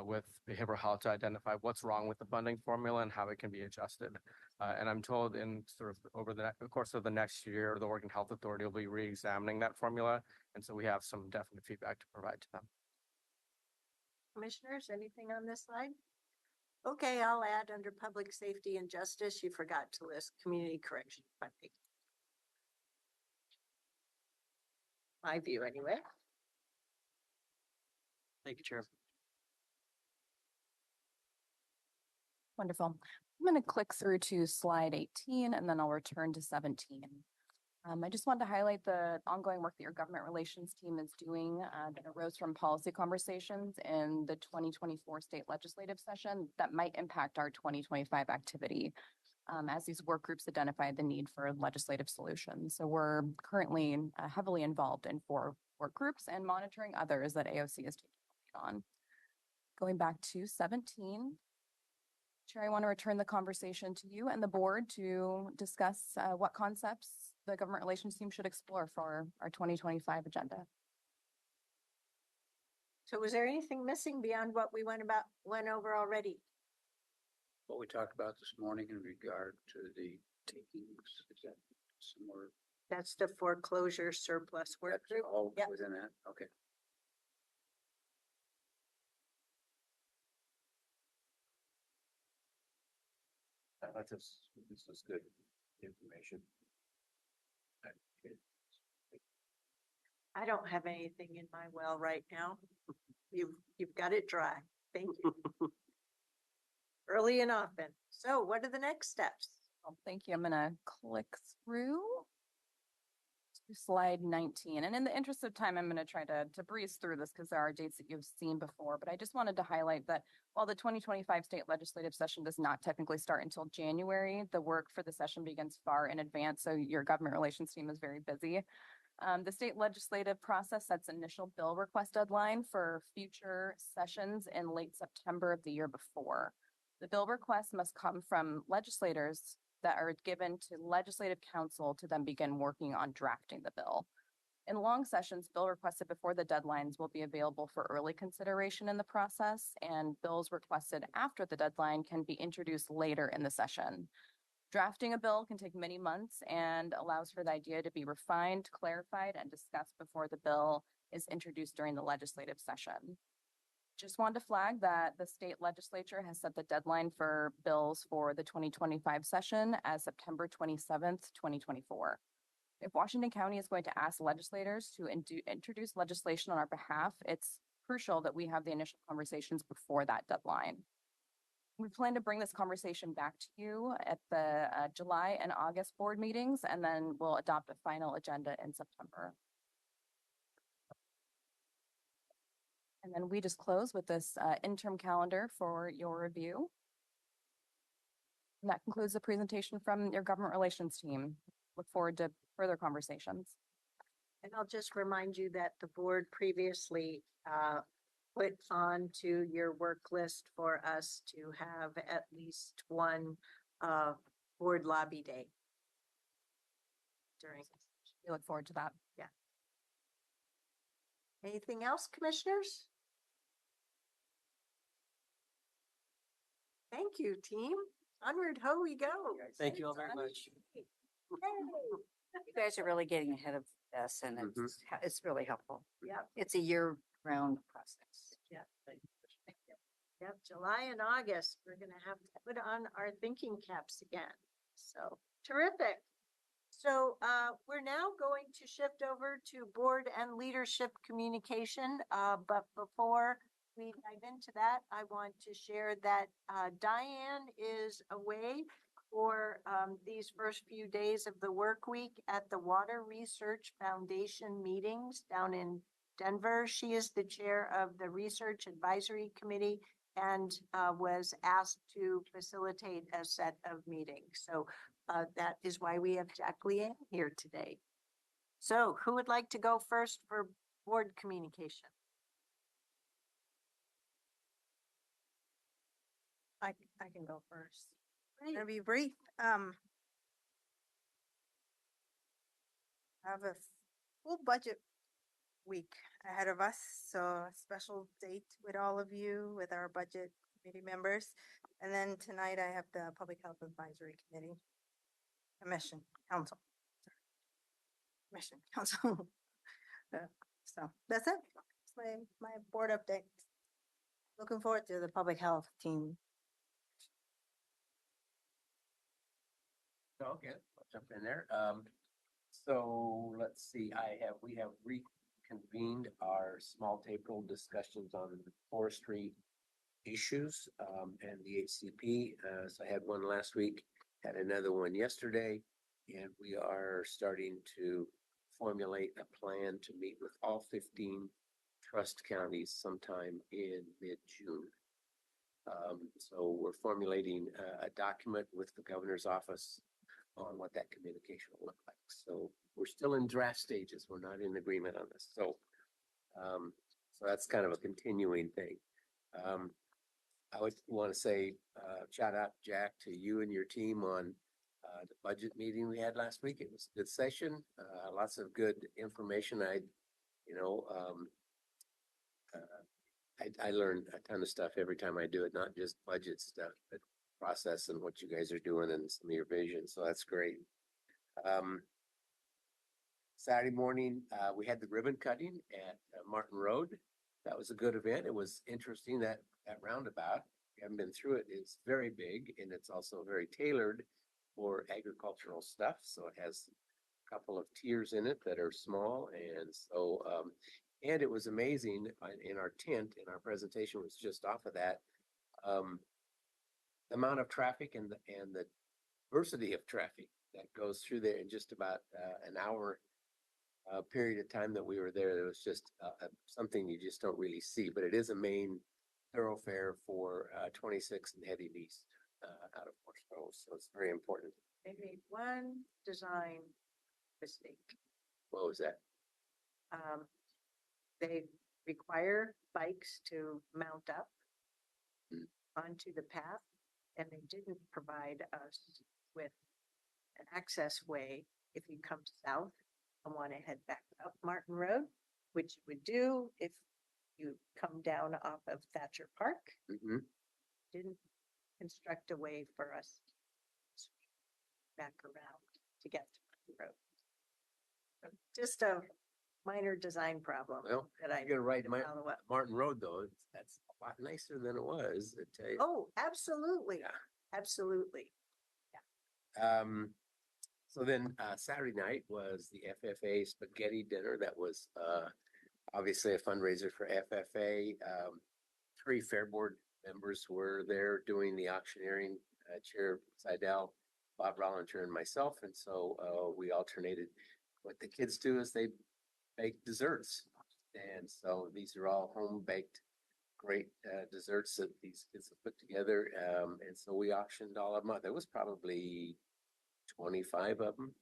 with behavioral health to identify what's wrong with the funding formula and how it can be adjusted. And I'm told in sort of over the course of the next year, the Oregon Health Authority will be re-examining that formula. And so we have some definite feedback to provide to them. Commissioners, anything on this slide? Okay, I'll add under public safety and justice, you forgot to list community correction funding. My view anyway. Thank you, Chair. Wonderful. I'm going to click through to slide 18 and then I'll return to 17. I just wanted to highlight the ongoing work that your government relations team is doing that arose from policy conversations in the 2024 state legislative session that might impact our 2025 activity. as these work groups identify the need for legislative solutions. So we're currently heavily involved in 4 work groups and monitoring others that AOC is taking on. Going back to 17. Chair, I want to return the conversation to you and the board to discuss what concepts the government relations team should explore for our 2025 agenda. So was there anything missing beyond what we went over already? What we talked about this morning in regard to the takings, is that somewhere? That's the foreclosure surplus work That's group. all Yep. within that, okay. This is good information. I don't have anything in my well right now. You've got it dry. Thank you. Early and often. So what are the next steps? Well, thank you. I'm going to click through to slide 19. And in the interest of time, I'm going to try to breeze through this because there are dates that you've seen before. But I just wanted to highlight that while the 2025 state legislative session does not technically start until January, the work for the session begins far in advance. So your government relations team is very busy. The state legislative process sets initial bill request deadline for future sessions in late September of the year before. The bill requests must come from legislators that are given to legislative council to then begin working on drafting the bill. In long sessions, bill requested before the deadlines will be available for early consideration in the process, and bills requested after the deadline can be introduced later in the session. Drafting a bill can take many months and allows for the idea to be refined, clarified, and discussed before the bill is introduced during the legislative session. Just wanted to flag that the state legislature has set the deadline for bills for the 2025 session as September 27th, 2024. If Washington County is going to ask legislators to introduce legislation on our behalf, it's crucial that we have the initial conversations before that deadline. We plan to bring this conversation back to you at the July and August board meetings, and then we'll adopt a final agenda in September. And then we just close with this interim calendar for your review. And that concludes the presentation from your government relations team. Look forward to further conversations. And I'll just remind you that the board previously put onto your work list for us to have at least one board lobby day during. We look forward to that. Yeah. Anything else, commissioners? Thank you, team. Onward, ho we go. Thank you all very much. You guys are really getting ahead of this, and it's really helpful. Yep. It's a year-round process. Yep. Yep, July and August, we're gonna have to put on our thinking caps again. So terrific. So we're now going to shift over to board and leadership communication. But before we dive into that, I want to share that Diane is away for these first few days of the work week at the Water Research Foundation meetings down in Denver. She is the chair of the Research Advisory Committee and was asked to facilitate a set of meetings. So that is why we have Jacqueline here today. So who would like to go first for board communication? I can go first. I'm gonna be brief. I have a full budget week ahead of us, so a special date with all of you, with our budget committee members. And then tonight I have the Public Health Advisory Committee, Commission, Council. So that's it. It's my board update. Looking forward to the public health team. Okay, I'll jump in there. So let's see, we have reconvened our small table discussions on forestry issues, and the HCP. So I had one last week, had another one yesterday, and we are starting to formulate a plan to meet with all 15 trust counties sometime in mid-June. So so we're formulating a document with the governor's office on what that communication will look like. So we're still in draft stages. We're not in agreement on this. So, so that's kind of a continuing thing. I would want to say, shout out, Jack, to you and your team on the budget meeting we had last week. It was a good session, lots of good information. You know, I learn a ton of stuff every time I do it, not just budget stuff, but process and what you guys are doing and some of your vision. So that's great. Saturday morning, we had the ribbon cutting at Martin Road. That was a good event. It was interesting that roundabout. You haven't been through it. It's very big and it's also very tailored for agricultural stuff. So it has a couple of tiers in it that are small. And so, and it was amazing in our tent, and our presentation was just off of that. The amount of traffic and the diversity of traffic that goes through there in just about an hour period of time that we were there. It was just something you just don't really see, but it is a main thoroughfare for 26 and heading east out of Fort Stokes. So it's very important. They made one design mistake. What was that? They require bikes to mount up onto the path, and they didn't provide us with an access way if you come south and want to head back up Martin Road, which you would do if you come down off of Thatcher Park. Didn't construct a way for us back around to get to Martin Road. So just a minor design problem. Well, that I you're right. follow up. Martin Road, though, that's a lot nicer than it was. I tell you. Oh, absolutely. Yeah. Absolutely. So then Saturday night was the FFA spaghetti dinner. That was obviously a fundraiser for FFA. 3 Fair Board members were there doing the auctioneering, Chair Seidel, Bob Rollinger, and myself. And so we alternated. What the kids do is they bake desserts. And so these are all home baked, great desserts that these kids have put together. And so we auctioned all of them out. There was probably 25 of them.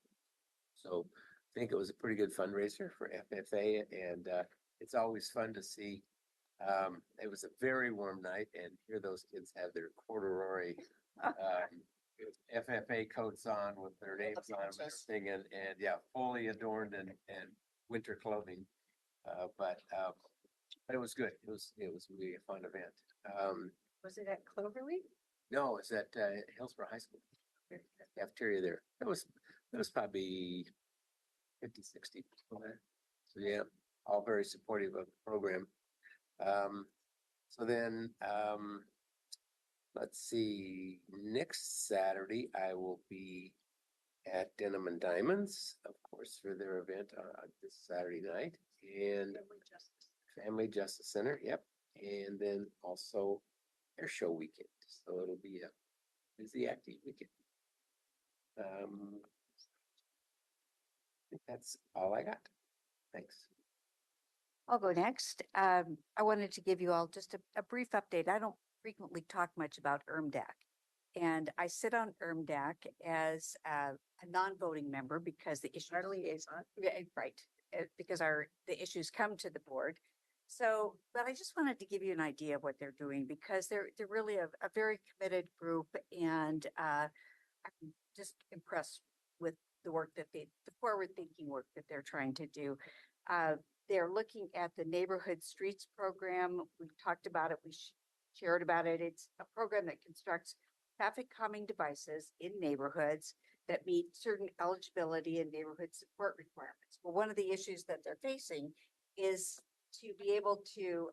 So I think it was a pretty good fundraiser for FFA, and it's always fun to see. It was a very warm night, and here those kids have their corduroy FFA coats on with their names on them and everything, and yeah, fully adorned and winter clothing. But it was good. It was really a fun event. Was it at Cloverleaf? No, it's at Hillsborough High School. Cafeteria there. That was probably 50, 60 people there. So yeah, all very supportive of the program. So then let's see, next Saturday I will be at Denim and Diamonds, of course, for their event this Saturday night, and Family Justice Center. Yep. And then also Air Show weekend. So it'll be a busy, active weekend. I think that's all I got. Thanks. I'll go next. I wanted to give you all just a brief update. I don't frequently talk much about ERMDAC, and I sit on ERMDAC as a non-voting member because the issues, right, because the issues come to the board. So, but I just wanted to give you an idea of what they're doing because they're really a very committed group, and I'm just impressed with the work that the forward-thinking work that they're trying to do. They're looking at the Neighborhood Streets program. We talked about it. We shared about it. It's a program that constructs traffic calming devices in neighborhoods that meet certain eligibility and neighborhood support requirements. Well, one of the issues that they're facing is to be able to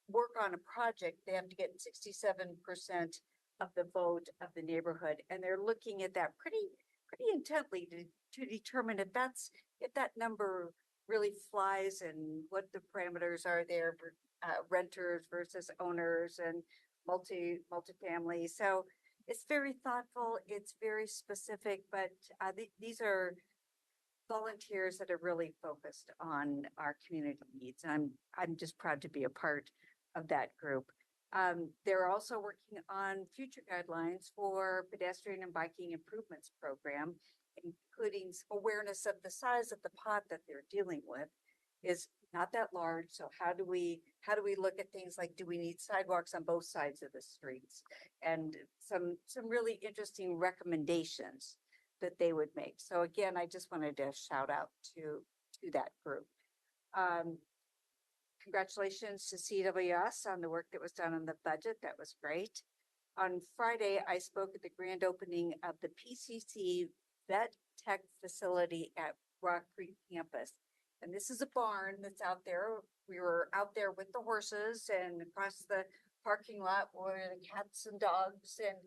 work on a project. They have to get 67% of the vote of the neighborhood, and they're looking at that pretty intently to determine if that number really flies and what the parameters are there for renters versus owners and multifamily. So it's very thoughtful, it's very specific, but these are volunteers that are really focused on our community needs. And I'm just proud to be a part of that group. They're also working on future guidelines for pedestrian and biking improvements program, including awareness of the size of the pot that they're dealing with is not that large. So how do we look at things like, do we need sidewalks on both sides of the streets? And some really interesting recommendations that they would make. So again, I just wanted to shout out to that group. Congratulations to CWS on the work that was done on the budget. That was great. On Friday, I spoke at the grand opening of the PCC Vet Tech facility at Rock Creek campus. And this is a barn that's out there. We were out there with the horses, and across the parking lot were the cats and dogs and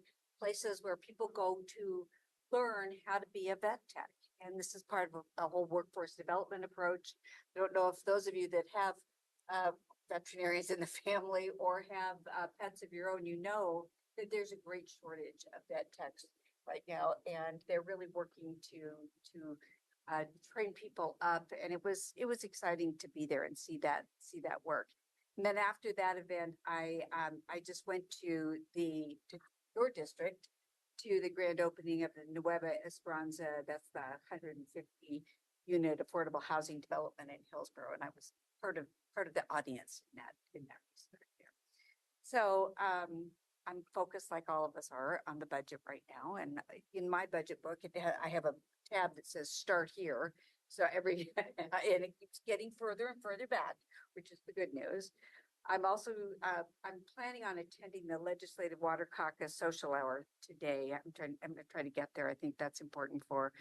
places where people go to learn how to be a vet tech. And this is part of a whole workforce development approach. I don't know if those of you that have veterinarians in the family or have pets of your own, you know that there's a great shortage of vet techs right now, and they're really working to train people up. And it was exciting to be there and see that work. And then after that event, I just went to your district to the grand opening of the Nueva Esperanza. That's the 150 unit affordable housing development in Hillsborough, and I was part of the audience in that respect there. So I'm focused, like all of us are, on the budget right now. And in my budget book, I have a tab that says "Start Here." So and it keeps getting further and further back, which is the good news. I'm also I'm planning on attending the Legislative Water Caucus social hour today. I'm going to try to get there. I think that's important for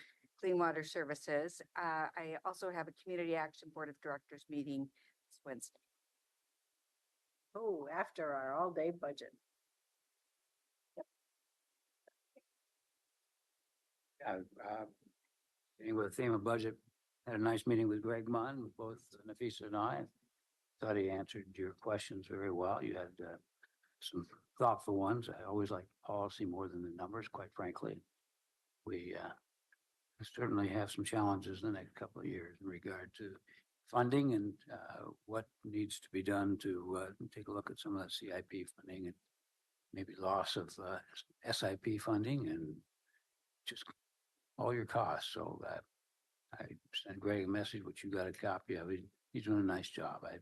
Clean Water Services. I also have a Community Action Board of Directors meeting this Wednesday. Oh, after our all-day budget. Staying with the theme of budget, had a nice meeting with Greg Munn, with both Nafisa and I. Thought he answered your questions very well. You had some thoughtful ones. I always like policy more than the numbers, quite frankly. We certainly have some challenges in the next couple of years in regard to funding and what needs to be done to take a look at some of that CIP funding and maybe loss of SIP funding and just all your costs. So I sent Greg a message, which you got a copy of. He's doing a nice job. I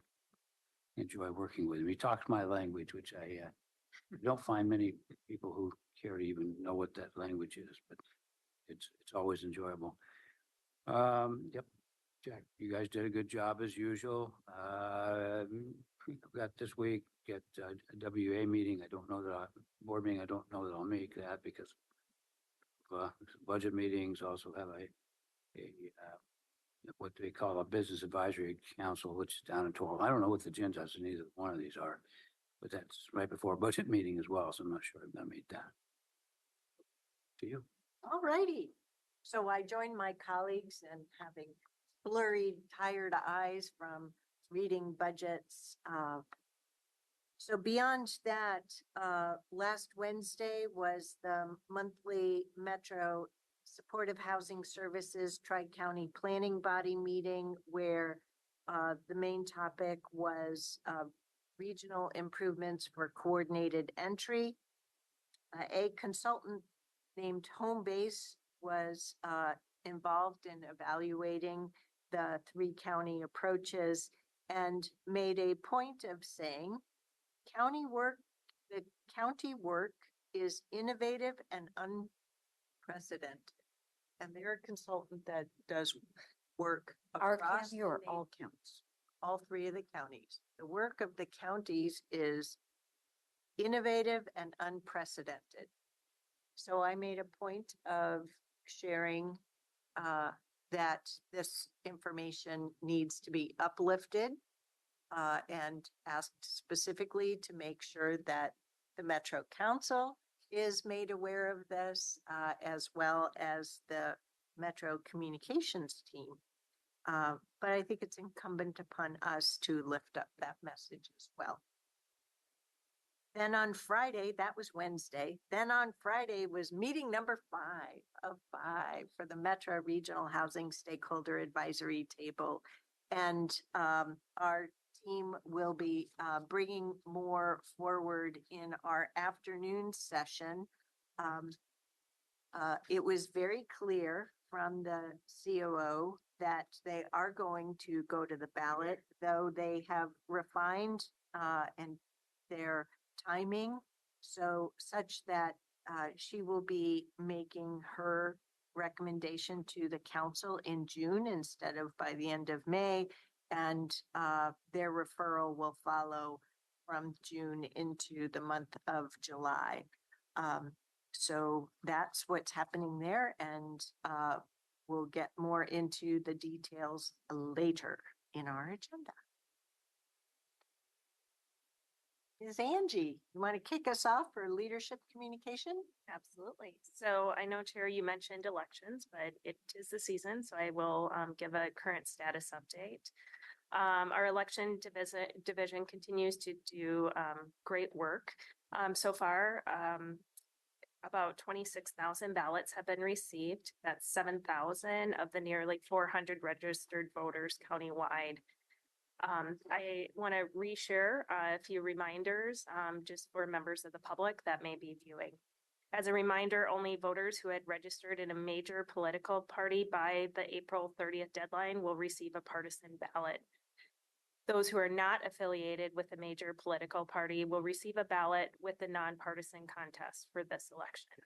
enjoy working with him. He talks my language, which I don't find many people who care to even know what that language is, but it's always enjoyable. Yep, Jack, you guys did a good job as usual. Got this week, get a WA meeting. I don't know that board meeting. I don't know that I'll make that because budget meetings also have a what they call a business advisory council, which is down in 12. I don't know what the agendas in either one of these are, but that's right before a budget meeting as well. So I'm not sure I'm going to meet that. To you. All righty. So I join my colleagues in having blurry, tired eyes from reading budgets. So beyond that, last Wednesday was the monthly Metro Supportive Housing Services Tri-County Planning Body meeting where the main topic was regional improvements for coordinated entry. A consultant named Homebase was involved in evaluating the 3 county approaches and made a point of saying the county work is innovative and unprecedented. And they're a consultant that does work Our across county or the all counts? all 3 of the counties. The work of the counties is innovative and unprecedented. So I made a point of sharing that this information needs to be uplifted and asked specifically to make sure that the Metro Council is made aware of this, as well as the Metro Communications team. But I think it's incumbent upon us to lift up that message as well. Then on Friday, that was Wednesday. Then on Friday was meeting number 5 of 5 for the Metro Regional Housing Stakeholder Advisory Table. And our team will be bringing more forward in our afternoon session. It was very clear from the COO that they are going to go to the ballot, though they have refined and their timing so such that she will be making her recommendation to the council in June instead of by the end of May, and their referral will follow from June into the month of July. So that's what's happening there, and we'll get more into the details later in our agenda. Ms. Angie, you want to kick us off for leadership communication? Absolutely. So I know, Chair, you mentioned elections, but it is the season, so I will give a current status update. Our election division continues to do great work. So far, about 26,000 ballots have been received. That's 7,000 of the nearly 400 registered voters countywide. I want to reshare a few reminders just for members of the public that may be viewing. As a reminder, only voters who had registered in a major political party by the April 30th deadline will receive a partisan ballot. Those who are not affiliated with a major political party will receive a ballot with the nonpartisan contest for this election.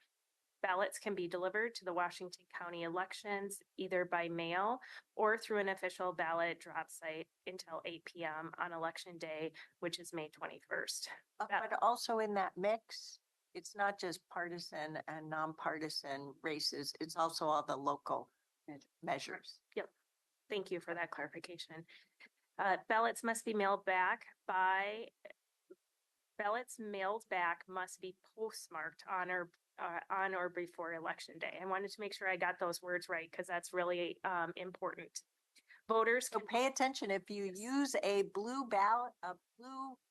Ballots can be delivered to the Washington County elections either by mail or through an official ballot drop site until 8 p.m. on election day, which is May 21st. But also in that mix, it's not just partisan and nonpartisan races, it's also all the local measures. Yep. Thank you for that clarification. Ballots must be mailed back by, ballots mailed back must be postmarked on or before election day. I wanted to make sure I got those words right because that's really important. Voters So pay attention if you use a blue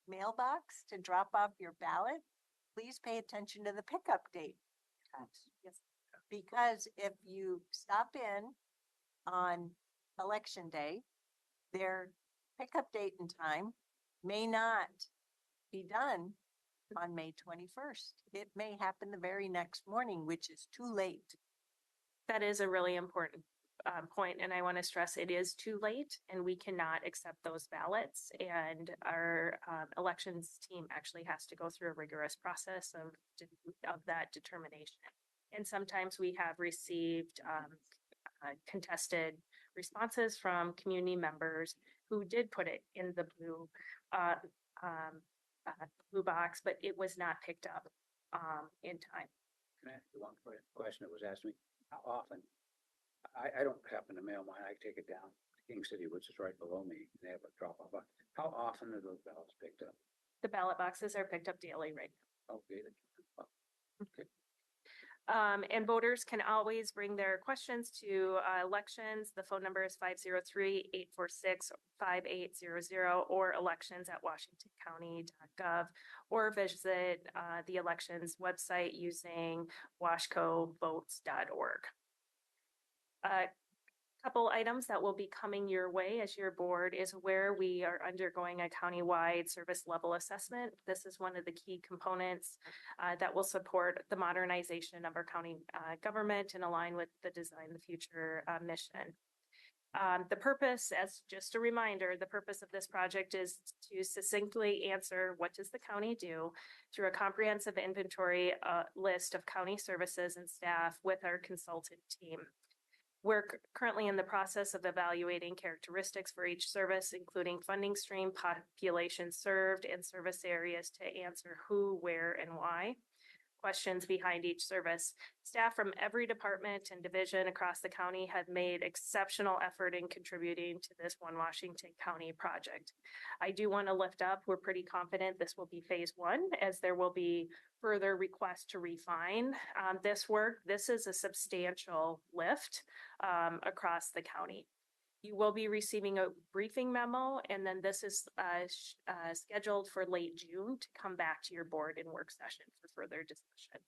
mailbox to drop off your ballot, please pay attention to the pickup date. Yes. Because if you stop in on election day, their pickup date and time may not be done on May 21st. It may happen the very next morning, which is too late. That is a really important point, and I want to stress it is too late, and we cannot accept those ballots. And our elections team actually has to go through a rigorous process of that determination. And sometimes we have received contested responses from community members who did put it in the blue box, but it was not picked up in time. Can I ask you one question that was asked me? How often? I don't happen to mail mine. I take it down to King City, which is right below me. And they have a drop off. How often are those ballots picked up? The ballot boxes are picked up daily right now. Okay. Okay. And voters can always bring their questions to elections. The phone number is 503-846-5800 or elections@washingtoncounty.gov, or visit the elections website using washcovotes.org. A couple items that will be coming your way as your board is aware, we are undergoing a countywide service level assessment. This is one of the key components that will support the modernization of our county government and align with the Design the Future mission. The purpose, as just a reminder, the purpose of this project is to succinctly answer what does the county do through a comprehensive inventory list of county services and staff with our consultant team. We're currently in the process of evaluating characteristics for each service, including funding stream, population served, and service areas to answer who, where, and why. Questions behind each service. Staff from every department and division across the county have made exceptional effort in contributing to this One Washington County project. I do want to lift up, we're pretty confident this will be phase one, as there will be further requests to refine this work. This is a substantial lift across the county. You will be receiving a briefing memo, and then this is scheduled for late June to come back to your board in work session for further discussion.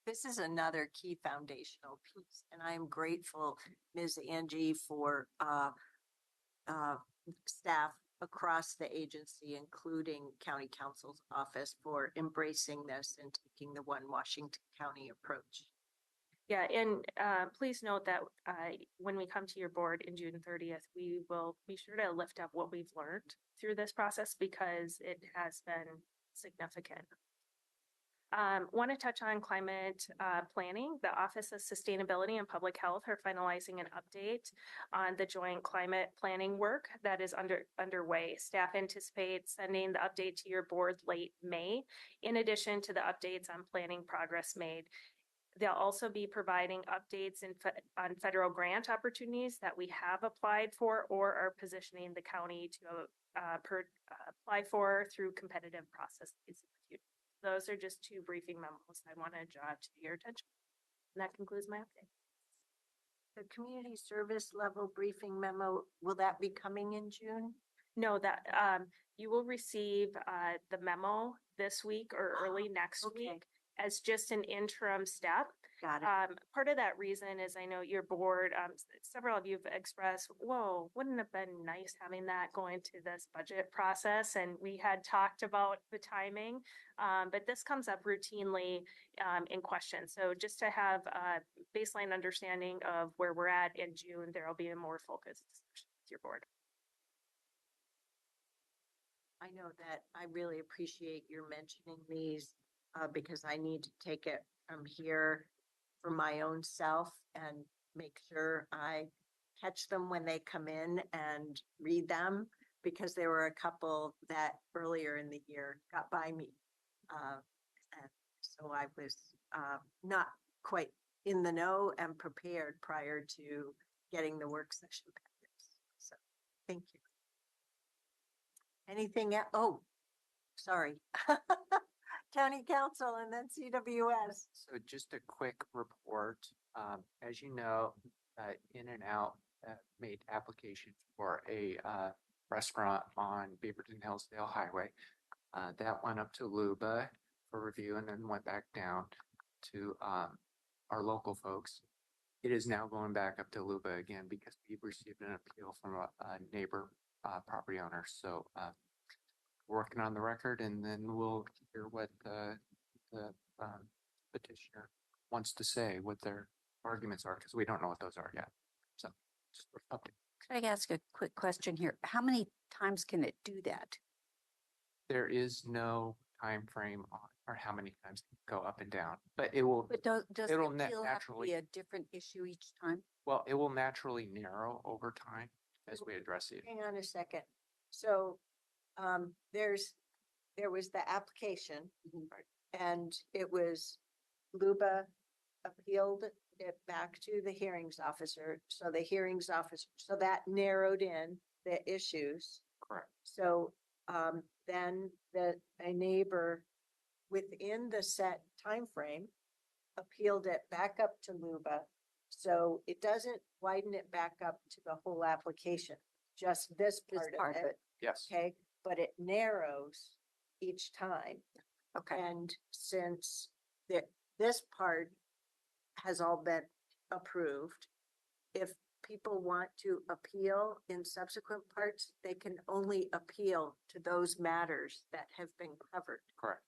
This is another key foundational piece, and I am grateful, Ms. Angie, for staff across the agency, including county council's office, for embracing this and taking the one Washington County approach. Yeah, and please note that when we come to your board in June 30th, we will be sure to lift up what we've learned through this process because it has been significant. Want to touch on climate planning. The Office of Sustainability and Public Health are finalizing an update on the joint climate planning work that is underway. Staff anticipates sending the update to your board late May, in addition to the updates on planning progress made. They'll also be providing updates on federal grant opportunities that we have applied for or are positioning the county to apply for through competitive processes. Those are just two briefing memos I want to draw to your attention. And that concludes my update. The community service level briefing memo, will that be coming in June? No, that you will receive the memo this week or early next week as just an interim step. Got it. Part of that reason is I know your board, several of you have expressed, whoa, wouldn't it have been nice having that go into this budget process? And we had talked about the timing, but this comes up routinely in questions. So just to have a baseline understanding of where we're at in June, there will be a more focused discussion with your board. I know that I really appreciate your mentioning these because I need to take it from here for my own self and make sure I catch them when they come in and read them, because there were a couple that earlier in the year got by me. And so I was not quite in the know and prepared prior to getting the work session packets. So thank you. Anything else? Oh, sorry. County Council and then CWS. So just a quick report. As you know, In-N-Out made application for a restaurant on Beaverton Hillsdale Highway. That went up to Luba for review and then went back down to our local folks. It is now going back up to Luba again because we've received an appeal from a neighbor property owner. So working on the record, and then we'll hear what the petitioner wants to say, what their arguments are, because we don't know what those are yet. So just update. Could I ask a quick question here? How many times can it do that? There is no time frame on or how many times it can go up and down, but it will. But does the it'll appeal have to naturally be a different issue each time? Well, it will naturally narrow over time as we address it. Hang on a second. So there was the application and it was Luba appealed it back to the hearings officer. So the hearings officer, so that narrowed in the issues. Correct. So then a neighbor within the set time frame appealed it back up to Luba. So it doesn't widen it back up to the whole application, just this part of it. Yes. Okay, but it narrows each time. Okay. And since this part has all been approved, if people want to appeal in subsequent parts, they can only appeal to those matters that have been covered. Correct.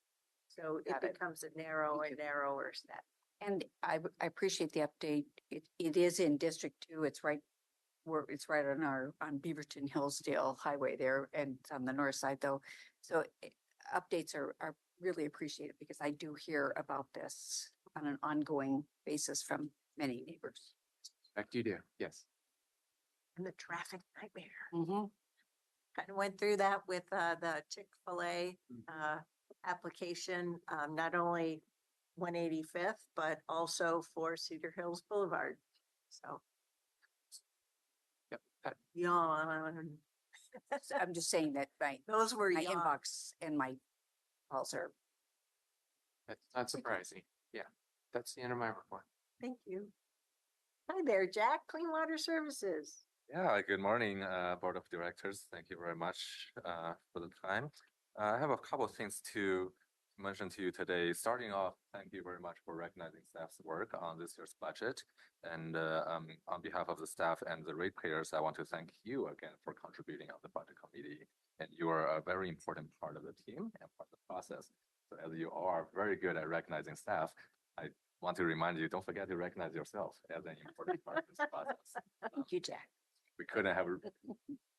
So it becomes a narrow and narrower set. And I appreciate the update. It is in District 2. It's right on Beaverton Hillsdale Highway there, and it's on the north side though. So updates are really appreciated because I do hear about this on an ongoing basis from many neighbors. Expect you do. Yes. And the traffic nightmare. Mm-hmm. Kind of went through that with the Chick-fil-A application, not only 185th, but also for Cedar Hills Boulevard. So. Yep. Yawn. I'm just saying that those were my yawn. inbox and my calls are. That's not surprising. Yeah. That's the end of my report. Thank you. Hi there, Jack, Clean Water Services. Yeah, good morning, Board of Directors. Thank you very much for the time. I have a couple of things to mention to you today. Starting off, thank you very much for recognizing staff's work on this year's budget. And on behalf of the staff and the ratepayers, I want to thank you again for contributing on the budget committee. and you are a very important part of the team and part of the process. So as you are very good at recognizing staff, I want to remind you, don't forget to recognize yourself as an important part of this process. Thank you, Jack. We couldn't have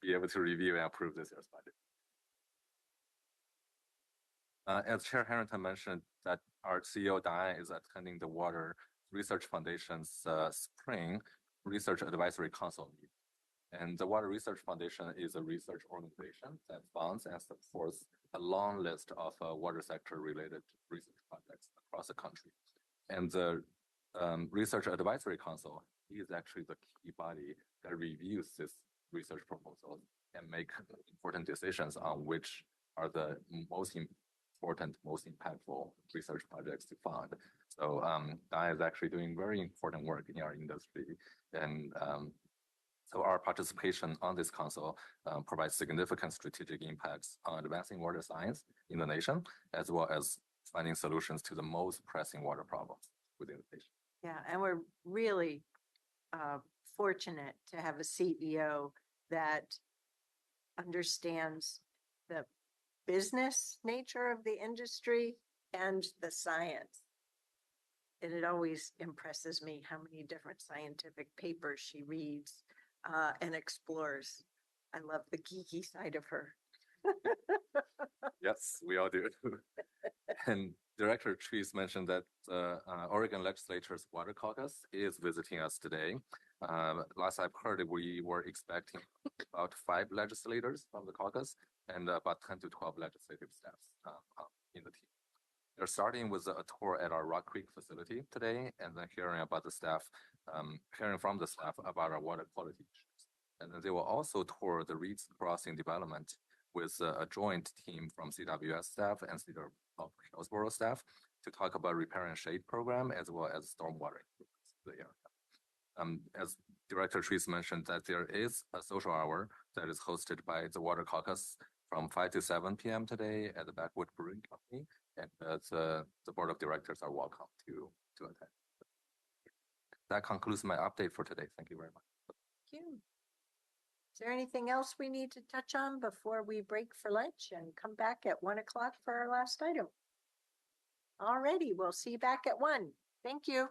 be able to review and approve this year's budget. As Chair Harrington mentioned, that our CEO Diane is attending the Water Research Foundation's Spring Research Advisory Council meeting. And the Water Research Foundation is a research organization that funds and supports a long list of water sector related research projects across the country. And the Research Advisory Council is actually the key body that reviews this research proposals and make important decisions on which are the most important, most impactful research projects to fund. So Diane is actually doing very important work in our industry. And so our participation on this council provides significant strategic impacts on advancing water science in the nation, as well as finding solutions to the most pressing water problems within the nation. Yeah, and we're really fortunate to have a CEO that understands the business nature of the industry and the science. And it always impresses me how many different scientific papers she reads and explores. I love the geeky side of her. Yes, we all do. And Director Trees mentioned that Oregon Legislature's Water Caucus is visiting us today. Last I've heard, we were expecting about 5 legislators from the caucus and about 10 to 12 legislative staffs in the team. They're starting with a tour at our Rock Creek facility today, and then hearing from the staff about our water quality issues. And then they will also tour the Reeds Crossing development with a joint team from CWS staff and Cedar of Hillsborough staff to talk about repair and shade program as well as stormwater improvements in the area. As Director Trees mentioned, that there is a social hour that is hosted by the Water Caucus from 5 to 7 p.m. today at the Backwood Brewing Company, and the board of directors are welcome to attend. That concludes my update for today. Thank you very much. Thank you. Is there anything else we need to touch on before we break for lunch and come back at 1 o'clock for our last item? Alrighty, we'll see you back at 1. Thank you.